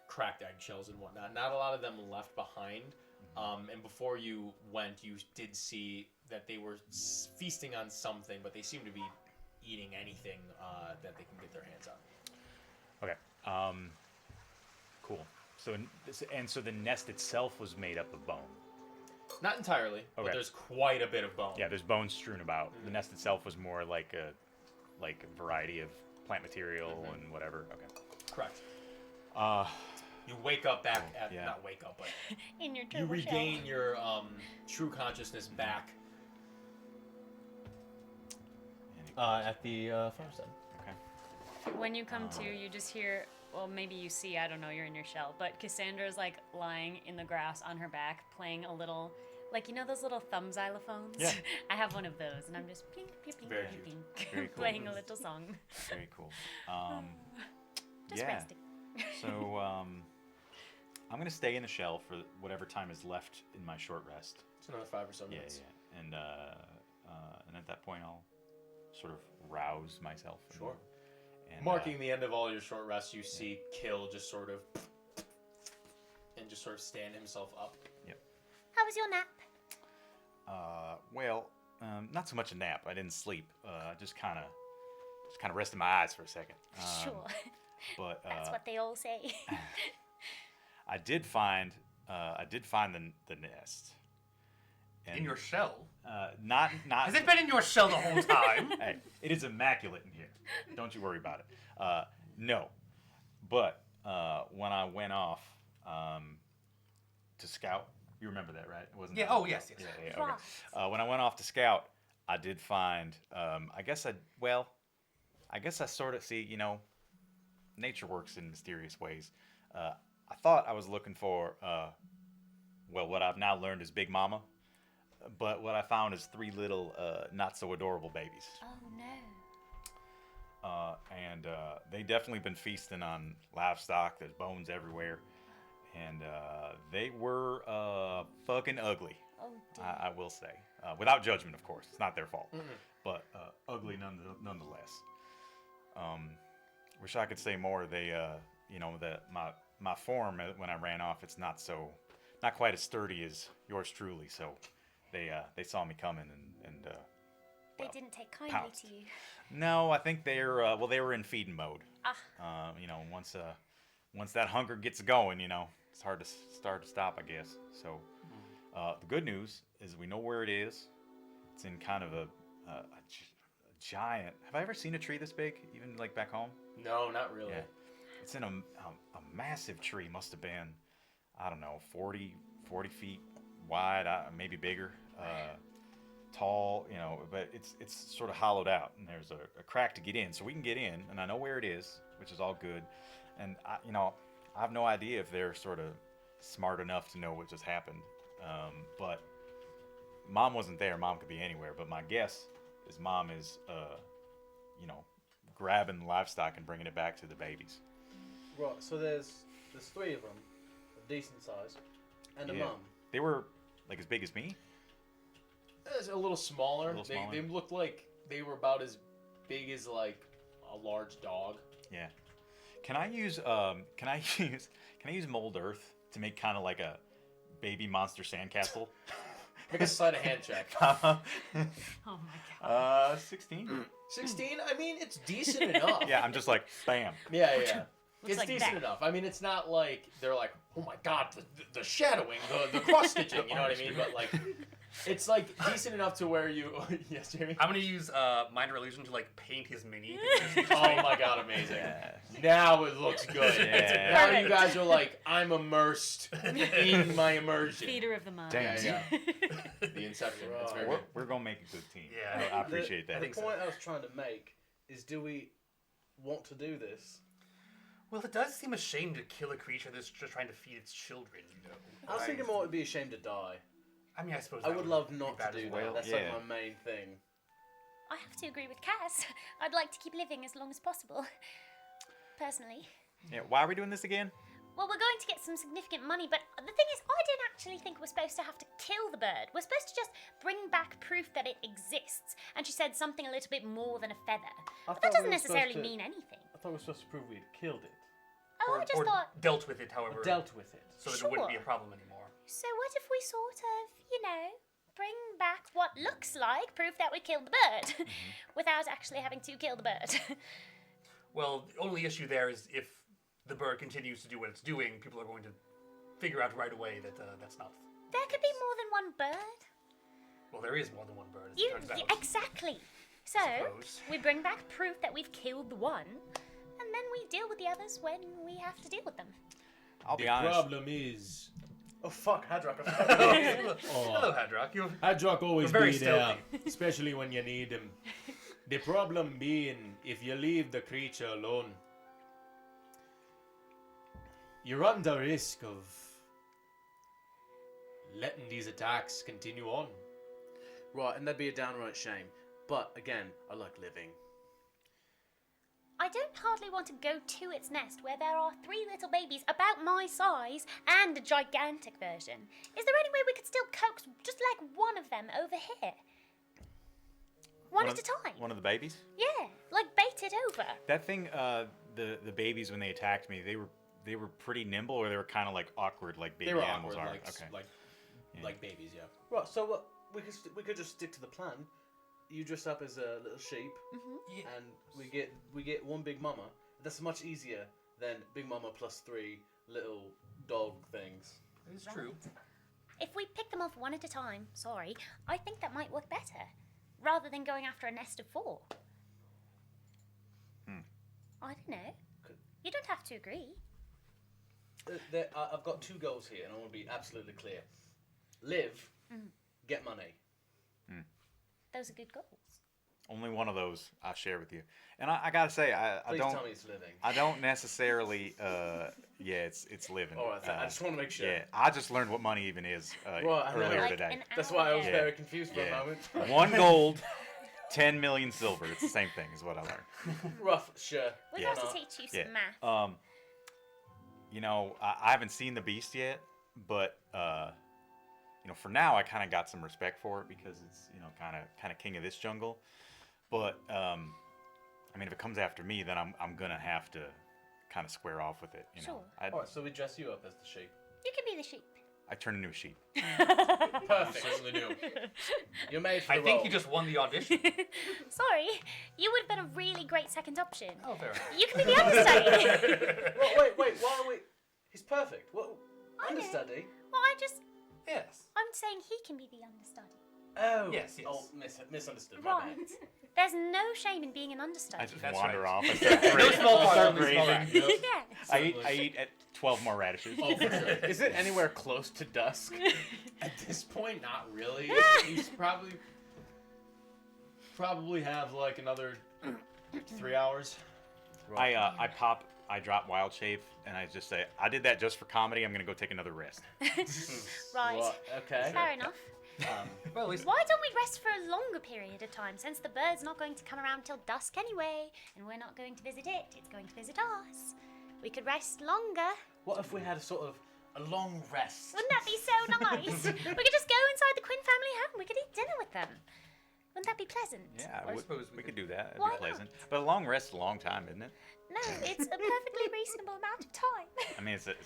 cracked eggshells and whatnot. Not a lot of them left behind. And before you went, you did see that they were feasting on something, but they seem to be eating anything that they can get their hands on. Okay. Cool. So so the nest itself was made up of bone. Not entirely, but Okay. there's quite a bit of bone. Yeah, there's bones strewn about. The nest itself was more like a variety of plant material and whatever. Okay. Correct. Uh, You wake up back at yeah. not wake up, but In your you turtle regain shell. your true consciousness back. At the farmstead. Okay. When you come to, you just hear, well, maybe you see, I don't know, you're in your shell, but Cassandra's like lying in the grass on her back, playing a little, like, you know those little thumb xylophones? Yeah. I have one of those, and I'm just pling, pling, pling, Very pling, cute. pling, Very cool. playing a little song. Very cool. Just yeah. resting. So I'm gonna stay in the shell for whatever time is left in my short rest. It's another 5 or so Yeah, minutes. yeah. And at that point I'll sort of rouse myself. Sure. And, Marking the end of all your short rests, you see Kill just sort of and just sort of stand himself up. Yep. How was your nap? Well, not so much a nap. I didn't sleep. Just kind of rested my eyes for a second. Sure. But That's what they all say. I did find the nest. In your shell? Not. Has it been in your shell the whole time? Hey, it is immaculate in here. Don't you worry about it. No, but when I went off to scout, you remember that, right? Wasn't Yeah. that- Oh, yes, yes. Yeah, okay. When I went off to scout, I did find. I guess I sort of see. Nature works in mysterious ways. I thought I was looking for, what I've now learned is Big Mama. But what I found is 3 little, not so adorable babies. Oh no. And they definitely been feasting on livestock. There's bones everywhere. And they were fucking ugly. Oh dear. I will say. Without judgment, of course. It's not their fault. But ugly nonetheless. Wish I could say more. They, my form when I ran off, it's not quite as sturdy as yours truly. So they saw me coming and They didn't take kindly pounced. to you. No, I think they were in feeding mode. Ah. Once that hunger gets going, it's hard to stop, I guess. So the good news is we know where it is. It's in kind of a giant. Have I ever seen a tree this big, even like back home? No, not really. Yeah. It's in a massive tree. Must have been, I don't know, 40 feet wide, maybe bigger. Tall, but it's sort of hollowed out, and there's a crack to get in, so we can get in, and I know where it is, which is all good. And I have no idea if they're sort of smart enough to know what just happened. But Mom wasn't there. Mom could be anywhere, but my guess is Mom is, grabbing the livestock and bringing it back to the babies. Right, so there's 3 of them, of decent size, and a Yeah. mum. They were like as big as me. It's a little smaller. A little smaller. They looked like they were about as big as like a large dog. Yeah. Can I use mold earth to make kind of like a baby monster sandcastle? Make a sleight of hand check. Oh my god. 16. 16? I mean, it's decent enough. Yeah, I'm just like bam. Yeah. Looks It's like decent that. enough. I mean, it's not like they're like, oh my god, the shadowing, the cross stitching. You know what I mean? But like, it's like decent enough to where you. Yes, Jeremy. I'm gonna use minor illusion to like paint his mini. Oh my god, amazing! Now it looks good. Yeah. Now you guys are like, I'm immersed in my immersion. Feeder of the mind. Damn. Yeah. The Inception. That's very good. We're gonna make a good team. Yeah. I appreciate that. The point I was trying to make is, do we want to do this? Well, it does seem a shame to kill a creature that's just trying to feed its children. I was thinking more it would be a shame to die. I mean, I suppose I that would be love not to bad as do well. that. That's Yeah. like my main thing. I have to agree with Cass. I'd like to keep living as long as possible. Personally. Yeah. Why are we doing this again? Well, we're going to get some significant money, but the thing is, I didn't actually think we're supposed to have to kill the bird. We're supposed to just bring back proof that it exists. And she said something a little bit more than a feather. But that doesn't necessarily mean anything. I thought we were supposed to prove we had killed it. Oh, I just thought... dealt with it, however. Dealt with it. So that it wouldn't be a Sure. problem anymore. So what if we sort of, bring back what looks like proof that we killed the bird, without actually having to kill the bird? Well, the only issue there is if the bird continues to do what it's doing, people are going to figure out right away that that's not. There could be more than one bird. Well, there is more than one bird. As it turns out. Exactly. So Suppose. we bring back proof that we've killed the one, and then we deal with the others when we have to deal with them. I'll be the honest. problem is. Oh fuck, Hadrock. Hello, Hadrock. Hadrock always very be there, stealthy. especially when you need him. The problem being, if you leave the creature alone, you run the risk of letting these attacks continue on. Right, and that'd be a downright shame. But again, I like living. I don't hardly want to go to its nest where there are 3 little babies about my size and a gigantic version. Is there any way we could still coax just like one of them over here? One at a time. One of the babies. Yeah, like bait it over. That thing, the babies when they attacked me, they were pretty nimble, or they were kind of like awkward, like baby They were animals awkward, are. Okay. like babies, yeah. Right, so what? We could just stick to the plan. You dress up as a little sheep, and we get one big mama. That's much easier than big mama plus 3 little dog things. It's true. If we pick them off one at a time, I think that might work better. Rather than going after a nest of 4. I don't know. You don't have to agree. I've got 2 goals here, and I want to be absolutely clear. Live, get money. Those are good goals. Only one of those I share with you, and I gotta say, I Please don't. tell me it's living. I don't necessarily. Yeah, it's living. All right, I just want to make sure. Yeah, I just learned what money even is I know. earlier Like today. That's why I was Yeah. very confused for Yeah. a moment. 1 gold, 10 million silver. It's the same thing, is what I learned. Rough, sure. We'll Yeah. have to teach you some Yeah. math. You know, I haven't seen the beast yet, but you know, for now I kind of got some respect for it because it's, you know, kind of king of this jungle. But I mean, if it comes after me, then I'm gonna have to kind of square off with it. You know, Sure. Alright, so we dress you up as the sheep. You can be the sheep. I turn into a sheep. Perfect. You certainly do. You're made for I the think role. you just won the audition. Sorry, you would have been a really great second option. Oh, fair enough. You can be the understudy. Wait, why are we... He's perfect. What? I know. Understudy? Well, Yes. I'm saying he can be the understudy. Oh. Yes. Oh, misunderstood. My Right. bad. There's no shame in being an understudy. I just That's wander right. off. I start No grazing. small I talk, start only small grazing. talk. Yeah. I eat at 12 more radishes. Oh, for sure. Is it anywhere close to dusk? At this point, not really. He's probably have like another 3 hours. I drop wild shave and I just say, I did that just for comedy. I'm gonna go take another rest. Right. What? Okay. Fair enough. Well, at least Why don't we rest for a longer period of time, since the bird's not going to come around till dusk anyway, and we're not going to visit it, it's going to visit us. We could rest longer. What if we had a sort of a long rest? Wouldn't that be so nice? We could just go inside the Quinn family home. We could eat dinner with them. Wouldn't that be pleasant? Yeah, I suppose we could do that. That'd Why be pleasant. But a long rest is a long time, isn't it? No, it's a perfectly reasonable amount of time. I mean, it's like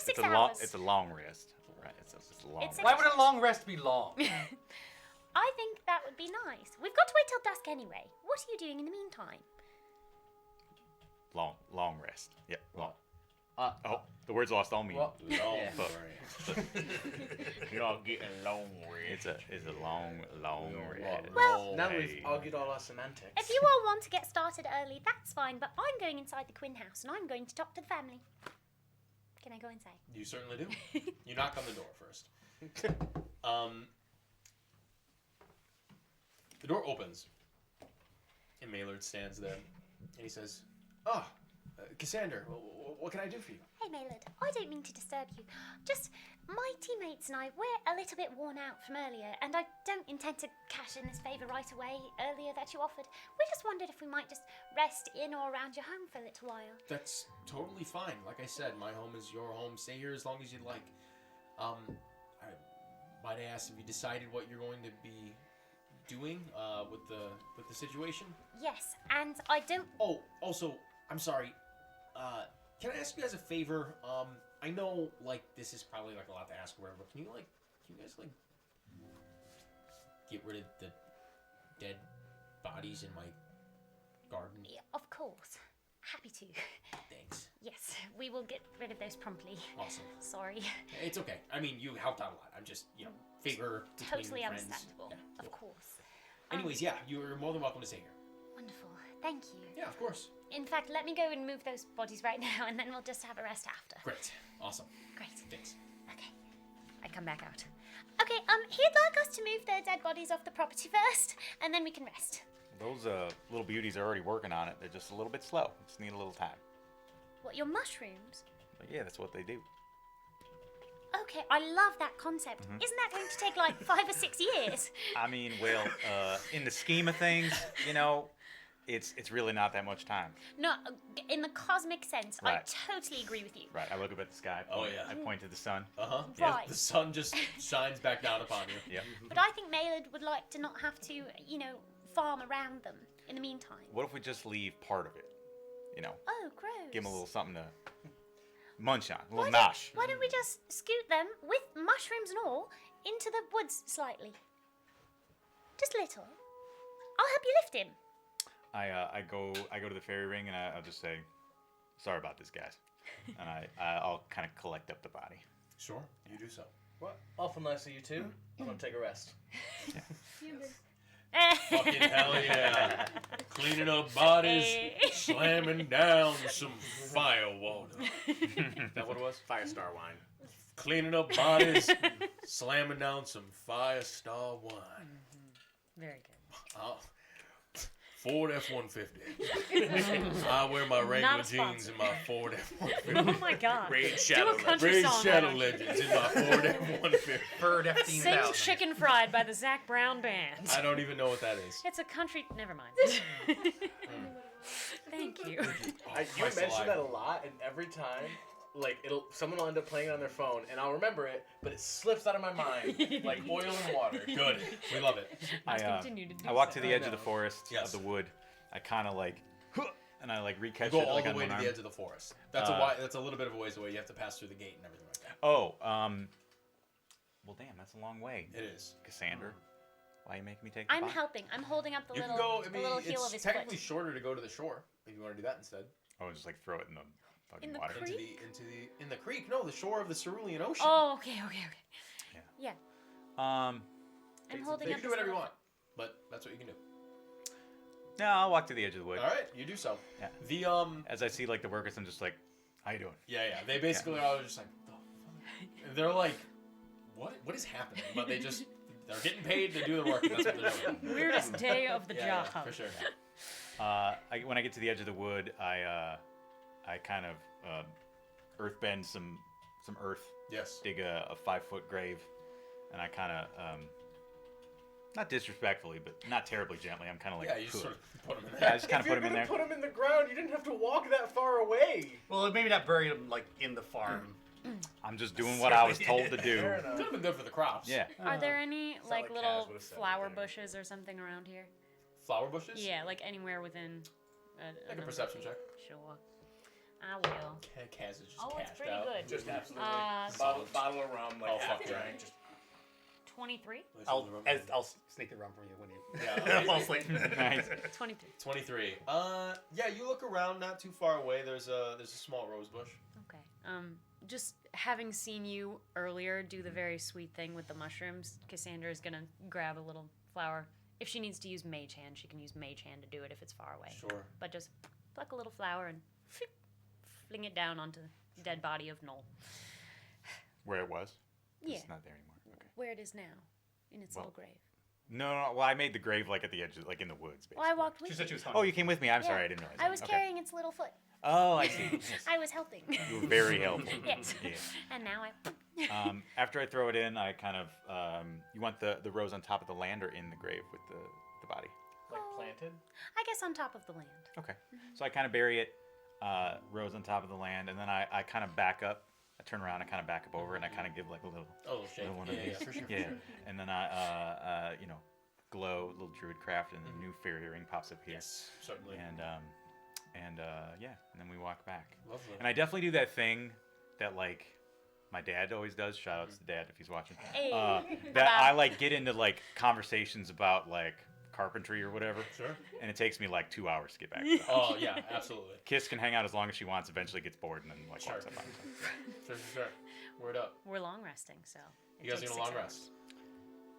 6 a hours. It's a long rest, right? It's a long. It's rest. why would a long rest be long? I think that would be nice. We've got to wait till dusk anyway. What are you doing in the meantime? Long rest. Yep. Long. Oh, the word's lost all meaning. What? Long Yeah. rest. You're not getting long rest. It's a long rest. Well, Now we've argued all our semantics. If you all want to get started early, that's fine, but I'm going inside the Quinn house and I'm going to talk to the family. Can I go inside? You certainly do. You knock on the door first. The door opens, and Maylard stands there, and he says, Cassander, what can I do for you? Hey, Maylard, I don't mean to disturb you. Just, my teammates and I, we're a little bit worn out from earlier, and I don't intend to cash in this favour right away earlier that you offered. We just wondered if we might just rest in or around your home for a little while. That's totally fine. Like I said, my home is your home. Stay here as long as you'd like. I might ask, have you decided what you're going to be doing with the situation? Yes, and I don't... Oh, also, I'm sorry. Can I ask you guys a favor? I know, like, this is probably, like, a lot to ask or whatever, but can you guys, like, get rid of the dead bodies in my garden? Yeah, of course. Happy to. Thanks. Yes, we will get rid of those promptly. Awesome. Sorry. It's okay. I mean, you helped out a lot. I'm just, favor between Totally friends. understandable. Yeah, Of course. Anyways, you're more than welcome to stay here. Wonderful. Thank you. Yeah, of course. In fact, let me go and move those bodies right now, and then we'll just have a rest after. Great. Awesome. Great. Thanks. Okay. I come back out. Okay, he'd like us to move the dead bodies off the property first, and then we can rest. Those little beauties are already working on it. They're just a little bit slow. Just need a little time. What, your mushrooms? But yeah, that's what they do. Okay, I love that concept. Mhm. Isn't that going to take like 5 or 6 years? I mean, well, in the scheme of things, it's really not that much time. No, in the cosmic sense, Right. I totally agree with you. Right. I look up at the sky. Oh, point- yeah. I point to the sun. Uh-huh. Right. The sun just shines back down upon you. Yep. But I think Maylard would like to not have to, farm around them in the meantime. What if we just leave part of it? Oh, gross. Give them a little something to munch on, a Why little don't- nosh. Why don't we just scoot them, with mushrooms and all, into the woods slightly? Just a little. I'll help you lift him. I go to the fairy ring and I'll just say, sorry about this, guys, and I'll kind of collect up the body. Sure, you do so. What? Awful nice of you too. I'm gonna take a rest. Fucking hell yeah. Cleaning up bodies, slamming down some fire water. Is that what it was? Firestar wine. Cleaning up bodies, slamming down some Firestar wine. Very good. Ford F-150. I wear my regular Not a jeans sponsor. in my Ford F-150. Oh my God. Raid Do Shadow a country Raid song, Shadow why don't you? Legends in my Ford F-150. Bird Sing F-10,000. Chicken Fried by the Zac Brown Band. I don't even know what that is. It's a country. Never mind. Thank you. You mention that a lot, and every time, someone will end up playing it on their phone, and I'll remember it, but it slips out of my mind like oil and water. Good. We love it. I walk to the edge of the forest, Yes. of the wood. I kind of and I recatch You go it all like the on way one to arm. the edge of the forest. That's that's a little bit of a ways away. You have to pass through the gate and everything like that. Oh, well, damn, that's a long way. It is. Cassandra, why are you making me take the I'm body? helping. I'm holding up the You little, can go. I the mean, little heel of it's his technically foot. shorter to go to the shore if you want to do that instead. Oh, just throw it in the fucking In the water. creek? In the creek. No, the shore of the Cerulean Ocean. Oh, okay. Yeah. Um, I'm holding you up can do his whatever you little want, but that's what you can do. no, I'll walk to the edge of the wood. All right, you do so. Yeah. The As I see the workers, I'm just like, how you doing? Yeah. They basically are just like, the fuck? And they're like, what is happening? But they're getting paid to do the work. And that's what they're doing. Weirdest day of the job. Yeah, for sure. When I get to the edge of the wood, I kind of earthbend some earth. Yes. Dig a 5-foot grave, and I kind of not disrespectfully, but not terribly gently. I'm kind of like, Yeah, you just sort of put them in there. Yeah, I just kind of put him in there. Put him in the ground. You didn't have to walk that far away. Well, maybe not bury them in the farm. I'm just doing what I was told to do. Could have been good for the crops. Yeah. Are there any like little Kaz would've said flower right there. bushes or something around here? Flower bushes? Yeah, anywhere within. Make a perception check. Sure. I will. Kaz is just Oh, it's cashed pretty out. good. Just absolutely. Solid. Bottle of rum, Oh, half fuck yeah. drank. Just 23. I'll sneak the rum from you when you Yeah. fall asleep. Nice. 22. 23. Yeah, you look around not too far away. There's a small rose bush. Okay. Just having seen you earlier do the very sweet thing with the mushrooms, Cassandra is gonna grab a little flower. If she needs to use Mage Hand, she can use Mage Hand to do it if it's far away. Sure. But just pluck a little flower and fling it down onto the dead body of Noel. Where it was? 'Cause Yeah. It's not there anymore. Okay. Where it is now, in its little grave. No. Well, I made the grave at the edge, in the woods. Basically. Well, I walked with She said she you. was hungry. Oh, you came with me. I'm Yeah. sorry, I didn't realize. I that. was Okay. carrying its little foot. Oh, I see. Yes. I was helping. You were very helpful. Yes. Yeah. And now I. After I throw it in, I kind of you want the rose on top of the land or in the grave with the body? Like planted? I guess on top of the land. Okay. So I kind of bury it, rose on top of the land, and then I kind of back up. I turn around, I kind of back up over, and I kind of give a little. A little shake. One Yeah, of these. for sure. Yeah. And then I glow, little druid craft, and a new fairy ring pops up here. Yes, certainly. And then we walk back. Lovely. And I definitely do that thing that my dad always does. Shout out to Dad if he's watching. Hey. That I get into conversations about carpentry or whatever. Sure. And it takes me like 2 hours to get back to the house. Oh yeah, absolutely. Kiss can hang out as long as she wants. Eventually gets bored and then like Sure. walks up on herself. Sure. Word up. We're long resting, so. it You guys takes need a 6 long hours. rest.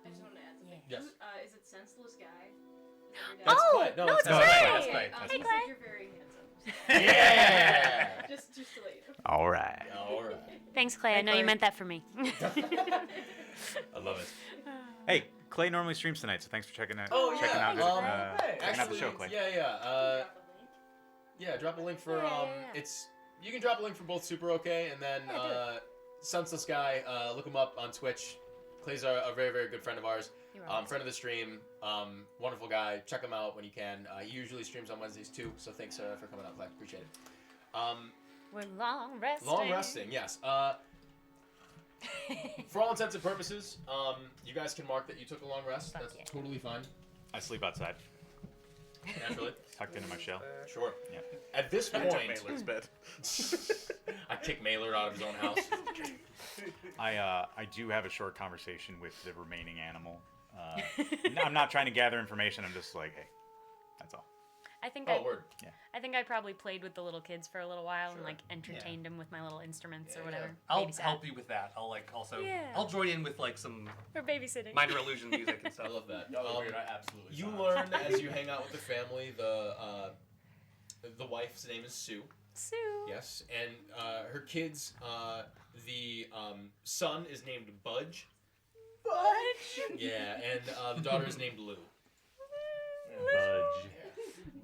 I just wanted to add something. Yes. Is it Senseless Guy? Is that your dad? That's Oh, Clay. No, no, it's it's not. Clay. That's Clay. Hey, He Clay. said you're very handsome. Yeah. just to let you know. All right. All right. Thanks, Clay. I know you meant that for me. I love it. Hey, Clay normally streams tonight, so thanks for checking out. Oh checking yeah. out, checking out the Actually, show, Clay. yeah. Yeah, drop a link for it's you can drop a link for both Super Okay and then Senseless Guy. Look him up on Twitch. Clay's a very, very good friend of ours. Friend of the stream. Wonderful guy. Check him out when you can. He usually streams on Wednesdays too. So thanks for coming out, Clay. Appreciate it. We're long resting. Long resting, yes. For all intents and purposes, you guys can mark that you took a long rest. That's totally fine. I sleep outside. Naturally. Tucked into my shell. Sure. Yeah. At this I point, took Mailer's bed. I kicked Mailer out of his own house. I do have a short conversation with the remaining animal. I'm not trying to gather information. I'm just like, hey, that's all. I think word. Yeah. I think I probably played with the little kids for a little while and like entertained them with my little instruments or whatever. I'll Babysat. help you with that. I'll like also. Yeah. I'll join in with like some. For babysitting. Minor illusion music and stuff. I love that. Absolutely. You learn as you hang out with the family. The wife's name is Sue. Sue. Yes, and her kids. The son is named Budge. Budge. Yeah, and the daughter is named Lou. Budge.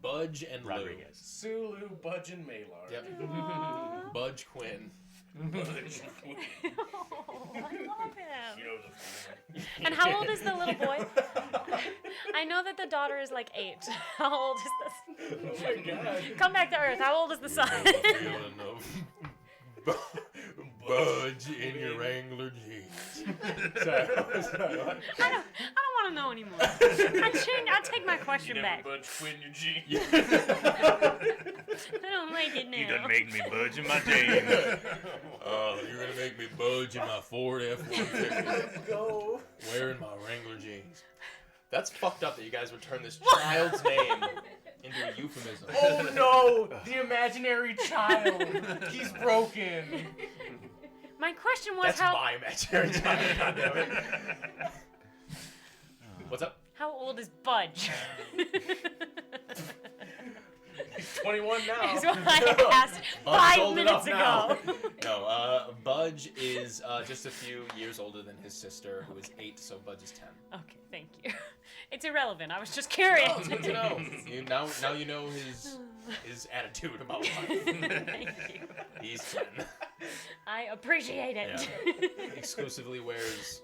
Budge and Rodriguez. Sulu, Budge, and Malar. Yep. Budge Quinn. Budge Quinn. Oh, I love him. And how old is the little boy? I know that the daughter is like 8. How old is this? Oh my God. Come back to Earth. How old is the son? Budge in your Wrangler jeans. Sorry. I don't want to know anymore. I take my question You back. never Budge Quinn your jeans. I don't like it now. You done make me budge in my jeans. Oh, you're gonna make me budge in my Ford F-150. Go. Wearing my Wrangler jeans. That's fucked up that you guys would turn this child's name into a euphemism. Oh no! The imaginary child. He's broken. My question was That's how. my imaginary child. God damn it. What's up? How old is Budge? He's 21 now. Is what I asked Budge's 5 old minutes enough ago. now. No, Budge is just a few years older than his sister, who is 8, so Budge is 10. Okay, thank you. It's irrelevant. I was just curious. Oh, it's good to know. Now you know his attitude about life. Thank you. He's 10. I appreciate it. Yeah. Exclusively wears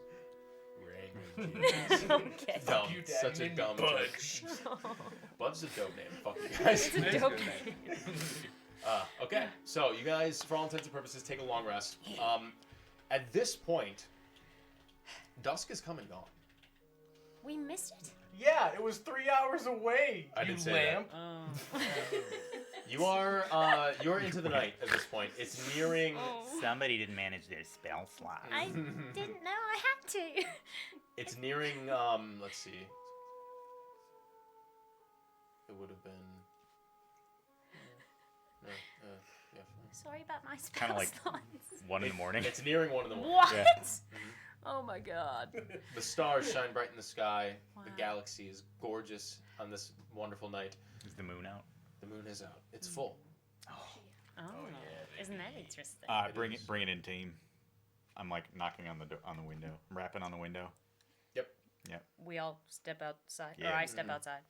Wrangler jeans. Okay. Dumb. You, Dad. Such a Name me dumb Budge. joke. Budge's a dope name. Fuck you guys. It's a dope name. Okay, so you guys, for all intents and purposes, take a long rest. At this point, dusk is come and gone. We missed it? Yeah, it was 3 hours away. I you didn't say that. lamp. Oh. You're into the night at this point. It's nearing. Somebody didn't manage their spell slot. I didn't know I had to. It's nearing. Let's see. It would have been. Yeah. Sorry about my spell Kind of like slots. 1 in the morning. It's nearing 1 in the morning. What? Yeah. Oh my god. The stars shine bright in the sky. Wow. The galaxy is gorgeous on this wonderful night. Is the moon out? The moon is out. It's full. Oh, isn't that interesting? Bring it in, team. I'm like knocking on the window. I'm rapping on the window. Yep. Yep. We all step outside, or Yeah. I step outside.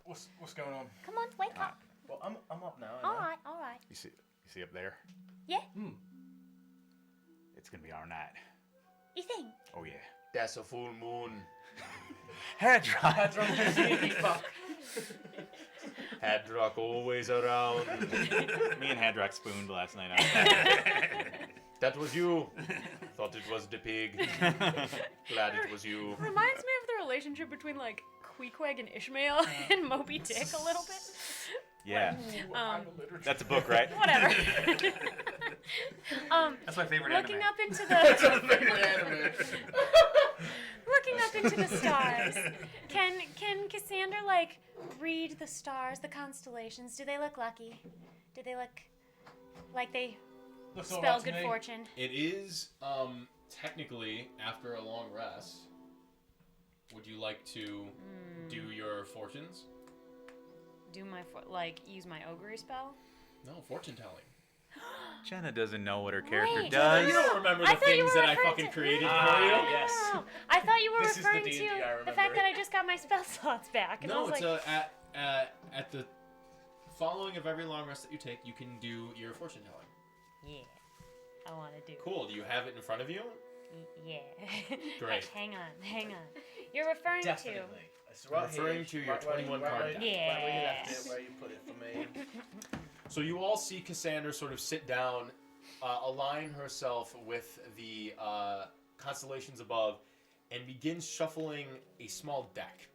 What's going on? Come on, wake up. Well, I'm up now. All right, all right. You see up there? Yeah, It's gonna be our night. you think? Oh yeah. That's a full moon. Hadrock. Fuck. Hadrock always around. Me and Hadrock spooned last night. That was you. Thought it was the pig. Glad it was you. Reminds me of the relationship between like Queequeg and Ishmael and Moby Dick a little bit. Yeah. Um, That's a book, right? Whatever. That's my favorite looking anime. up into the That's my favorite anime. looking up into the stars. Can Cassander like read the stars, the constellations? Do they look lucky? Do they look like they Looks all spell right to good me. fortune? It is technically after a long rest. Would you like to do your fortunes? Do my use my augury spell? No, fortune telling. Jenna doesn't know what her character Wait. does. You don't remember the things that I fucking created for you? Yes. I thought you were This is the referring D&D to I the fact that I just got my spell slots back. And I No, was it's like, at the following of every long rest that you take, you can do your fortune telling. yeah, I want to do. Cool. Do you have it in front of you? Yeah. Great. Hang on. You're referring Definitely. It's I'm referring to your 21 card deck. Where you left it, where you put it for me. So you all see Cassander sort of sit down, align herself with the constellations above, and begin shuffling a small deck.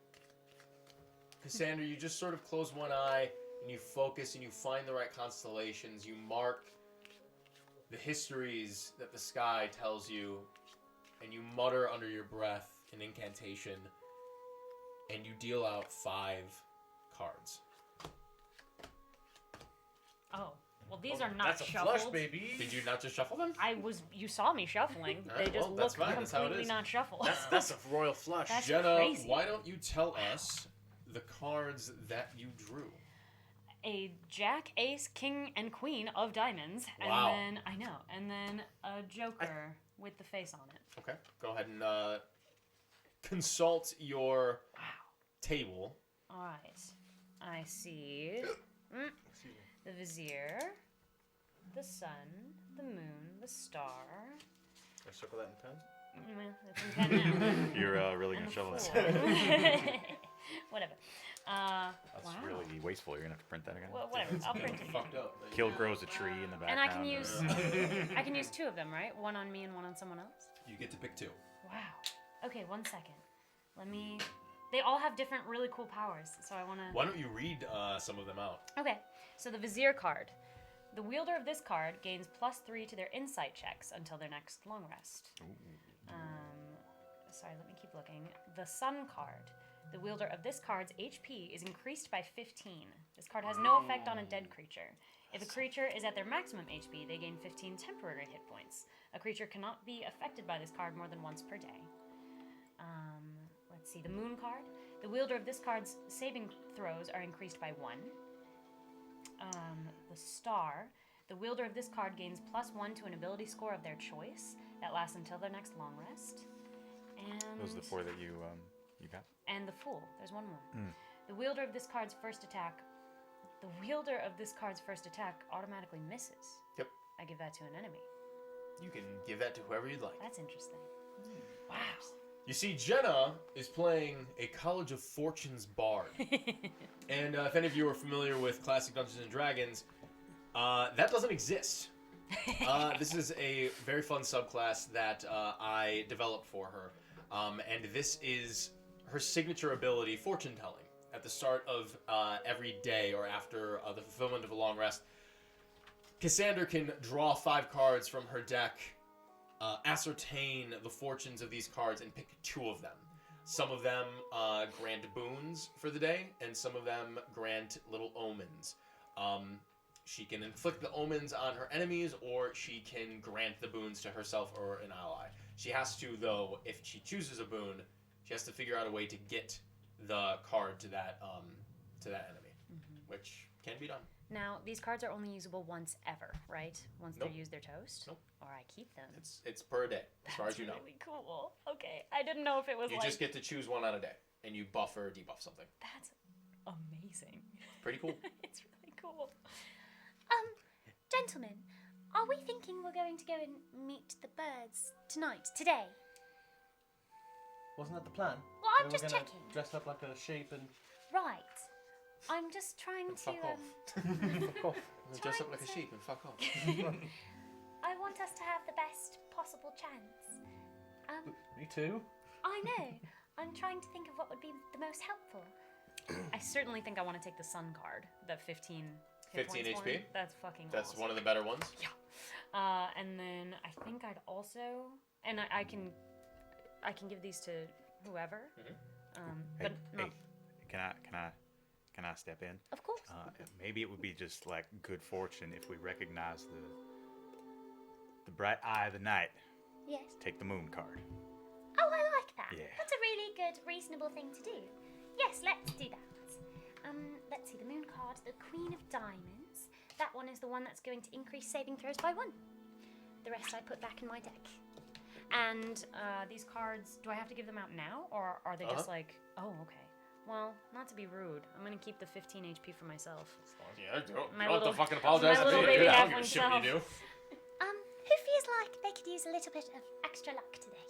Cassander, you just sort of close one eye, and you focus, and you find the right constellations. You mark the histories that the sky tells you, and you mutter under your breath an incantation, and you deal out 5 cards. Oh, well, these are not That's a shuffled. flush, baby. Did you not just shuffle them? You saw me shuffling. Alright, They just well, that's look fine. That's how it completely is. not shuffled. That's a royal flush. That's Jenna, crazy. why don't you tell us the cards that you drew? A Jack, Ace, King, and Queen of diamonds, Wow. and then a Joker with the face on it. Okay, go ahead and consult your table. All right, I see the Vizier, the Sun, the Moon, the Star. I circle that in pen. Well, it's in 10 now. You're really And gonna the shovel Fool. that. Whatever. That's Wow. really wasteful. You're gonna have to print that again. Well, whatever. I'll print it. Fucked up. Kill grows a tree in the background. And I can use I can use 2 of them, right? One on me and one on someone else. You get to pick 2. Wow. Okay, 1 second. Let me. They all have different, really cool powers, so I want to. Why don't you read some of them out? Okay, so the Vizier card. The wielder of this card gains +3 to their insight checks until their next long rest. Sorry, let me keep looking. The Sun card. The wielder of this card's HP is increased by 15. This card has no effect on a dead creature. If a creature is at their maximum HP, they gain 15 temporary hit points. A creature cannot be affected by this card more than once per day. Let's see, the Moon card. The wielder of this card's saving throws are increased by 1. The Star. The wielder of this card gains +1 to an ability score of their choice. That lasts until their next long rest. And Those are the 4 that you got. and the Fool. There's one more. The wielder of this card's first attack. The wielder of this card's first attack automatically misses. Yep. I give that to an enemy. You can give that to whoever you'd like. That's interesting. Wow. You see, Jenna is playing a College of Fortunes bard. And if any of you are familiar with classic Dungeons & Dragons, that doesn't exist. This is a very fun subclass that I developed for her. And this is her signature ability, fortune telling. At the start of every day or after the fulfillment of a long rest, Cassander can draw 5 cards from her deck, ascertain the fortunes of these cards, and pick 2 of them. Some of them grant boons for the day, and some of them grant little omens. She can inflict the omens on her enemies, or she can grant the boons to herself or an ally. She has to, though, if she chooses a boon, she has to figure out a way to get the card to that enemy, which can be done. Now, these cards are only usable once ever, right? Once Nope. they're used, they're toast? Nope. Or I keep them. It's per day, as far as you know. Really cool. Okay, I didn't know if it was You like... just get to choose one on a day, and you buff or debuff something. That's amazing. Pretty cool. It's really cool. Gentlemen, are we thinking we're going to go and meet the birds tonight, today? Wasn't that the plan? Well, I'm We were just gonna checking. Dress up like a sheep and Right. I'm just trying to. Fuck off. fuck off. Dress up like a sheep and fuck off. I want us to have the best possible chance. Me too. I know. I'm trying to think of what would be the most helpful. I certainly think I want to take the Sun card, the 15 hit 15 points HP? one. That's fucking That's awesome. one of the better ones. And then I think I'd also, and I can give these to whoever. Hey, But not, can I step in? Of course. Maybe it would be just like good fortune if we recognize the bright eye of the night. Yes. Take the moon card. Oh, I like that. Yeah. That's a really good, reasonable thing to do. Yes, let's do that. Let's see, the moon card, the Queen of Diamonds. That one is the one that's going to increase saving throws by 1. The rest I put back in my deck. and these cards, do I have to give them out now, or are they just like? Oh, okay. Well, not to be rude, I'm gonna keep the 15 HP for myself. Yeah, don't My have to little- fucking apologize my to little me. baby I half don't give a shit oneself. what you do. Who feels like they could use a little bit of extra luck today?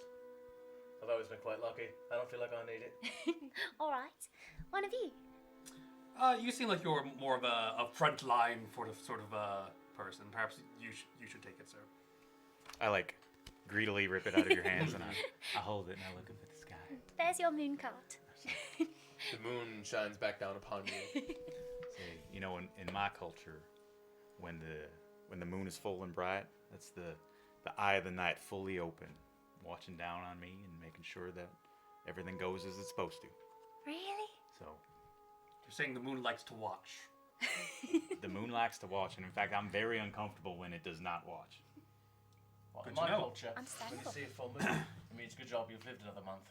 I've always been quite lucky. I don't feel like I need it. All right. One of you. You seem like you're more of a front line sort of person. Perhaps you should take it, sir. I like greedily rip it out of your hands and I hold it and I look up at the sky. There's your moon card. The moon shines back down upon you. Say, you know, in my culture, when the moon is full and bright, that's the eye of the night fully open, watching down on me and making sure that everything goes as it's supposed to. Really? So You're saying the moon likes to watch. the moon likes to watch, and in fact, I'm very uncomfortable when it does not watch. Well, in Good my to know. culture, when you Understandable. see a full moon, it means good job you've lived another month.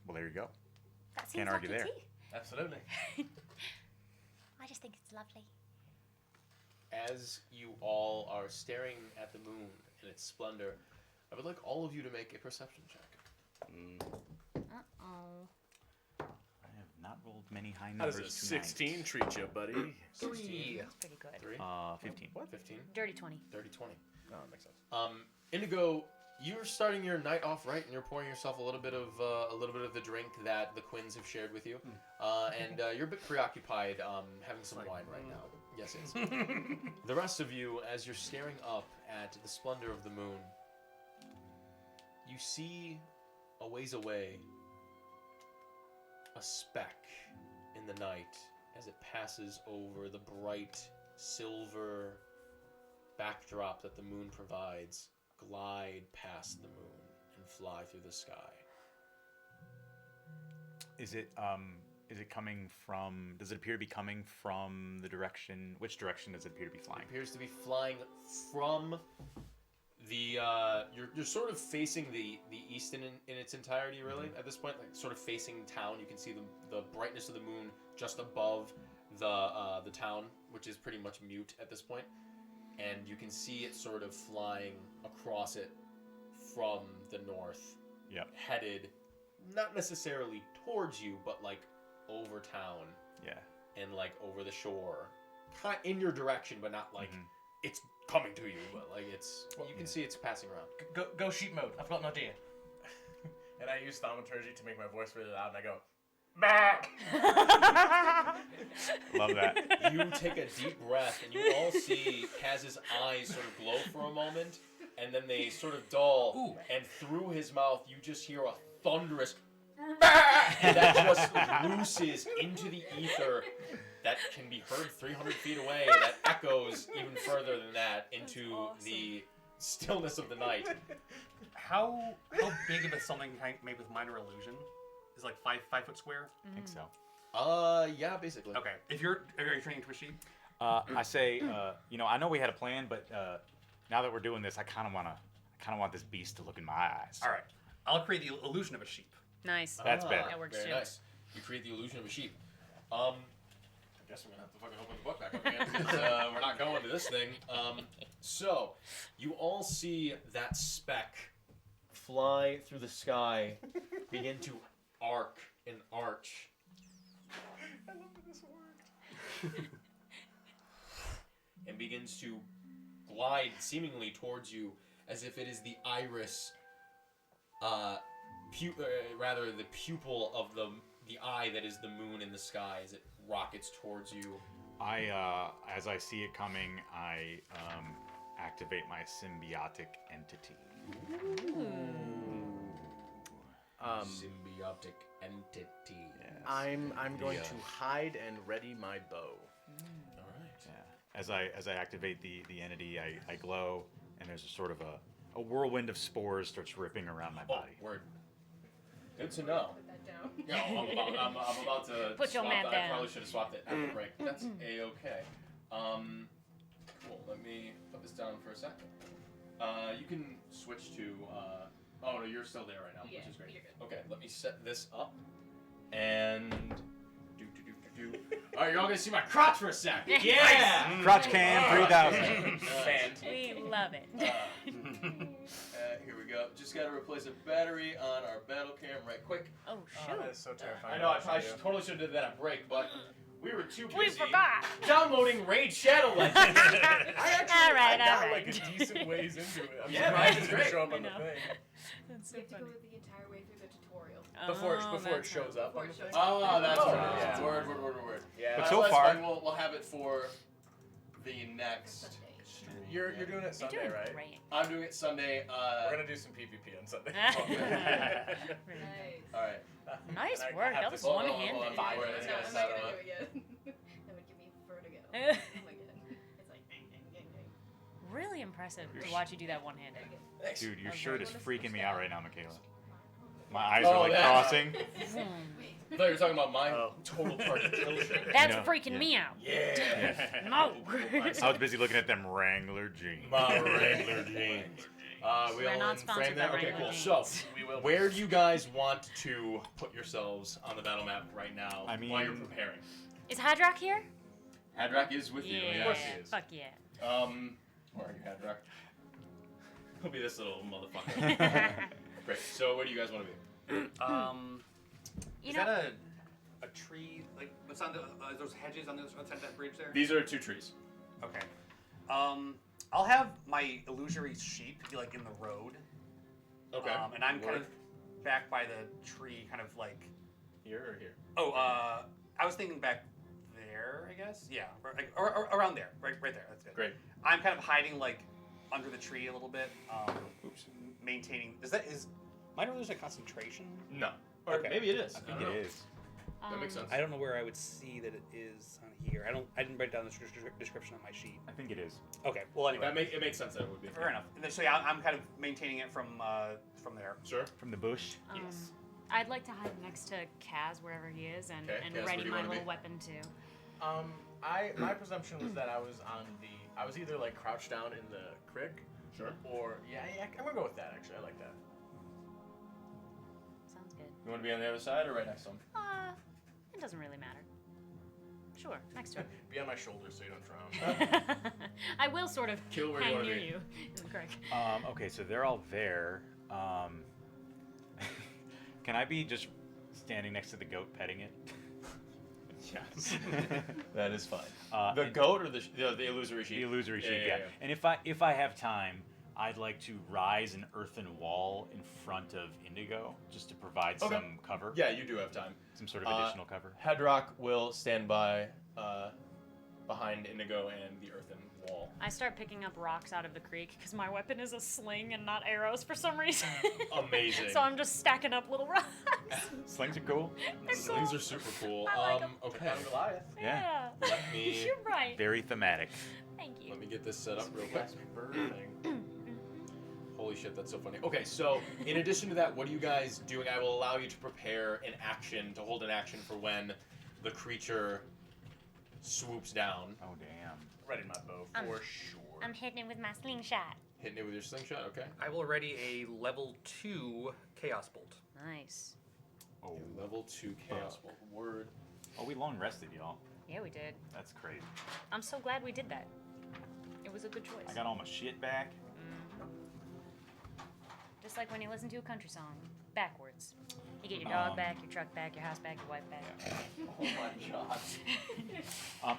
Well, there you go. That seems Can't argue lucky there. too. Absolutely. I just think it's lovely. As you all are staring at the moon in its splendor, I would like all of you to make a perception check. Uh-oh. I have not rolled many high How does numbers a tonight. 16 treat you, buddy? 16. That's pretty good. 3. 15. What? 15. Dirty 20. 30, 20. No, that makes sense. Indigo, you're starting your night off right, and you're pouring yourself a little bit of the drink that the Quins have shared with you, and you're a bit preoccupied, having some wine right now. Yes, it is. The rest of you, as you're staring up at the splendor of the moon, you see a ways away a speck in the night as it passes over the bright silver backdrop that the moon provides, glide past the moon and fly through the sky. Is it coming from? Does it appear to be coming from the direction? Which direction does it appear to be flying? It appears to be flying from the. You're sort of facing the east in its entirety, really. At this point, like sort of facing town. You can see the brightness of the moon just above the town, which is pretty much mute at this point. And you can see it sort of flying across it from the north. Yep. Headed, not necessarily towards you, but like over town. Yeah. And like over the shore. Kind in your direction, but not like it's coming to you, but like it's you can see it's passing around. Go sheep mode. I've got an idea. And I use thaumaturgy to make my voice really loud, and I go, back. Love that. You take a deep breath, and you all see Kaz's eyes sort of glow for a moment, and then they sort of dull. Ooh. And through his mouth, you just hear a thunderous that just looses into the ether that can be heard 300 feet away. That echoes even further than that into the stillness of the night. How big of a something made with minor illusion is like 5 foot square? I think so. Yeah, basically. Okay. Are you turning into a sheep? I say, I know we had a plan, but now that we're doing this, I kind of want this beast to look in my eyes. All right. I'll create the illusion of a sheep. Nice. That's better. That works Very too. nice. You create the illusion of a sheep. I guess we're gonna have to fucking open the book back up again because we're not going to this thing. So you all see that speck fly through the sky, begin to arc and arch. I love that this worked. And begins to glide seemingly towards you as if it is the iris, rather the pupil of the eye that is the moon in the sky as it rockets towards you. As I see it coming, I activate my symbiotic entity. Symbiotic entity. Yes. I'm going to hide and ready my bow. All right. Yeah. As I activate the entity, I glow, and there's a sort of a whirlwind of spores starts ripping around my body. Word. Good to know. Put that down. No, I'm about to Put your swap map that. I down. probably should have swapped it at the break. That's A-okay. Cool. Let me put this down for a second. You can switch to. Oh no, you're still there right now, Yeah, which is great. you're good. Okay, let me set this up. And. All right, you're all gonna see my crotch for a sec. Yeah. Crotch cam 3000. We love it. Here we go. Just gotta replace a battery on our battle cam right quick. Oh Oh, that is so terrifying. I know. I probably totally should have did that at break, but we were too busy We forgot. downloading Raid Shadow Legends. All right. got like a decent ways into it. I'm Yeah, surprised man, it didn't great. show up I on the know. thing. That's so You have to funny. go the entire way through the tutorial. Before Oh, it shows up on the thing. Oh, that's Oh, right. yeah. Word. Yeah. But That's so fine. far- We'll have it for the next. You're doing it Sunday, You're doing right? great. I'm doing it Sunday. We're gonna do some PvP on Sunday. Nice. All right. Nice And I work. have That to- was Hold on, one-handed. hold on. No, Alright, I'm let's not get it gonna set do up. it again. That would give me vertigo. Oh my god. It's like ding, ding, ding, ding. Really impressive to watch you do that one-handed. Dude, your Okay. shirt is freaking me out right now, Michaela. My eyes Oh, are like that- crossing. I thought you were talking about my total party kill shirt. That's No. freaking me out. Yeah. No. I was busy looking at them Wrangler jeans. My Wrangler jeans. We We're all not in sponsored frame there? by Okay, Wrangler cool. jeans. So, where do you guys want to put yourselves on the battle map right now I mean- while you're preparing? Is Hadrock here? Hadrock is with you. Yeah. Of course he is. Fuck yeah. Where are you, Hadrock? He'll be this little motherfucker. Great. So, where do you guys want to be? You Is know, that a tree? Like what's on the those hedges on the other side of that bridge there? These are 2 trees. Okay. I'll have my illusory sheep be like in the road. Okay. And I'm kind Word. of back by the tree, kind of like. Here or here? Oh, I was thinking back there, I guess. Yeah, or around there, right there. That's good. Great. I'm kind of hiding like under the tree a little bit. Maintaining. Is mine there's a concentration? No. Or Okay. maybe it is. I think it is. That makes sense. I don't know where I would see that it is on here. I didn't write down the description on my sheet. I think it is. Okay. Well, anyway. It makes sense that it would be. Fair enough. And then, so yeah, I'm kind of maintaining it from there. Sure. From the bush. Yes. I'd like to hide next to Kaz wherever he is and, Okay, and Kaz, where ready do you my wanna little be? weapon too. My presumption was that I was either like crouched down in the crick. Sure. Or I'm gonna go with that actually. I like that. Sounds good. You want to be on the other side or right next to him? It doesn't really matter. Sure, next to him. Be on my shoulders so you don't drown. I will sort of Kill where you hang wanna near be. you in the creek. Okay, so they're all there. Can I be just standing next to the goat petting it? Yes. That is fine. The and- goat or the illusory sheep? The illusory sheep, yeah. yeah. And if I have time, I'd like to rise an earthen wall in front of Indigo just to provide Okay. some cover. Yeah, you do have time. Some sort of additional cover. Hadrock will stand by behind Indigo and the earthen wall. I start picking up rocks out of the creek because my weapon is a sling and not arrows for some reason. Amazing. So I'm just stacking up little rocks. Slings are cool. They're Slings cool. are super cool. I like 'em. Okay. Goliath. Yeah. Let me You're right. Very thematic. Thank you. let me get this set up real quick. Holy shit, that's so funny. Okay, so in addition to that, what are you guys doing? I will allow you to prepare an action, to hold an action for when the creature swoops down. Oh damn. Ready my bow for sure. I'm hitting it with my slingshot. Hitting it with your slingshot, okay. I will ready a level 2 Chaos Bolt. Nice. Oh. A level 2 Chaos Bolt. Word. Oh, we long rested, y'all. Yeah, we did. That's crazy. I'm so glad we did that. It was a good choice. I got all my shit back. Just like when you listen to a country song backwards. You get your dog back, your truck back, your house back, your wife back. Oh my god.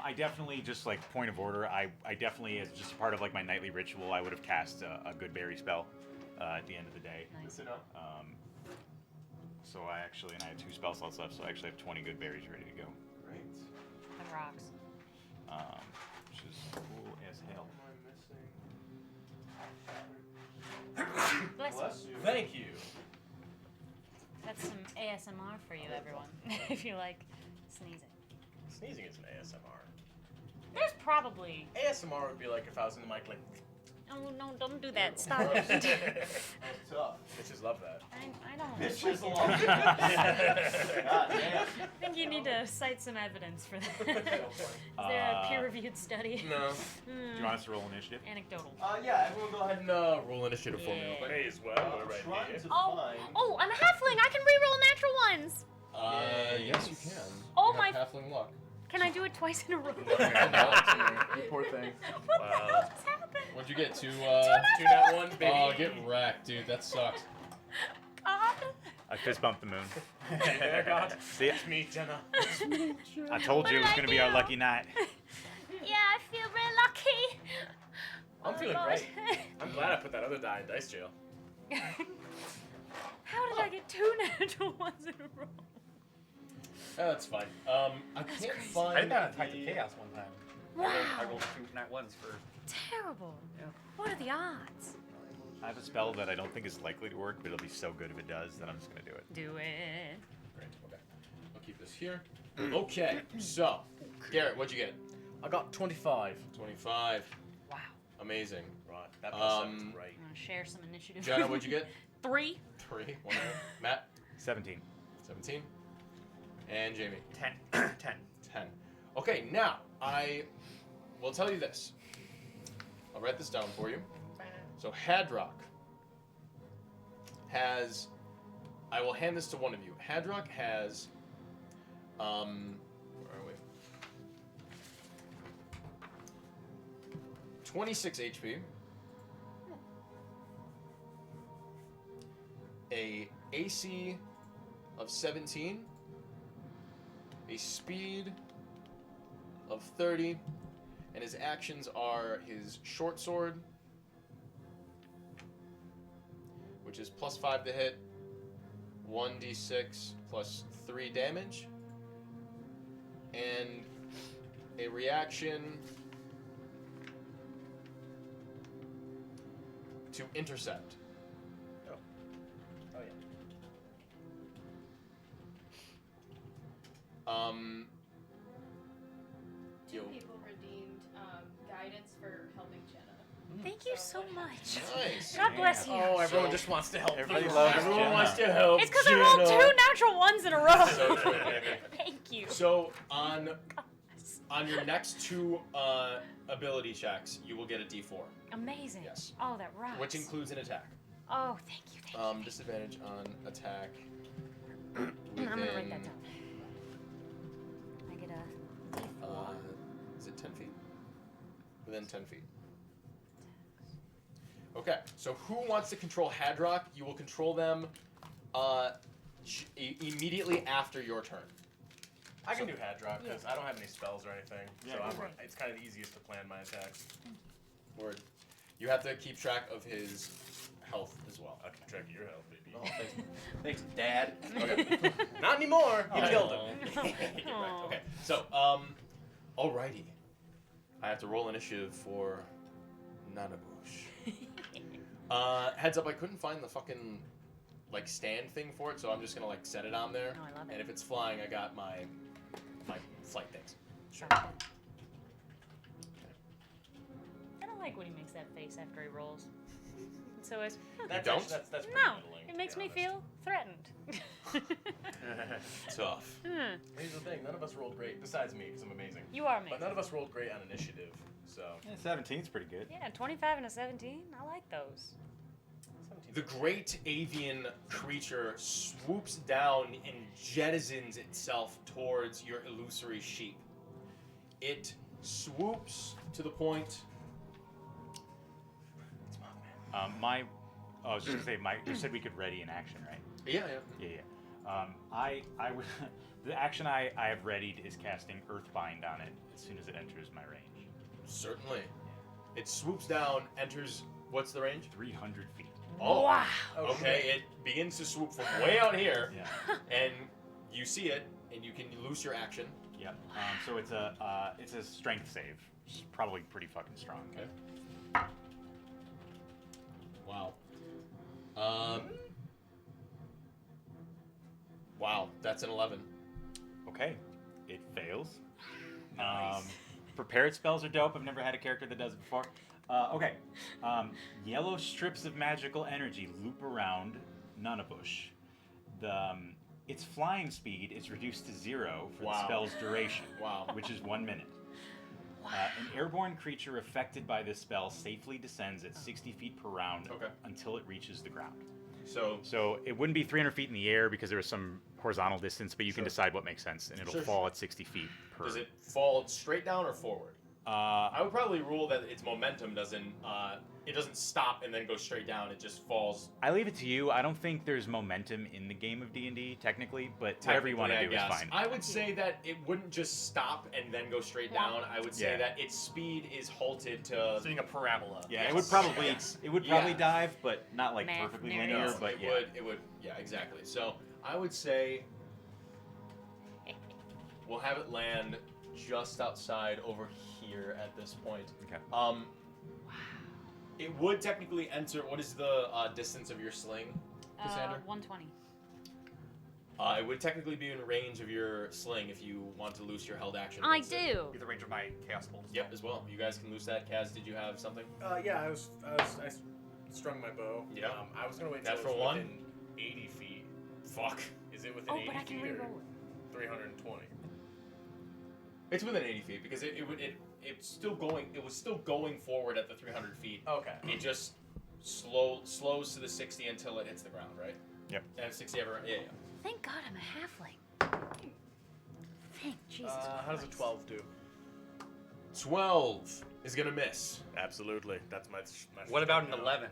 I definitely, just like point of order, I definitely, as just a part of like my nightly ritual, I would have cast a good berry spell at the end of the day. Nice. So I actually, and I have 2 spell slots left, so I actually have 20 good berries ready to go. Great. That rocks. Which is cool as hell. Bless you. Thank you. That's some ASMR for you, everyone. If you like sneezing. Sneezing is an ASMR. There's probably. ASMR would be like if I was in the mic like. Oh no, don't do that. Stop. That was tough. Bitches love that. I don't. Bitches like love it. it. God damn. I think you need to cite some evidence for that. Is there a peer-reviewed study? No. Do you want us to roll initiative? Anecdotal. Yeah, everyone go ahead and roll initiative for me. Yeah. real quick. May as well. We're right here. Oh, I'm a halfling. I can re-roll natural ones. Yes, you can. Oh You have my- halfling luck. Can I do it twice in a row? You poor thing. What the hell just happened? What'd you get? Two nat ones, baby. Oh, get wrecked, dude. That sucked. God. I fist bumped the moon. There, God. See ya. It's me, Jenna. I told you it was going to be our lucky night. Yeah, I feel real lucky. I'm feeling God. great. I'm glad I put that other die in dice jail. How did I get 2 natural ones in a row? That's fine. I can't find. I did that on Titan Chaos one time. Wow. I rolled 2 nat ones for. Terrible. What are the odds? I have a spell that I don't think is likely to work, but it'll be so good if it does that I'm just going to do it. Do it. Great. Okay. I'll keep this here. Okay. So, Garrett, what'd you get? I got 25. 25. Wow. Amazing. Right. That sounds right. I'm gonna share some initiative. Jenna, what'd you get? 3. 3. One minute. Matt? 17. 17. And Jamie? 10. 10. 10. Okay, now, I will tell you this. I'll write this down for you. So, Hadrock has... I will hand this to one of you. Hadrock has... where are we? 26 HP. A AC of 17. A speed of 30. And his actions are his short sword, which is +5 to hit, 1d6 plus 3 damage, and a reaction to intercept. Oh yeah. Two people redeemed guidance for helping Jenna. Thank you so much. Nice. God bless you. Oh, everyone just wants to help. Everybody people. loves Everyone Jenna. wants to help. It's because I rolled 2 natural ones in a row. So true, baby. Thank you. So on your next 2 ability checks, you will get a D4. Amazing. Yes. Oh, that rocks. Which includes an attack. Oh, thank you. Thank you. Disadvantage on attack. I'm gonna write within, that down. I get a D4. Is it 10 feet? Within 10 feet. Okay, so who wants to control Hadrock? You will control them immediately after your turn. I can do Hadrock because I don't have any spells or anything. Yeah, So go it's kind of the easiest to plan my attacks. Word. You have to keep track of his health as well. I'll keep track of your health, baby. Oh, thanks. Thanks, Dad. Okay. Not anymore. You killed him. Right, okay. So, alrighty. I have to roll initiative for Nanabush. Heads up, I couldn't find the fucking stand thing for it, so I'm just gonna set it on there. Oh, I love it. And if it's flying, I got my flight things. Sure. I don't like when he makes that face after he rolls. So it's That's don't? That's pretty no. middling, It to makes be me honest. feel threatened. Tough. Here's the thing: none of us rolled great, besides me, because I'm amazing. You are amazing. But none of us rolled great on initiative, so. Yeah, 17's pretty good. Yeah, 25 and a 17. I like those. The great avian creature swoops down and jettisons itself towards your illusory sheep. It swoops to the point. I was just gonna say, you said we could ready in action, right? Yeah. I would. The action I have readied is casting Earthbind on it as soon as it enters my range. Certainly. It swoops down, enters. What's the range? 300 feet. Oh. Wow. Okay. It begins to swoop from way out here, Yeah. and you see it, and you can loose your action. Yep. So it's a strength save. It's probably pretty fucking strong. Okay. Wow. Wow, that's an 11. Okay. It fails. Prepared spells are dope. I've never had a character that does it before. Okay. Yellow strips of magical energy loop around Nunnabush. Its flying speed is reduced to 0 for the spell's duration, which is 1 minute. An airborne creature affected by this spell safely descends at 60 feet per round until it reaches the ground. So it wouldn't be 300 feet in the air because there was some horizontal distance, but you can decide what makes sense, and it'll fall at 60 feet per. Does it fall straight down or forward? I would probably rule that its momentum doesn't stop and then go straight down. It just falls. I leave it to you. I don't think there's momentum in the game of D&D technically, but whatever you want to do is fine. I would say that it wouldn't just stop and then go straight down. I would say that its speed is halted to seeing a parabola. Yeah, it would probably dive, but not like perfectly linear. No, but it would. Yeah, exactly. So I would say we'll have it land just outside over here at this point. Okay. It would technically enter. What is the distance of your sling, Cassandra? 120. It would technically be in range of your sling if you want to loose your held action. I do. Be the range of my chaos bolt. Yep, as well. You guys can loose that. Kaz, did you have something? Yeah, I strung my bow. Yeah. I was gonna wait till That it for was one? within 80 feet. Fuck. Is it within 80 but I can feet or re-roll 320? It's within 80 feet because it's still going. It was still going forward at the 300 feet. Okay. It just slows to the 60 until it hits the ground, right? Yep. And 60 ever. Yeah. Thank God I'm a halfling. Thank Jesus. How does a 12 do? 12 is gonna miss. Absolutely. That's my What about an 11?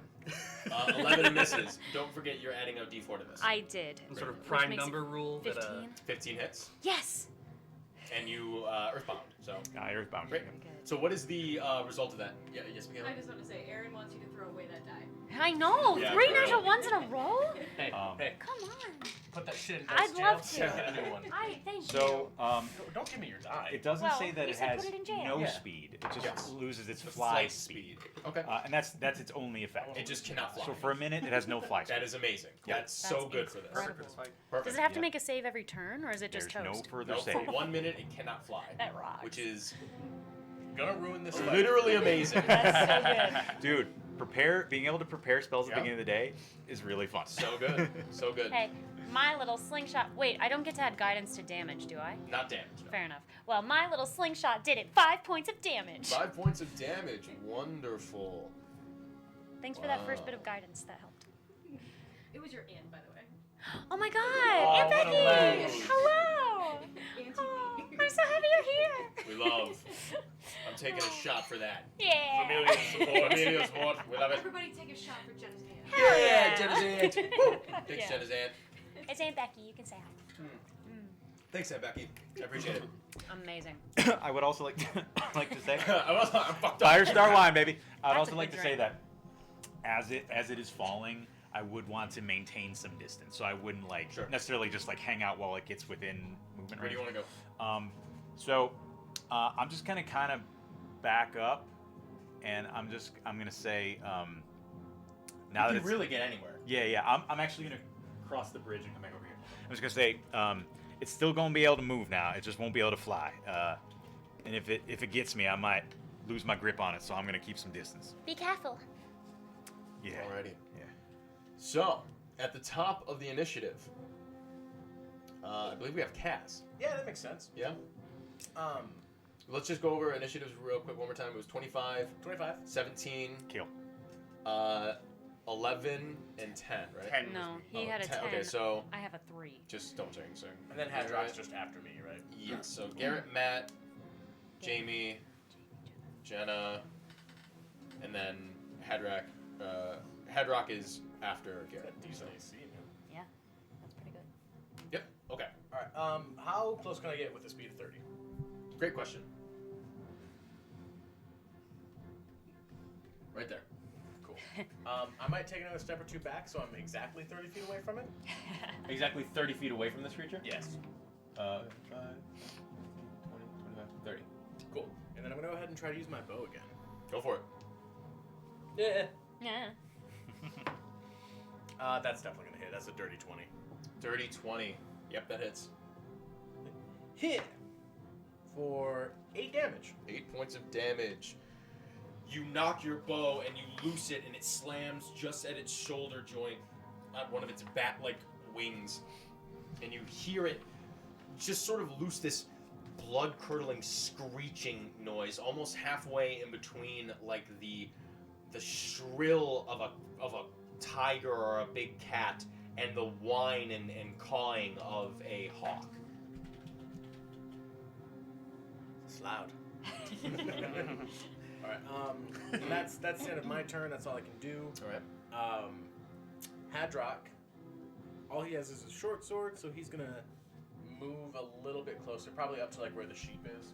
11 misses. Don't forget you're adding a d4 to this. I did. Some sort of Which prime makes it number rule. 15. 15 hits. Yes. And you earthbound. So. Earthbound. Great. So what is the result of that? Yeah. Yes, Michaela. I just want to say, Aaron wants you to throw away that die. I know. Yeah, 3 for real. natural ones in a row. Hey, hey, Come on. put that shit in I'd dice jail. love to. Get a new one. Thank So, Don't give me your die. it doesn't Well, say that you it said has put it in jail. no Yeah. speed. It just Yes. loses its The fly flight speed. Okay. And that's its only effect. It just cannot fly. So for a minute, it has no fly speed. That is amazing. Yeah. That's so good for this. incredible. Perfect. Does it have to Yeah. make a save every turn, or is it just There's no toast? further No, save. for 1 minute it cannot fly. That rocks. Which is Gonna ruin this fight. literally amazing. That's so good. Dude, being able to prepare spells at the beginning of the day is really fun. So good. So good. Hey, my little slingshot. Wait, I don't get to add guidance to damage, do I? Not damage. No. Fair enough. Well, my little slingshot did it. 5 points of damage. 5 points of damage. Wonderful. Thanks for that first bit of guidance. That helped. It was your aunt, by the way. Oh my God, Oh, Aunt what a Becky! lady. Hello. Auntie Oh, B. I'm so happy you're here. We love. I'm taking a shot for that. Yeah. Familial support. Familial support. We love it. Everybody take a shot for Jenna's aunt. Hell Yeah, Jenna's aunt. Woo. Thanks, Yeah. Jenna's aunt. It's Aunt Becky. You can say hi. Thanks, Aunt Becky. I appreciate it. Amazing. I would also like to say I'm fucked up. Firestar wine, baby. I'd That's also a like good to say drink. that as it is falling, I would want to maintain some distance, so I wouldn't Sure. necessarily just hang out while it gets within movement Where do range. you want to go? So I'm just gonna kind of back up, and I'm gonna say now that You it's can really get anywhere. yeah, I'm actually gonna cross the bridge and come back over here. I'm just gonna say it's still gonna be able to move now. It just won't be able to fly. And if it gets me, I might lose my grip on it. So I'm gonna keep some distance. Be careful. Yeah. Alrighty. Yeah. So, at the top of the initiative, I believe we have Kaz. Yeah, that makes sense. Yeah? Let's just go over initiatives real quick one more time. It was 25, 17, Kill. 11, and 10, right? 10. No, he Oh, had a 10. 10. Okay, so I have a 3. just double checking. So, And then Hadrock's just after me, right? yes. So Garrett, Matt, Jamie, Jenna, and then Hadrock. Hadrock is after Garrett. Decent AC, man. Yeah, that's pretty good. Yep. Okay. All right. How close can I get with the speed of 30? Great question. Right there. Cool. I might take another step or two back, so I'm exactly 30 feet away from it. Exactly 30 feet away from this creature? Yes. 5, 20, 25, 30. Cool. And then I'm gonna go ahead and try to use my bow again. Go for it. Yeah. Yeah. That's definitely gonna hit. That's a dirty 20. Dirty 20. Yep, that hits. Hit for 8 damage. 8 points of damage. You knock your bow and you loose it, and it slams just at its shoulder joint, at one of its bat-like wings, and you hear it just sort of loose this blood-curdling screeching noise, almost halfway in between like the shrill of a tiger or a big cat and the whine and cawing of a hawk. It's loud. All right. That's the end of my turn. That's all I can do. All right. Hadrock. All he has is a short sword, so he's gonna move a little bit closer, probably up to like where the sheep is.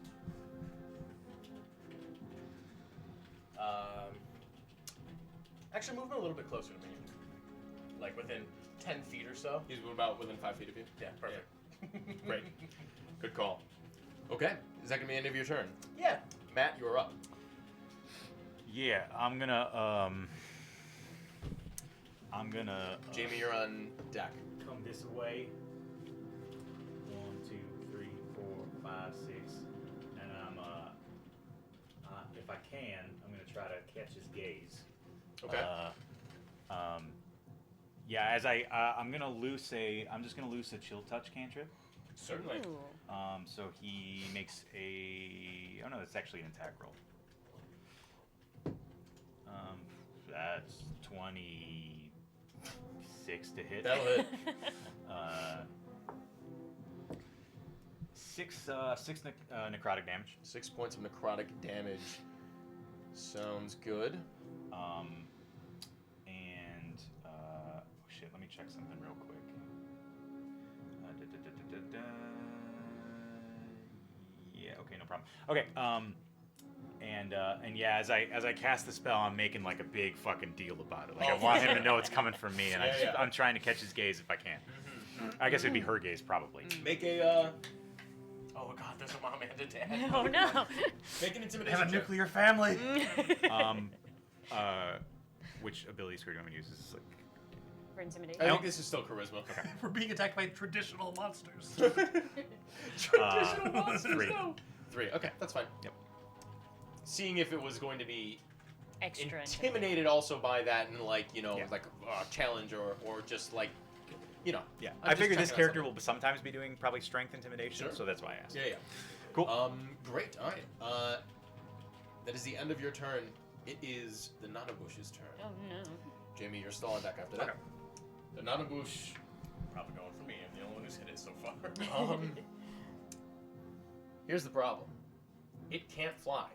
Actually, move him a little bit closer to me, like within 10 feet or so. He's about within 5 feet of you. Yeah, perfect. Yeah. Great. Good call. Okay, is that gonna be the end of your turn? Yeah. Matt, you're up. Yeah, I'm gonna. Jamie, you're on deck. Come this way. 1, 2, 3, 4, 5, 6, and I'm if I can, I'm gonna try to catch his gaze. Okay. Yeah, as I'm just gonna loose a chill touch cantrip. Certainly. So he makes a. Oh no, that's actually an attack roll. That's 26 to hit. That'll hit. 6 necrotic damage. 6 points of necrotic damage. Sounds good. And oh shit, let me check something real quick. Yeah, okay, no problem. Okay, and yeah, as I cast the spell, I'm making like a big fucking deal about it. Like I want him to know it's coming from me, and I'm trying to catch his gaze if I can. I guess it'd be her gaze probably. Make a. Oh god, there's a mom and a dad. Oh no. Make an intimidation. Have a check. nuclear family. Which ability score do you want me to use? This is like. For intimidation. I think this is still charisma. Okay. We're being attacked by traditional monsters. Traditional monsters. 3. No. 3. Okay, that's fine. Yep. Seeing if it was going to be Extra intimidated also by that, and like like challenge or just like Yeah. I'm I just figure this checking out character something. will sometimes be doing probably strength intimidation, Sure. so that's why I asked. Yeah. Cool. Great. All right. That is the end of your turn. It is the Nanabush's turn. Oh no. Jamie, you're still on deck after that. Okay. The Nanabush. Probably going for me. I'm the only one who's hit it so far. Here's the problem. It can't fly.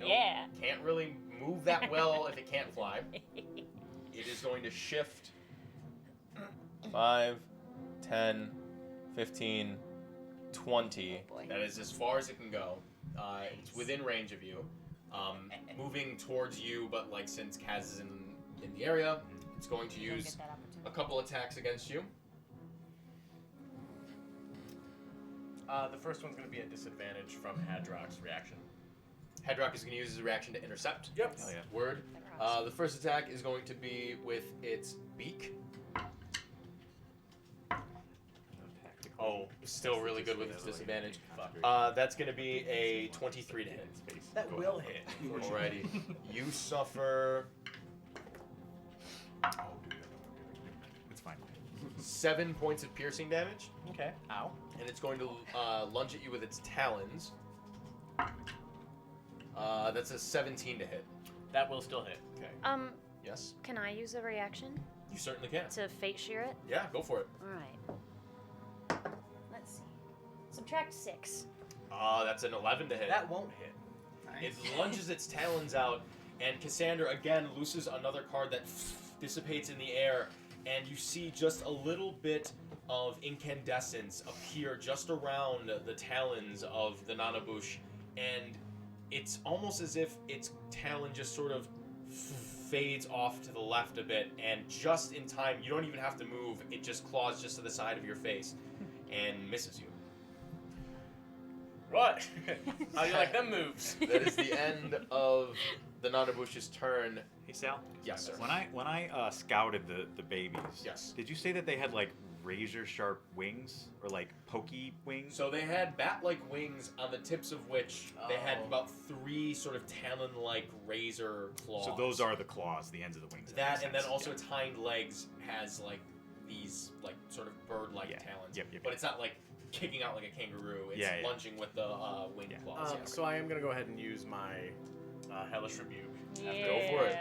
Yeah. Can't really move that well if it can't fly. It is going to shift 5, 10, 15, 20. Oh boy. That is as far as it can go. It's within range of you. Moving towards you, but like since Kaz is in the area, it's going to You don't use get that opportunity. a couple attacks against you. The first one's going to be a disadvantage from Hadrock's reaction. Hadrock is going to use his reaction to intercept. Yep. Hell yeah. Word. The first attack is going to be with its beak. Oh, still really good with its disadvantage. That's going to be a 23 to hit. That will hit. Alrighty. You suffer It's fine. 7 points of piercing damage, Okay. Ow. and it's going to lunge at you with its talons. That's a 17 to hit. That will still hit. Okay. Yes, Can I use a reaction you certainly can. to fate shear it? Yeah, go for it. All right. Let's see. Subtract 6. That's an 11 to hit. That won't hit. It lunges its talons out, and Cassandra again looses another card that dissipates in the air, and you see just a little bit of incandescence appear just around the talons of the Nanabush, and it's almost as if its talon just sort of fades off to the left a bit, and just in time, you don't even have to move, it just claws just to the side of your face and misses you. What? How you like them moves? That is the end of the Nanabush's turn. Hey Sal. Yes, sir. When I scouted the babies. Yes. Did you say that they had like razor sharp wings or like pokey wings? So they had bat-like wings on the tips of which they had about 3 sort of talon-like razor claws. So those are the claws, the ends of the wings. That, and then also its hind legs has like these like sort of bird-like talons. Yep. But it's not like kicking out like a kangaroo. It's lunging with the wing claws. So I am gonna go ahead and use my hellish rebuke. Go for it.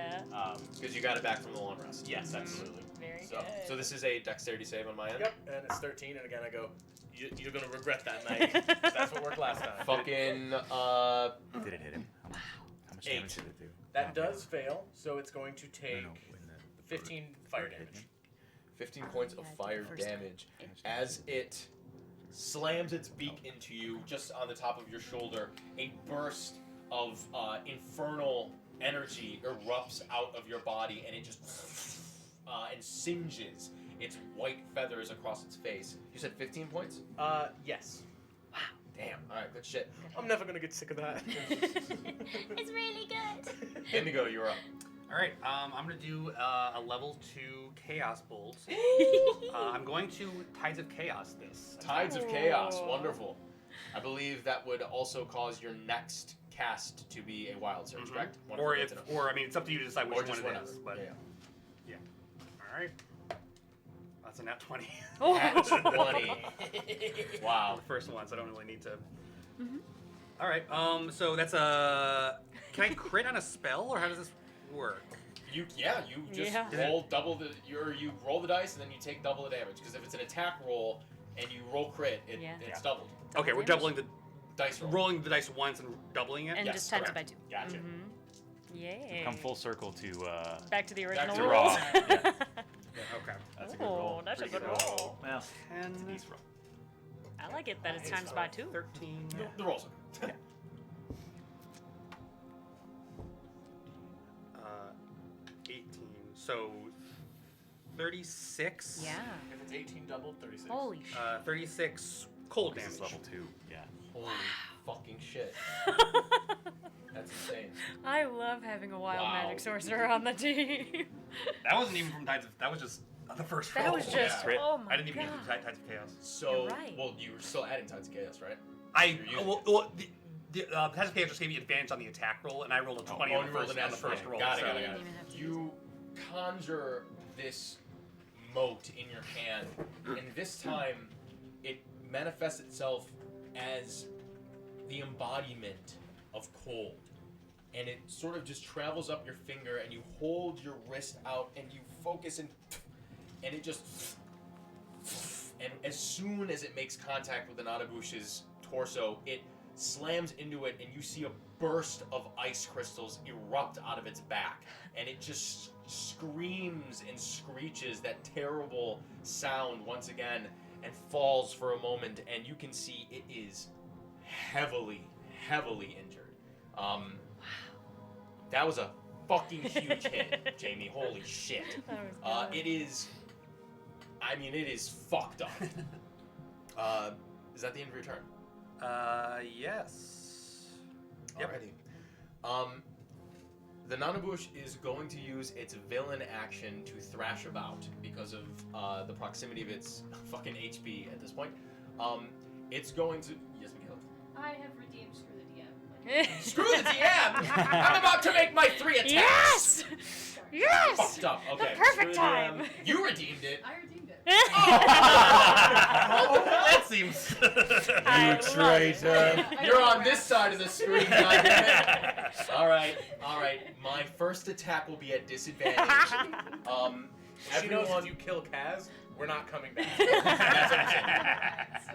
Because you got it back from the long rest. Yes, absolutely. Very good. So this is a dexterity save on my end. Yep, and it's 13, and again I go, you're gonna regret that night. That's what worked last time. Fucking, Did it hit him? How much 8. damage did it do? That does fail, so it's going to take 15 fire damage. 15 points of fire damage as it slams its beak into you just on the top of your shoulder. A burst of infernal energy erupts out of your body, and it just and singes its white feathers across its face. You said 15 points? Yes. Wow. Damn. All right, good shit. I'm never gonna get sick of that. It's really good. Indigo, you're up. All right, I'm gonna do a level 2 Chaos Bolt. I'm going to Tides of Chaos this. Tides of Chaos, wonderful. I believe that would also cause your next cast to be a wild surge, correct? Or I mean, it's up to you to decide which one it is. is. But yeah. All right. That's a nat 20. Nat 20. Wow. The first one, so I don't really need to. All right. So that's a. Can I crit on a spell, or how does this work? You just roll double the you roll the dice and then you take double the damage, because if it's an attack roll and you roll crit, it's doubled. Okay, we're doubling the dice roll. Rolling the dice once and doubling it. And just times it by 2. Gotcha. Yeah. Come full circle to back to the original back to rules. raw. Yeah. Okay. That's a good roll. That's Pretty a good good roll. Well, it's a decent roll. I like it that it's times by 2. 13. The rolls. 18. So 36. Yeah. If it's 18 doubled, 36. Holy shit. 36 cold This damage. is level 2. Yeah. Holy fucking shit. That's insane. I love having a wild Wow. magic sorcerer on the team. That wasn't even from Tides of. That was just the first roll. That was just, oh my I didn't even God. get to Tides of Chaos. So, You're right. well, you were still adding Tides of Chaos, right? The Tides of Chaos just gave me advantage on the attack roll, and I rolled a 20 on the first roll. Got it. to You conjure this mote in your hand, and this time it manifests itself as the embodiment of cold. And it sort of just travels up your finger, and you hold your wrist out, and you focus, and it just... And as soon as it makes contact with the Nanabush's torso, it slams into it, and you see a burst of ice crystals erupt out of its back. And it just screams and screeches that terrible sound once again, and falls for a moment, and you can see it is heavily injured. That was a fucking huge hit, Jamie. Holy shit. It is... I mean, it is fucked up. Is that the end of your turn? Yes. Alrighty. The Nanabush is going to use its villain action to thrash about because of the proximity of its fucking HP at this point. It's going to... Yes, Mikhail? I have redeemed Screw the DM. Screw the DM! I'm about to make my 3 attacks! Yes! Yes! Fucked up. Okay. The perfect Screw the time. DM. You redeemed it. I redeemed it. That seems... I You traitor. You're on this side of the screen, goddammit. Alright. My first attack will be at disadvantage. She knows if you kill Kaz, we're not coming back. That's what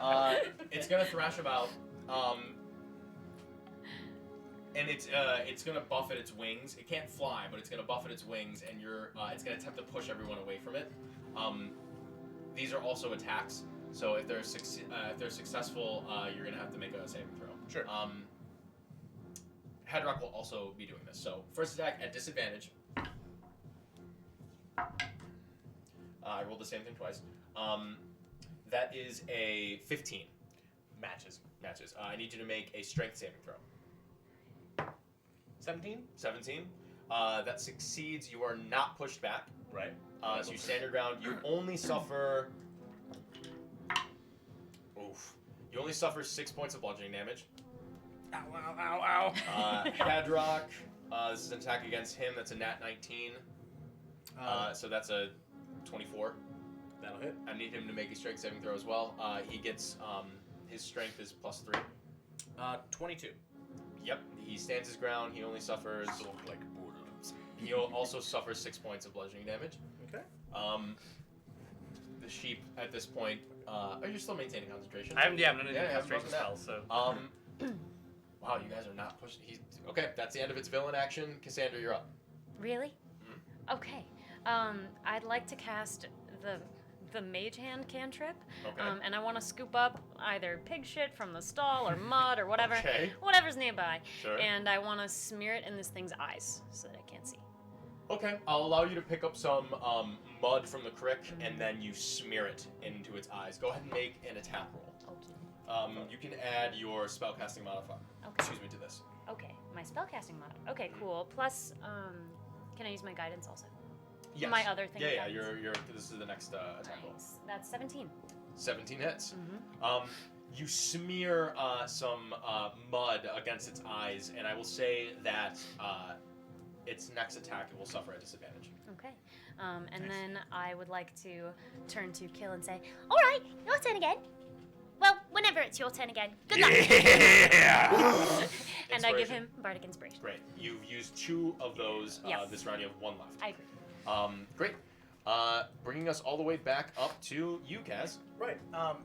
I'm saying. It's gonna thrash about, and it's gonna buffet its wings. It can't fly, but it's gonna buffet its wings, and it's gonna attempt to push everyone away from it. These are also attacks, so if they're successful, you're gonna have to make a saving throw. Sure. Hadrock will also be doing this. So first attack at disadvantage. I rolled the same thing twice. That is a 15. Matches. I need you to make a strength saving throw. 17? 17. That succeeds. You are not pushed back. Right. So you stand your ground. You only suffer You only suffer 6 points of bludgeoning damage. Ow, ow, ow, ow. Hadrock, this is an attack against him. That's a nat 19. So that's a 24. That'll hit. I need him to make a strength saving throw as well. He gets, his strength is +3. 22. Yep, he stands his ground. He only suffers... like Borderlands. He also suffers 6 points of bludgeoning damage. Okay. The sheep at this point... are you still maintaining concentration? I haven't, yeah, I'm not in any haven't concentration broken spells, that. so... Wow, you guys are not pushing... Okay, that's the end of its villain action. Cassandra, you're up. Really? Okay. I'd like to cast the Mage Hand cantrip. Okay. And I want to scoop up either pig shit from the stall or mud or whatever. Okay. Whatever's nearby. Sure. And I want to smear it in this thing's eyes so that I can't see. Okay, I'll allow you to pick up some mud from the crick, and then you smear it into its eyes. Go ahead and make an attack roll. Okay. You can add your spellcasting modifier. Okay. Excuse me to this. Okay. My spellcasting mod. Okay, cool. Plus, can I use my guidance also? Yes. My other thing. Yeah, guidance. you're. This is the next attack roll. Nice. That's 17. 17 hits. Mm-hmm. You smear some mud against its eyes, and I will say that its next attack it will suffer a disadvantage. Okay. And then I would like to turn to Kill and say, "All right, your turn again." Well, whenever it's your turn again. Good luck. Yeah. And I give him Bardic Inspiration. Great. You've used 2 of those Yes. this round. You have 1 left. I agree. Great. Bringing us all the way back up to you, Kaz. Right.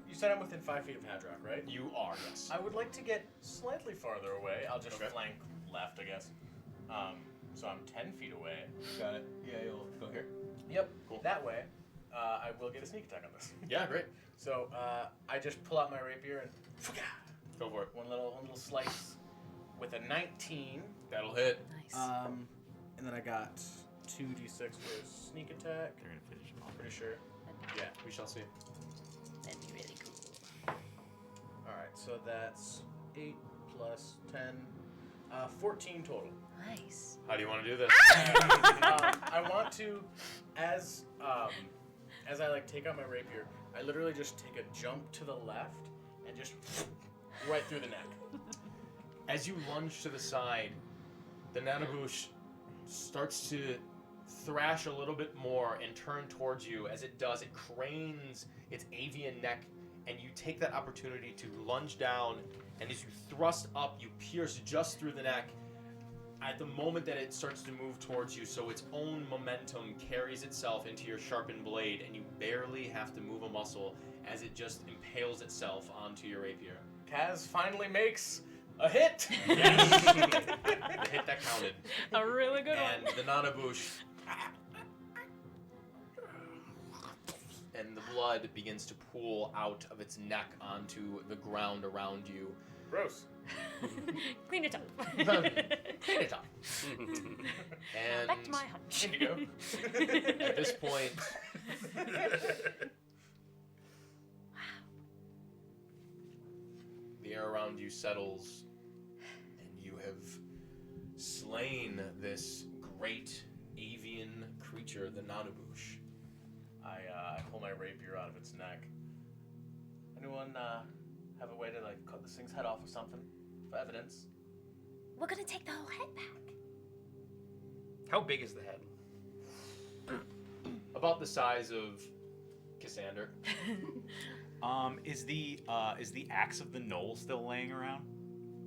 You said I'm within 5 feet of Hadrock, right? You are, yes. I would like to get slightly farther away. I'll just flank left, I guess. So I'm 10 feet away. Got it. Yeah, you'll go here. Yep. Cool. That way, I will get a sneak attack on this. Yeah, great. So I just pull out my rapier and go for it. One little slice with a 19. That'll hit. Nice. And then I got 2d6 for a sneak attack. You're gonna finish him off. Pretty sure. Yeah, we shall see. That'd be really cool. All right, so that's 8 plus 10, 14 total. Nice. How do you want to do this? I want to, as I like take out my rapier, I literally just take a jump to the left and just right through the neck. As you lunge to the side, the Nanabush starts to thrash a little bit more and turn towards you. As it does, it cranes its avian neck, and you take that opportunity to lunge down, and as you thrust up, you pierce just through the neck. At the moment that it starts to move towards you, so its own momentum carries itself into your sharpened blade, and you barely have to move a muscle as it just impales itself onto your rapier. Kaz finally makes a hit! Yes. The hit that counted. A really good and one. And the Nanabush... and the blood begins to pool out of its neck onto the ground around you. Gross. Clean it up. Clean it up. And back to my hunch. Indigo. At this point, the air around you settles, and you have slain this great avian creature, the Nanabush. I pull my rapier out of its neck. Anyone have a way to like cut this thing's head off or something for evidence? We're gonna take the whole head back. How big is the head? About the size of Cassander. Is the axe of the knoll still laying around?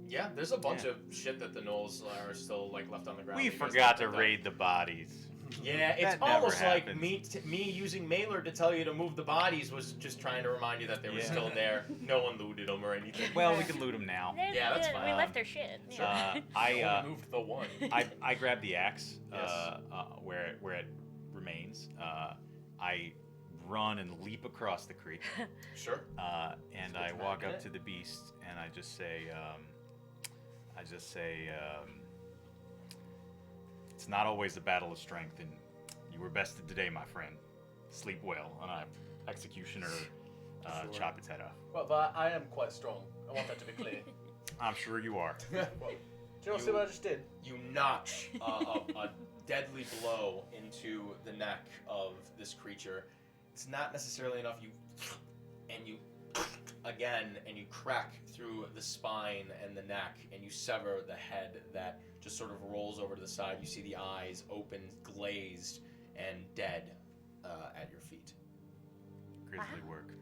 Yeah, there's a bunch of shit that the gnolls are still like left on the ground. We that you guys forgot to haven't done. raid the bodies. Yeah, it's That never almost like happens. me using Mailer to tell you to move the bodies was just trying to remind you that they were Yeah. still there. No one looted them or anything. Well, we can loot them now. Yeah, that's We fine. left their shit. I moved the one. I grabbed the axe Yes. where it remains. I run and leap across the creek. Sure. And I walk up to the beast and I just say, it's not always a battle of strength, and you were bested today, my friend. Sleep well, and I executioner chop its head off. Well, but I am quite strong. I want that to be clear. I'm sure you are. Do you see what I just did? You notch a deadly blow into the neck of this creature. It's not necessarily enough. You again, and you crack through the spine and the neck, and you sever the head that just sort of rolls over to the side. You see the eyes open, glazed, and dead at your feet. Grisly work.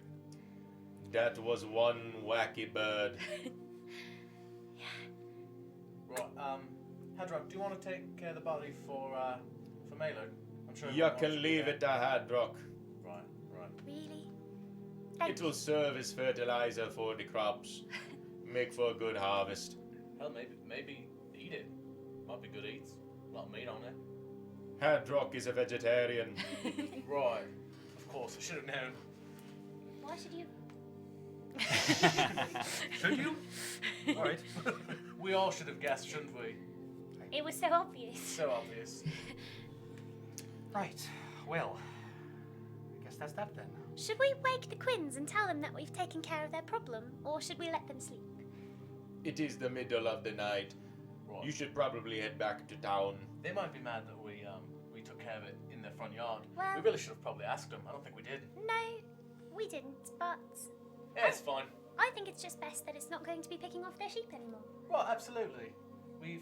That was one wacky bird. Right, Hadrock, do you want to take the body for Melo? I'm sure You can leave it to Hadrock. Right. Really? It will serve as fertilizer for the crops. Make for a good harvest. Hell, maybe eat it. Might be good eats. A lot of meat on it. Hadrock is a vegetarian. Right. Of course, I should have known. Why should you? Should you? All right. We all should have guessed, shouldn't we? It was so obvious. So obvious. Right. Well, I guess that's that then. Should we wake the Quins and tell them that we've taken care of their problem, or should we let them sleep? It is the middle of the night. Right. You should probably head back to town. They might be mad that we took care of it in their front yard. Well- We really should have probably asked them. I don't think we did. No, we didn't, but Yeah, it's fine. I think it's just best that it's not going to be picking off their sheep anymore. Well, absolutely. We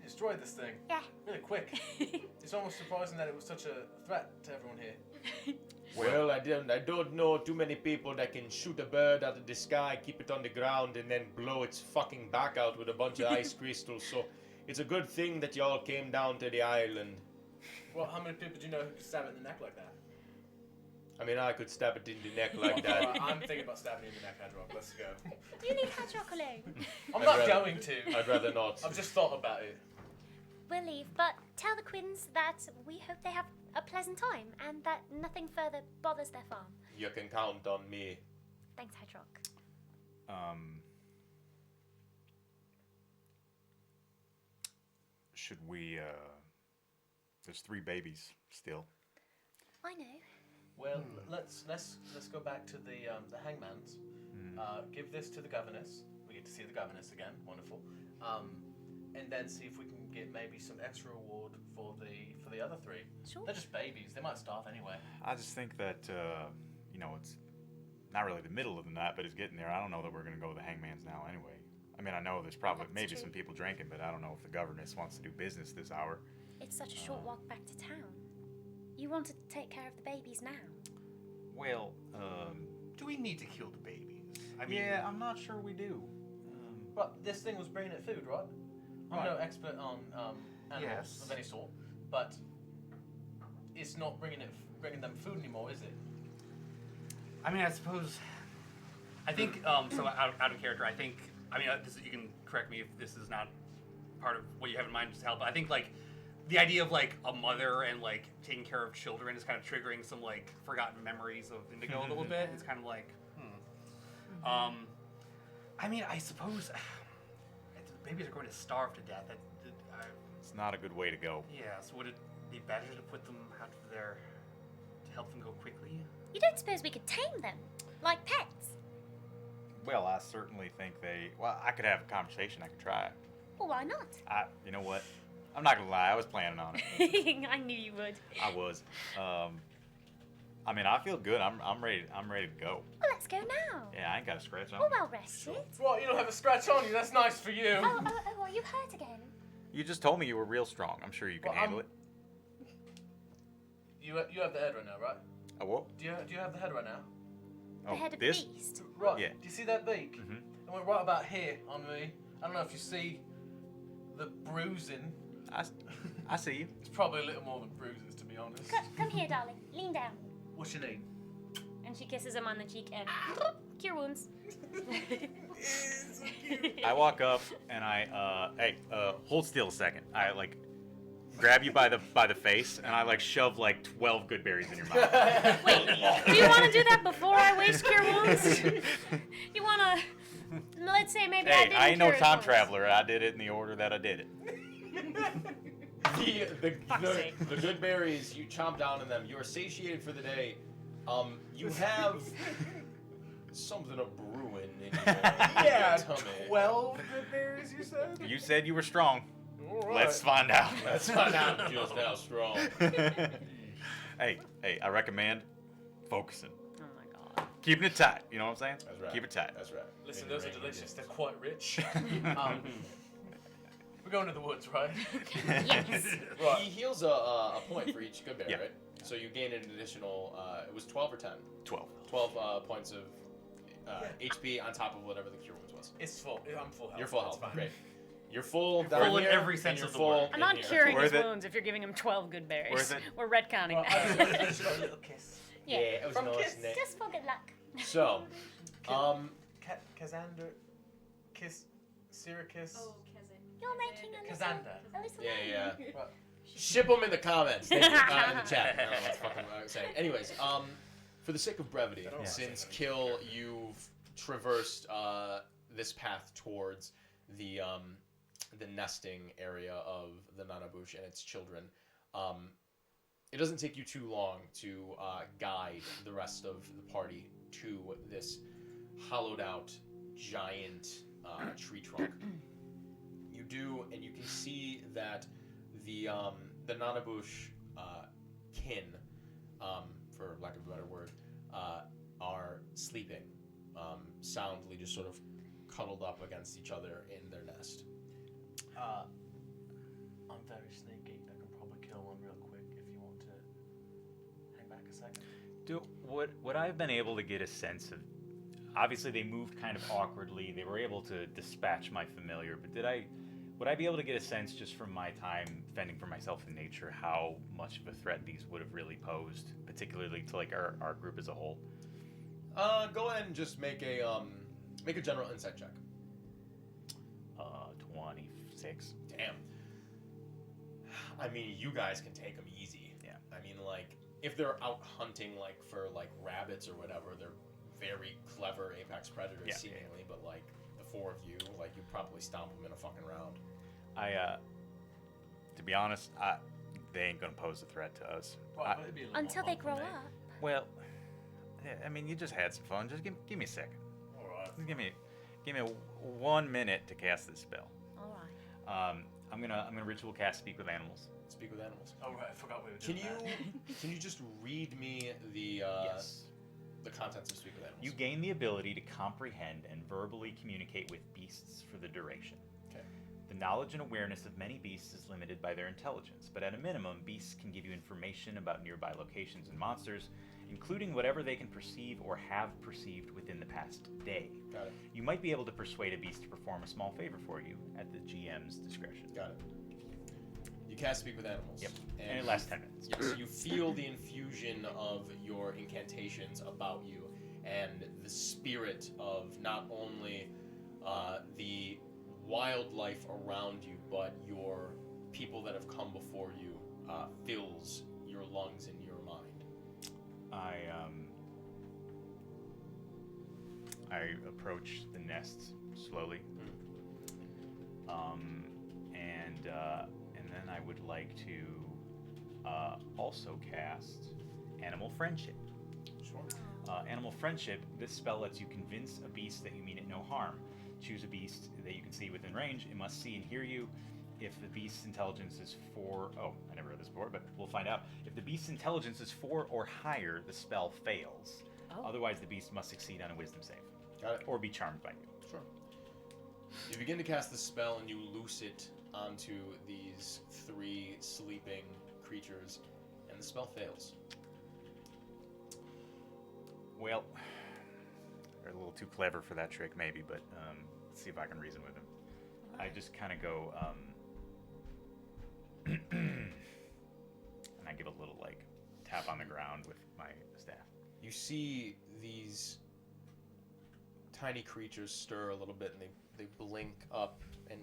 destroyed this thing. Yeah. Really quick. It's almost surprising that it was such a threat to everyone here. Well, I don't know too many people that can shoot a bird out of the sky, keep it on the ground, and then blow its fucking back out with a bunch of ice crystals. So it's a good thing that y'all came down to the island. Well, how many people do you know who could stab it in the neck like that? I mean, I could stab it in the neck like that. Alright, I'm thinking about stabbing you in the neck, Hadrock. Let's go. You leave Hadrock alone. I'm not going to. I'd rather not. I've just thought about it. We'll leave, but tell the Quins that we hope they have a pleasant time and that nothing further bothers their farm. You can count on me. Thanks, Hadrock. Should we, there's 3 babies still. I know. Well, let's go back to the hangman's. Give this to the governess. We get to see the governess again. Wonderful. And then see if we can get maybe some extra reward for the other 3. Sure. They're just babies. They might starve anyway. I just think that, it's not really the middle of the night, but it's getting there. I don't know that we're going to go to the hangman's now anyway. I mean, I know there's probably maybe some people drinking, but I don't know if the governess wants to do business this hour. It's such a short walk back to town. You wanted to take care of the babies now. Well, do we need to kill the babies? I mean, yeah, I'm not sure we do. But this thing was bringing it food, right? I'm no expert on animals of any sort, but it's not bringing them food anymore, is it? I mean, I suppose. I think so. Out of character, I think. I mean, you can correct me if this is not part of what you have in mind, just help. But I think like the idea of like a mother and like taking care of children is kind of triggering some like forgotten memories of Indigo a little bit. It's kind of like, I mean, I suppose the babies are going to starve to death. It's not a good way to go. Yeah. So would it be better to put them out of their to help them go quickly? You don't suppose we could tame them, like pets? Well, I certainly think I could have a conversation. I could try. Well, why not? You know what? I'm not gonna lie. I was planning on it. I knew you would. I was. I mean, I feel good. I'm ready. I'm ready to go. Well, let's go now. Yeah, I ain't got a scratch on We're me. well rested. What? You don't have a scratch on you? That's nice for you. Oh, are you hurt again? You just told me you were real strong. I'm sure you can handle it. You have the head right now, right? Oh, what? Do you have the head right now? The head of this? the beast. Right. Yeah. Do you see that beak? Mm-hmm. It went right about here on me. I don't know if you see the bruising. I see you. It's probably a little more than bruises, to be honest. Come here, darling. Lean down. What's your name? And she kisses him on the cheek and cure wounds. I walk up and hey, hold still a second. I grab you by the face and I shove 12 good berries in your mouth. Wait, do you want to do that before I waste cure wounds? You want to? Let's say maybe I didn't. I ain't no cure time his wounds. traveler. I did it in the order that I did it. The good berries, you chomp down on them. You are satiated for the day. You have something of brewing in your tummy. 12 good berries, you said? You said you were strong. All right. Let's find out. Let's find out just how strong. Hey, I recommend focusing. Oh my god. keeping it tight. You know what I'm saying? That's right. Keep it tight. That's right. Listen, those are delicious. They're quite rich. We're going to the woods, right? Yes. Right. He heals a point for each good bear, right? So you gain an additional, it was 12 or 10? 12. 12 points of HP on top of whatever the cure wounds was. It's full. I'm full health. You're full health. That's fine. Great. You're full. You're full in here, every and sense you're of the full word. I'm not in here. curing his Worth it. wounds if you're giving him 12 good berries. Worth it. We're retconning that. Just got a little kiss. Yeah, it was From nice, Kiss. isn't it? Just for good luck. So, Kazander, Syracuse. Oh, Keze. You're making a little, Kazander. a little yeah. Right. Ship them in the comments. Thank you. In the chat. I don't know what the fuck I'm saying. Anyways, for the sake of brevity, since Kill, you've traversed this path towards the nesting area of the Nanabush and its children. It doesn't take you too long to guide the rest of the party to this hollowed out giant tree trunk. You do, and you can see that the Nanabush kin, for lack of a better word, are sleeping, soundly, just sort of cuddled up against each other in their nest. I'm very sneaky. I can probably kill one real quick if you want to hang back a second. Would I have been able to get a sense of? Obviously, they moved kind of awkwardly. They were able to dispatch my familiar, but would I be able to get a sense just from my time fending for myself in nature how much of a threat these would have really posed, particularly to like our group as a whole? Go ahead and just make a general insight check. 26. Damn. I mean, you guys can take them easy. Yeah. I mean, like, if they're out hunting, like, for, like, rabbits or whatever, they're very clever apex predators, seemingly, but, like, the four of you, like, you probably stomp them in a fucking round. To be honest, they ain't gonna pose a threat to us. Well, it'd be a little Until more they fun grow for me. up. Well, yeah, I mean, you just had some fun. Just give me a second. All right. Just give me 1 minute to cast this spell. All right. I'm gonna ritual cast Speak with Animals. Speak with animals. Oh right, I forgot we were doing Can you just read me the the contents of Speak with Animals? You gain the ability to comprehend and verbally communicate with beasts for the duration. Okay. The knowledge and awareness of many beasts is limited by their intelligence, but at a minimum, beasts can give you information about nearby locations and monsters, including whatever they can perceive or have perceived within the past day. Got it. You might be able to persuade a beast to perform a small favor for you at the GM's discretion. Got it. You cast Speak with Animals. Yep. And it lasts 10 minutes. Yes, you feel the infusion of your incantations about you and the spirit of not only the wildlife around you, but your people that have come before you fills your lungs and your mind. I approach the nest slowly, and then I would like to also cast Animal Friendship. Sure. Animal Friendship. This spell lets you convince a beast that you mean it no harm. Choose a beast that you can see within range. It must see and hear you. If the beast's intelligence is 4... Oh, I never read this before, but we'll find out. If the beast's intelligence is 4 or higher, the spell fails. Oh. Otherwise, the beast must succeed on a wisdom save. Got it. Or be charmed by you. Sure. You begin to cast the spell and you loose it onto these 3 sleeping creatures, and the spell fails. Well, they're a little too clever for that trick, maybe, but let's see if I can reason with them. I just kind of go, and I give a little, like, tap on the ground with my staff. You see these tiny creatures stir a little bit, and they blink up and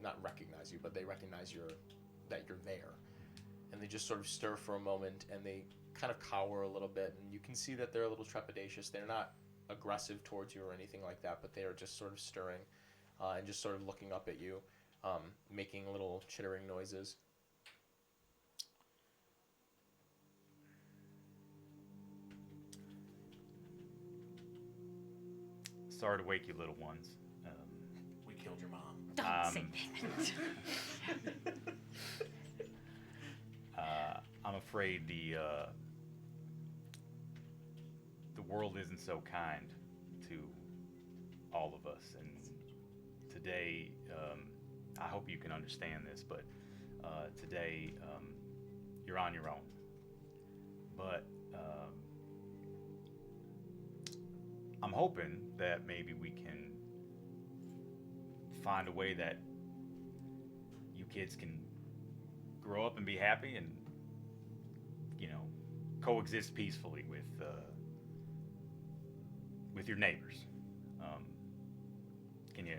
not recognize you, but they recognize that you're there. And they just sort of stir for a moment, and they kind of cower a little bit, and you can see that they're a little trepidatious. They're not aggressive towards you or anything like that, but they are just sort of stirring and just sort of looking up at you, making little chittering noises. Sorry to wake you, little ones. We killed your mom. Don't say I'm afraid the world isn't so kind to all of us, and today, I hope you can understand this, but today, you're on your own. But I'm hoping that maybe we can find a way that you kids can grow up and be happy and, you know, coexist peacefully with your neighbors. Can you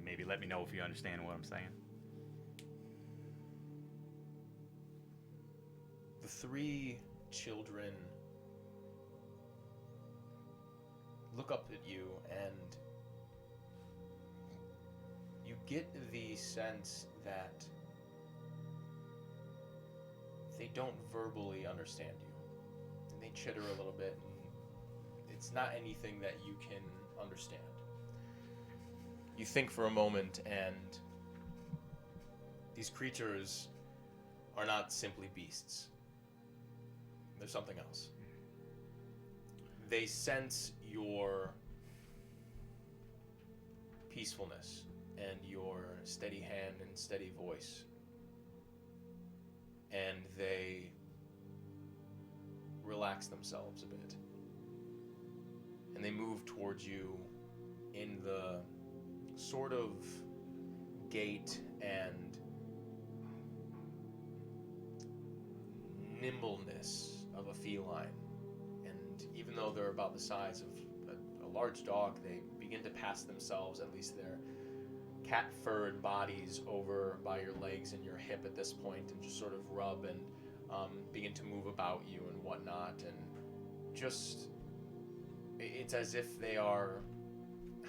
maybe let me know if you understand what I'm saying? The three children look up at you, and you get the sense that they don't verbally understand you. And they chitter a little bit, and it's not anything that you can understand. You think for a moment, and these creatures are not simply beasts. There's something else. They sense your peacefulness and your steady hand and steady voice. And they relax themselves a bit. And they move towards you in the sort of gait and nimbleness of a feline. And even though they're about the size of a large dog, they begin to pass themselves, at least their cat-furred bodies, over by your legs and your hip at this point, and just sort of rub and begin to move about you and whatnot. And just, it's as if they are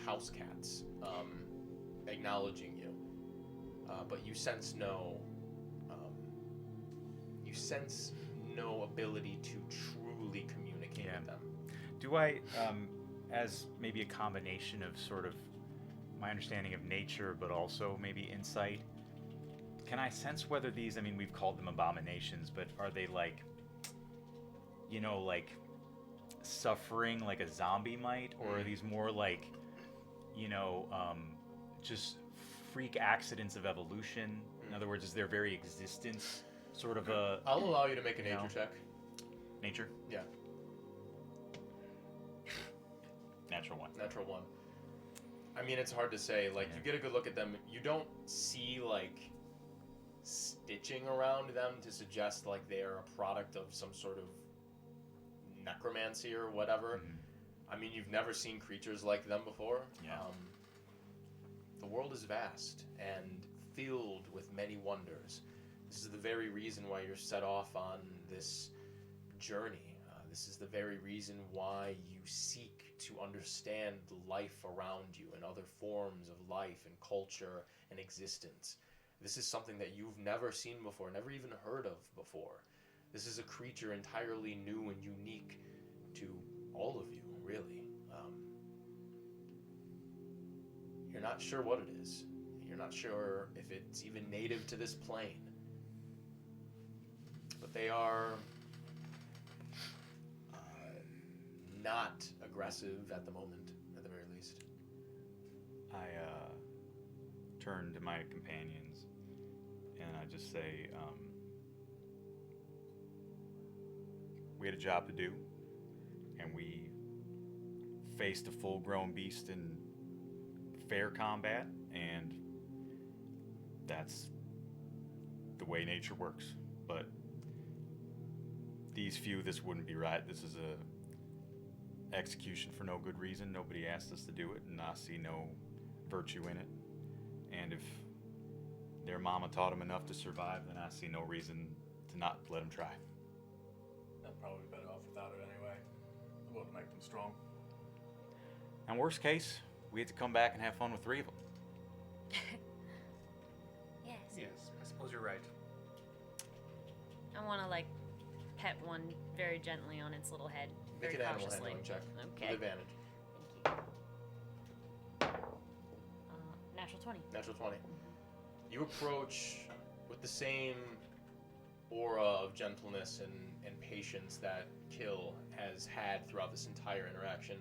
house cats, acknowledging you. But you sense no ability to truly communicate with them. Do I, as maybe a combination of sort of my understanding of nature, but also maybe insight, can I sense whether these, I mean, we've called them abominations, but are they like, you know, like suffering like a zombie might, or are these more like, you know, just freak accidents of evolution? In other words, is their very existence sort of a... I'll allow you to make a nature check. Nature? Yeah. Natural one. Natural one. I mean, it's hard to say. Like, you get a good look at them. You don't see, like, stitching around them to suggest, like, they are a product of some sort of necromancy or whatever. I mean, you've never seen creatures like them before. Yeah. The world is vast and filled with many wonders. This is the very reason why you're set off on this journey. This is the very reason why you seek to understand the life around you and other forms of life and culture and existence. This is something that you've never seen before, never even heard of before. This is a creature entirely new and unique to all of you, really. You're not sure what it is. You're not sure if it's even native to this plane. But they are not aggressive at the moment, at the very least. I turn to my companions and I just say, we had a job to do, and we faced a full-grown beast in fair combat, and that's the way nature works. But these few, this wouldn't be right. This is a execution for no good reason. Nobody asked us to do it, and I see no virtue in it. And if their mama taught them enough to survive, then I see no reason to not let them try. They're probably better off without it anyway. The world make them strong. And worst case, we had to come back and have fun with 3 of them. Yes. Yes, I suppose you're right. I want to, like, pet one very gently on its little head. Make Very an animal cautiously. handling check Okay. with advantage. Natural 20. Natural 20. You approach with the same aura of gentleness and patience that Kill has had throughout this entire interaction.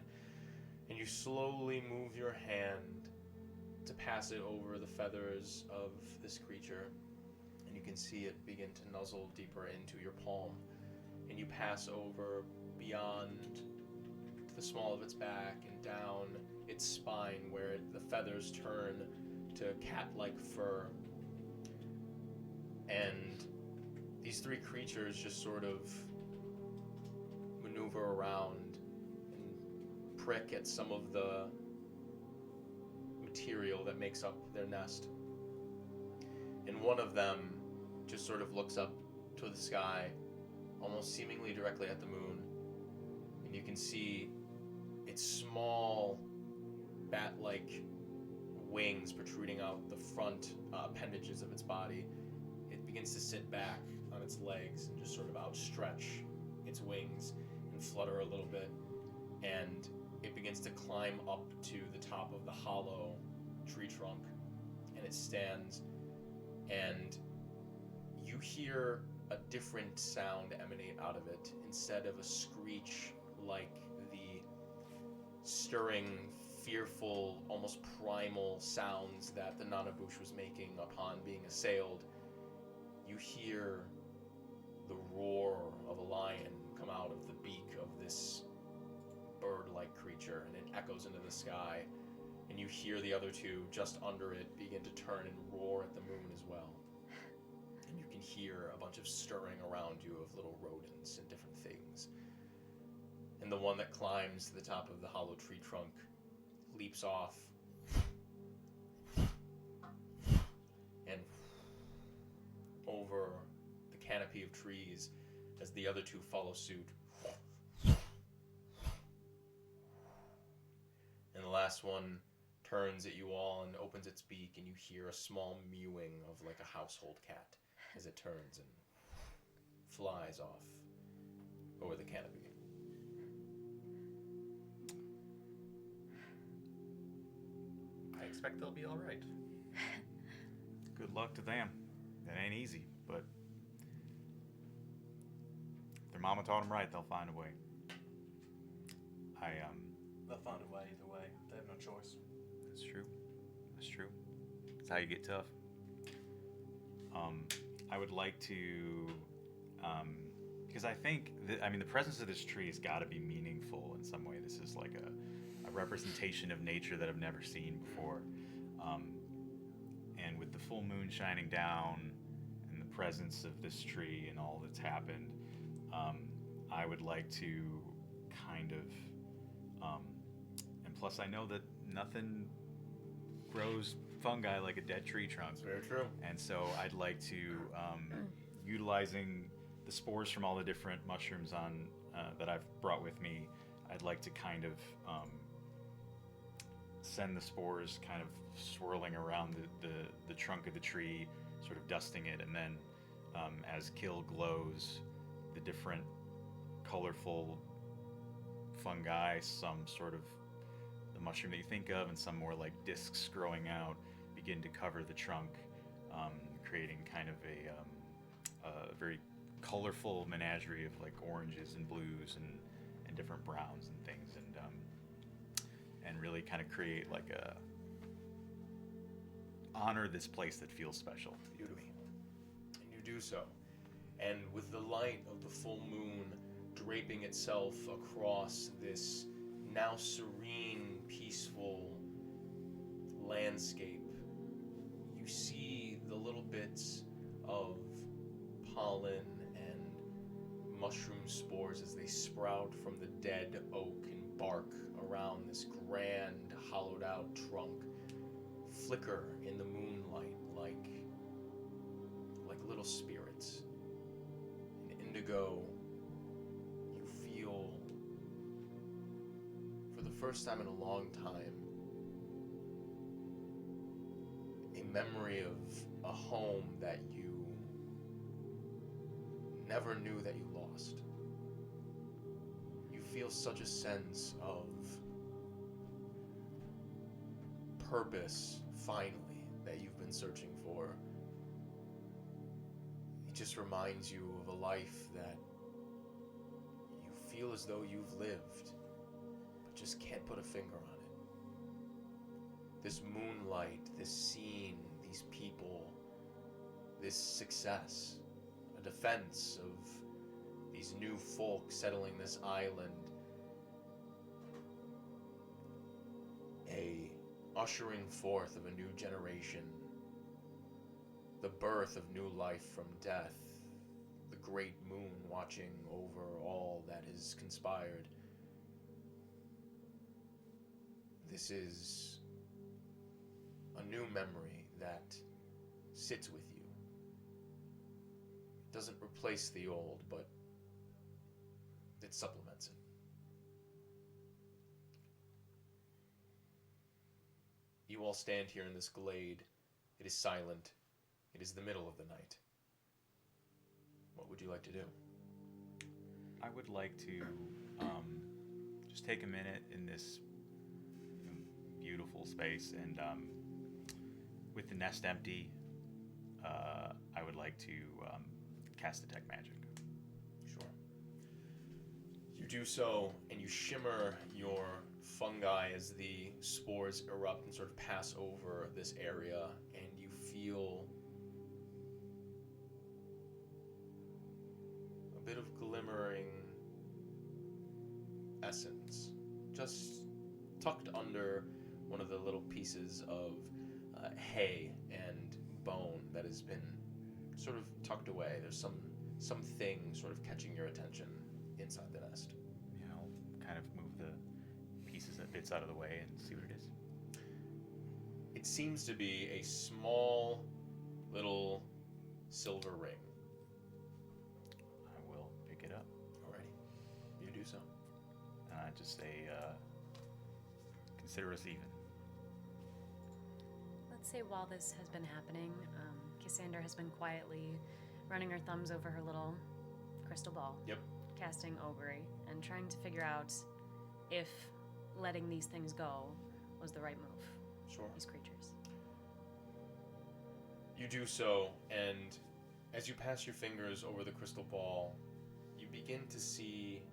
And you slowly move your hand to pass it over the feathers of this creature. And you can see it begin to nuzzle deeper into your palm. And you pass over beyond the small of its back and down its spine where the feathers turn to cat-like fur. And these three creatures just sort of maneuver around and prick at some of the material that makes up their nest. And one of them just sort of looks up to the sky, almost seemingly directly at the moon, and you can see its small bat-like wings protruding out the front appendages of its body. It begins to sit back on its legs and just sort of outstretch its wings and flutter a little bit, and it begins to climb up to the top of the hollow tree trunk, and it stands, and you hear a different sound emanate out of it. Instead of a screech like the stirring, fearful, almost primal sounds that the Nanabush was making upon being assailed, you hear the roar of a lion come out of the beak of this bird-like creature, and it echoes into the sky, and you hear the other two just under it begin to turn and roar at the moon as well. And you can hear a bunch of stirring around you of little rodents and different things. And the one that climbs to the top of the hollow tree trunk leaps off and over the canopy of trees as the other two follow suit. And the last one turns at you all and opens its beak, and you hear a small mewing of like a household cat as it turns and flies off over the canopy. I expect they'll be all right. Good luck to them. It ain't easy, but if their mama taught them right, they'll find a way. They'll find a way either way. They have no choice. That's true. That's true. That's how you get tough. I would like to, because I think the presence of this tree has got to be meaningful in some way. This is like a representation of nature that I've never seen before. And with the full moon shining down and the presence of this tree and all that's happened, I would like to kind of, and plus I know that nothing grows fungi like a dead tree trunk. That's very true. And so I'd like to, utilizing the spores from all the different mushrooms that I've brought with me, I'd like to kind of send the spores kind of swirling around the trunk of the tree, sort of dusting it, and then as Kill glows, the different colorful fungi, some sort of the mushroom that you think of, and some more like discs growing out, begin to cover the trunk, creating kind of a very colorful menagerie of like oranges and blues and different browns and things, and really kind of create like honor this place that feels special to me. And you do so. And with the light of the full moon draping itself across this now serene, peaceful landscape, you see the little bits of pollen and mushroom spores as they sprout from the dead oak and bark around this grand, hollowed out trunk, flicker in the moonlight like little spirits. And Indigo, you feel for the first time in a long time a memory of a home that you never knew that you lost. You feel such a sense of purpose, finally, that you've been searching for. It just reminds you of a life that feel as though you've lived, but just can't put a finger on it. This moonlight, this scene, these people, this success, a defense of these new folk settling this island, a ushering forth of a new generation, the birth of new life from death, the great moon watching over all that is conspired. This is a new memory that sits with you. It doesn't replace the old, but it supplements it. You all stand here in this glade. It is silent. It is the middle of the night. What would you like to do? I would like to just take a minute in this beautiful space and with the nest empty, I would like to cast Detect Magic. Sure. You do so, and you shimmer your fungi as the spores erupt and sort of pass over this area, and you feel a bit of glimmering essence just tucked under one of the little pieces of hay and bone that has been sort of tucked away. There's something sort of catching your attention inside the nest. Yeah, I'll kind of move the pieces and bits out of the way and see what it is. It seems to be a small little silver ring. I will pick it up. Alrighty. You do so. And I just say, consider us even. Let's say while this has been happening, Cassandra has been quietly running her thumbs over her little crystal ball. Yep. Casting Augury and trying to figure out if letting these things go was the right move. Sure. These creatures. You do so, and as you pass your fingers over the crystal ball, you begin to see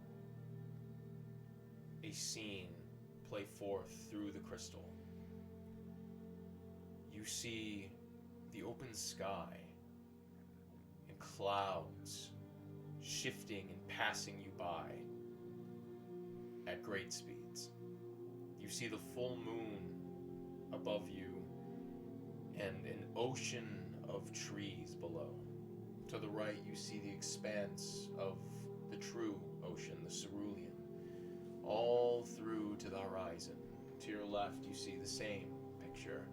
a scene play forth through the crystal. You see the open sky and clouds shifting and passing you by at great speeds. You see the full moon above you and an ocean of trees below. To the right, you see the expanse of the true ocean, the cerulean, all through to the horizon. To your left, you see the same picture,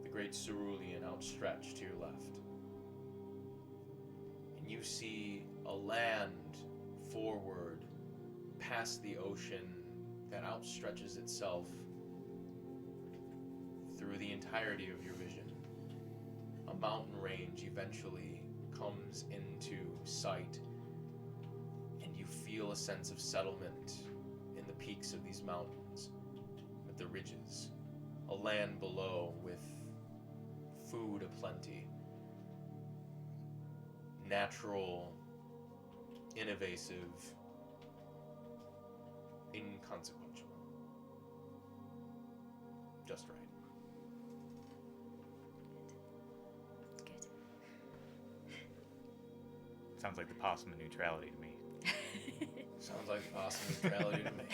the great cerulean outstretched to your left. And you see a land forward past the ocean that outstretches itself through the entirety of your vision. A mountain range eventually comes into sight, and you feel a sense of settlement in the peaks of these mountains, with the ridges, a land below with food aplenty, natural, innovasive, inconsequential. Just right. Sounds like the possum of neutrality to me. Sounds like the possum of neutrality to me.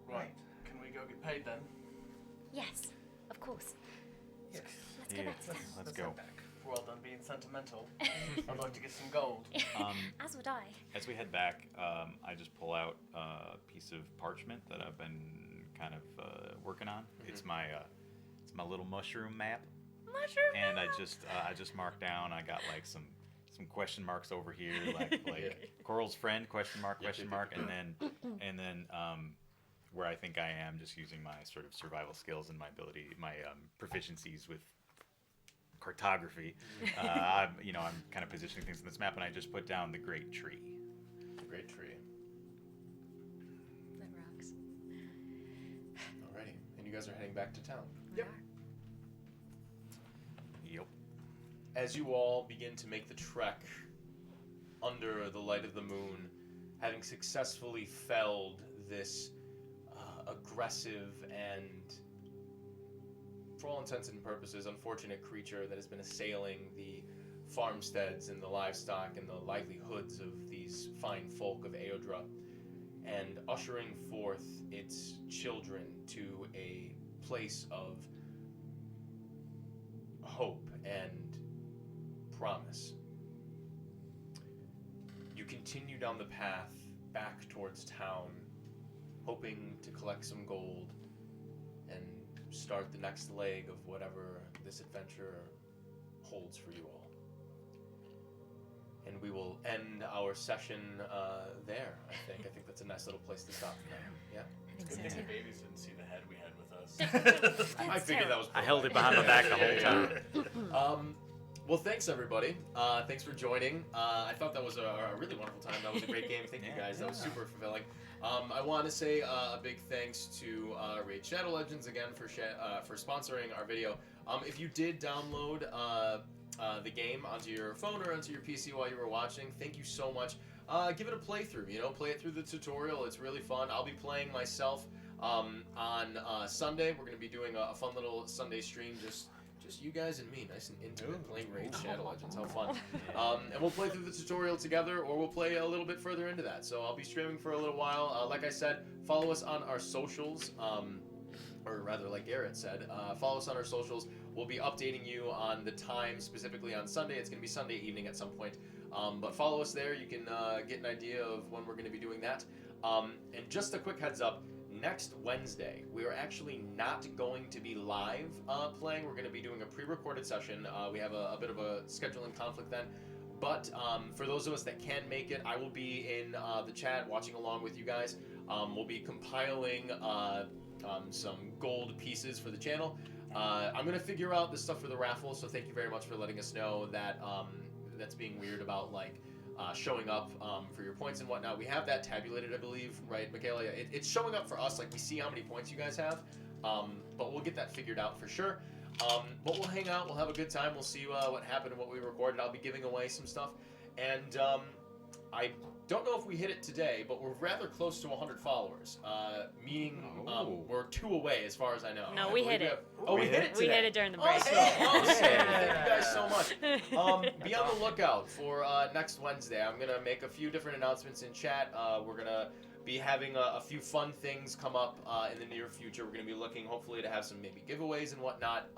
Right. Can we go get paid then? Yes, of course. Yes. Let's go back to town. Let's go. Head back. We're all done being sentimental. I'd like to get some gold. As would I. As we head back, I just pull out a piece of parchment that I've been kind of working on. Mm-hmm. It's my little mushroom map. Mushroom And map. I just marked down. I got like some question marks over here, like Coral's friend question mark, and then where I think I am, just using my sort of survival skills and my ability, my proficiencies with cartography. I'm kind of positioning things in this map, and I just put down the Great Tree. The Great Tree. That rocks. Alrighty, and you guys are heading back to town. Yep. Yep. As you all begin to make the trek under the light of the moon, having successfully felled this aggressive and, for all intents and purposes, unfortunate creature that has been assailing the farmsteads and the livestock and the livelihoods of these fine folk of Eodra, and ushering forth its children to a place of hope and promise. You continue down the path back towards town, hoping to collect some gold and start the next leg of whatever this adventure holds for you all. And we will end our session there, I think. I think that's a nice little place to stop for now. Yeah? It's good thing the babies didn't see the head we had with us. I figured that was I held it behind my back the whole time. Well, thanks, everybody. Thanks for joining. I thought that was a really wonderful time. That was a great game. Thank you, guys. That was super fulfilling. I want to say a big thanks to Raid Shadow Legends again for sponsoring our video. If you did download the game onto your phone or onto your PC while you were watching, thank you so much. Give it a playthrough, play it through the tutorial. It's really fun. I'll be playing myself on Sunday. We're going to be doing a fun little Sunday stream, just you guys and me, nice and intimate, playing Raid Shadow Legends. How fun. And we'll play through the tutorial together, or we'll play a little bit further into that. So I'll be streaming for a little while. Like I said, follow us on our socials. Or rather, like Garrett said, follow us on our socials. We'll be updating you on the time, specifically on Sunday. It's going to be Sunday evening at some point. But follow us there. You can get an idea of when we're going to be doing that. And just a quick heads up, next Wednesday, we are actually not going to be live playing. We're going to be doing a pre-recorded session. We have a bit of a scheduling conflict then. But for those of us that can make it, I will be in the chat watching along with you guys. We'll be compiling some gold pieces for the channel. I'm going to figure out the stuff for the raffle, so thank you very much for letting us know that that's being weird about, like, showing up for your points and whatnot. We have that tabulated, I believe, right, Michaela? It's showing up for us, like, we see how many points you guys have, but we'll get that figured out for sure. But we'll hang out, we'll have a good time, we'll see what happened and what we recorded. I'll be giving away some stuff, and I don't know if we hit it today, but we're rather close to 100 followers, meaning we're 2 away as far as I know. No, we hit it. We hit it today. We hit it during the break. Awesome. Thank you guys so much. Be on the lookout for next Wednesday. I'm going to make a few different announcements in chat. We're going to be having a few fun things come up in the near future. We're going to be looking, hopefully, to have some maybe giveaways and whatnot.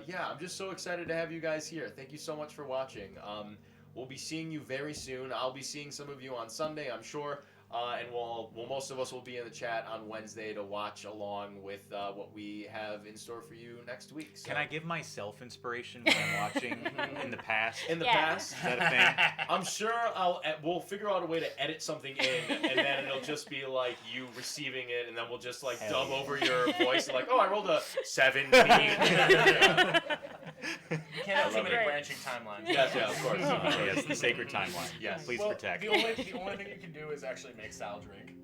Yeah, I'm just so excited to have you guys here. Thank you so much for watching. We'll be seeing you very soon. I'll be seeing some of you on Sunday, I'm sure. And most of us will be in the chat on Wednesday to watch along with what we have in store for you next week. So. Can I give myself inspiration when I'm watching in the past? In the past? Is that a thing? I'm sure we'll figure out a way to edit something in, and then it'll just be like you receiving it, and then we'll just like dub over your voice, like, oh, I rolled a 17. You can't have too many branching timelines. Yes, yeah, of course. Yes, the sacred timeline. Yes, please protect. The only thing you can do is actually make Sal drink.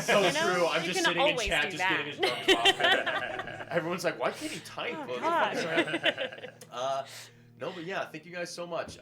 So true. I'm just sitting in chat, just getting his drums off. Everyone's like, why can't he type? Oh, gosh. No, but yeah, thank you guys so much.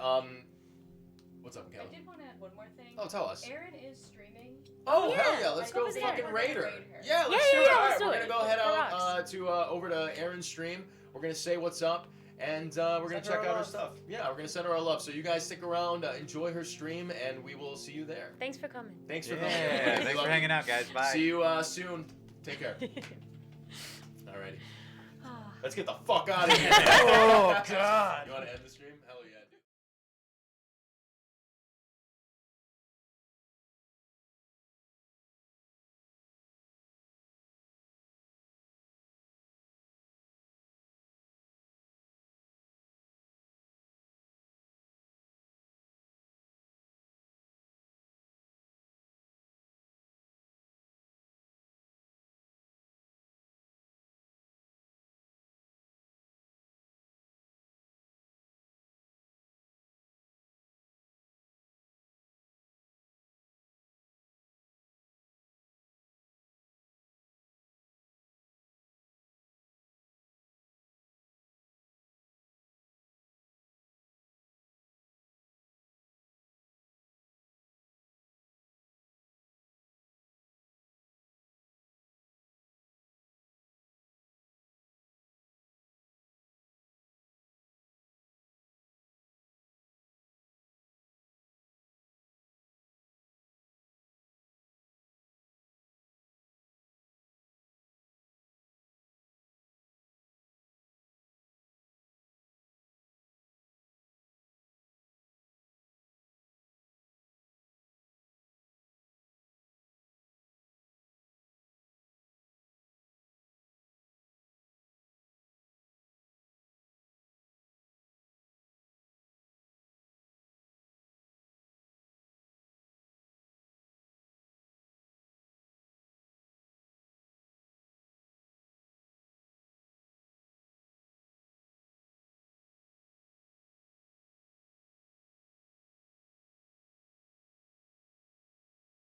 What's up, Michaela? I did want to add one more thing. Oh, tell us. Erin is streaming. Oh, hell yeah, let's go fucking raid her. Yeah, let's do it. All right, we're going to go head out over to Erin's stream. We're going to say what's up. And we're going to check out her stuff. Yeah, we're going to send her our love. So you guys stick around, enjoy her stream, and we will see you there. Thanks for coming. Thanks for coming. Yeah, thanks for hanging out, guys. Bye. See you soon. Take care. Alrighty. Let's get the fuck out of here. Oh, God. You want to end the stream? Hell yeah.